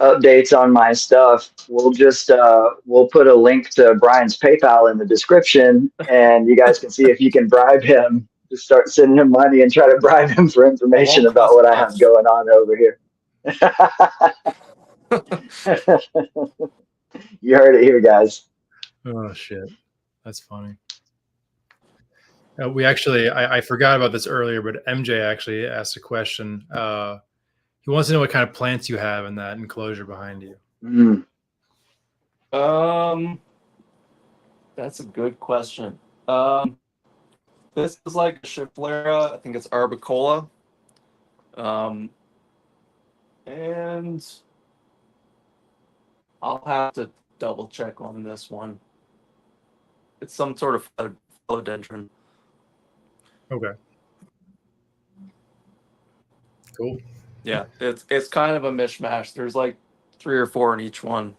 updates on my stuff, we'll put a link to Brian's PayPal in the description, and you guys can see if you can bribe him to start sending him money and try to bribe him for information about what I have going on over here. You heard it here, guys. Oh shit, that's funny. We actually, I forgot about this earlier, but MJ actually asked a question. He wants to know what kind of plants you have in that enclosure behind you. That's a good question. This is like a Schiflera. I think it's Arboreals. And I'll have to double check on this one. It's some sort of philodendron. Okay. Cool. Yeah, it's kind of a mishmash. There's like 3 or 4 in each one.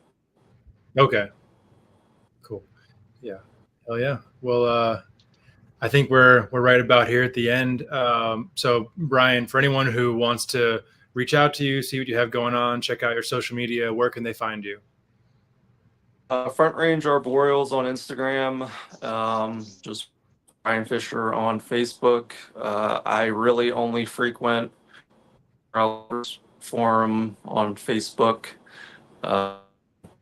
Okay. Cool. Yeah. Hell yeah. Well, I think we're right about here at the end. So Brian, for anyone who wants to reach out to you, see what you have going on, check out your social media, where can they find you? Front Range Arboreals on Instagram. Just Brian Fischer on Facebook. I really only frequent forum on Facebook.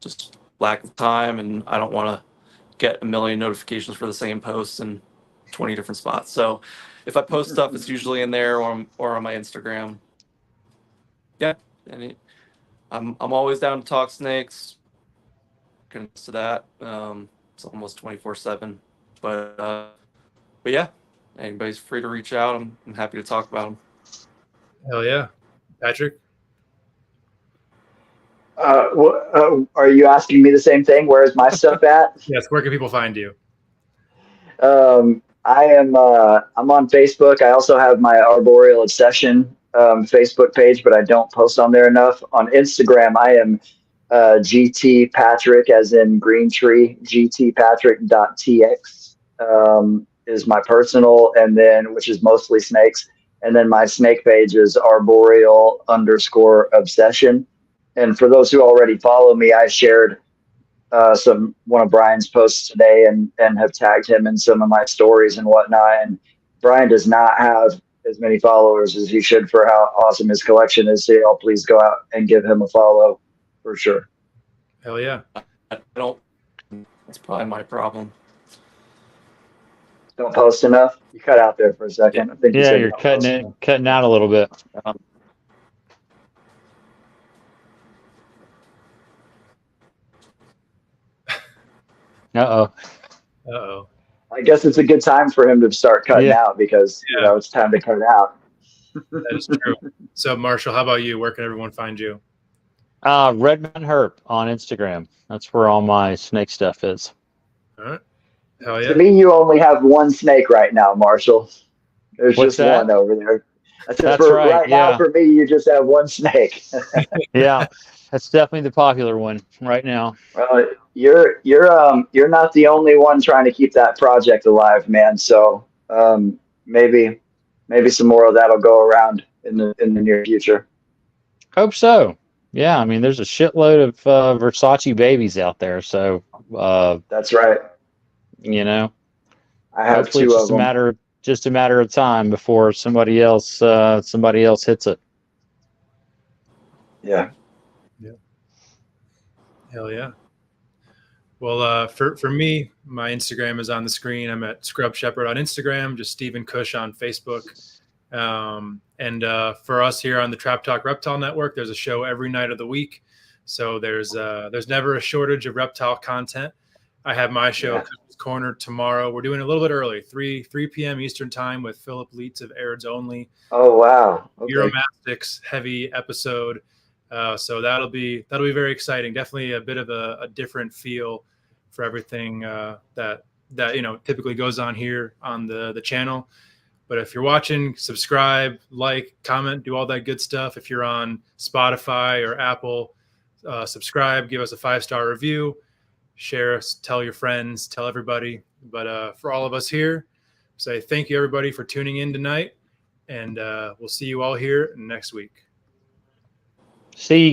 Just lack of time, and I don't want to get a million notifications for the same posts in 20 different spots. So if I post stuff, it's usually in there or on my Instagram. Yeah, and I'm always down to talk snakes. To that, it's almost 24/7. But yeah, anybody's free to reach out. I'm happy to talk about them. Hell yeah, Patrick. Are you asking me the same thing? Where is my stuff at? Yes. Where can people find you? I'm on Facebook. I also have my Arboreal Obsession Facebook page, but I don't post on there enough. On Instagram, I am GT Patrick, as in green tree. GTPatrick.tx is my personal, and then, which is mostly snakes. And then my snake page is Arboreal_obsession. And for those who already follow me, I shared one of Brian's posts today and have tagged him in some of my stories and whatnot. And Brian does not have as many followers as he should for how awesome his collection is. So y'all please go out and give him a follow for sure. Hell yeah. I don't. That's probably my problem. Don't post enough. You cut out there for a second. I think you're cutting out a little bit. Uh-oh. I guess it's a good time for him to start cutting out, because it's time to cut out. That is true. So Marshall, how about you? Where can everyone find you? Red Mountain Herp on Instagram. That's where all my snake stuff is. All right. Hell yeah. To me, you only have one snake right now, Marshall. There's What's just that? one over there. That's right. Now, for me, you just have one snake. Yeah, that's definitely the popular one right now. Well, you're not the only one trying to keep that project alive, man. So maybe some more of that'll go around in the near future. Hope so. Yeah, I mean, there's a shitload of Versace babies out there, so that's right. I have hopefully two it's of them. just a matter of time before somebody else hits it. Yeah. Hell yeah. Well, for me, my Instagram is on the screen. I'm at Scrub Shepherd on Instagram, just Stephen Cush on Facebook. And for us here on the Trap Talk Reptile Network, there's a show every night of the week. So there's never a shortage of reptile content. I have my show, Corner tomorrow. We're doing it a little bit early, 3 p.m. Eastern time with Philip Leitz of Aird's Only. Oh wow! Okay. Euromastics heavy episode. So that'll be very exciting. Definitely a bit of a different feel for everything that typically goes on here on the channel. But if you're watching, subscribe, like, comment, do all that good stuff. If you're on Spotify or Apple, subscribe, give us a 5-star review, share us, tell your friends, tell everybody. But for all of us here, say thank you everybody for tuning in tonight, and we'll see you all here next week. See you.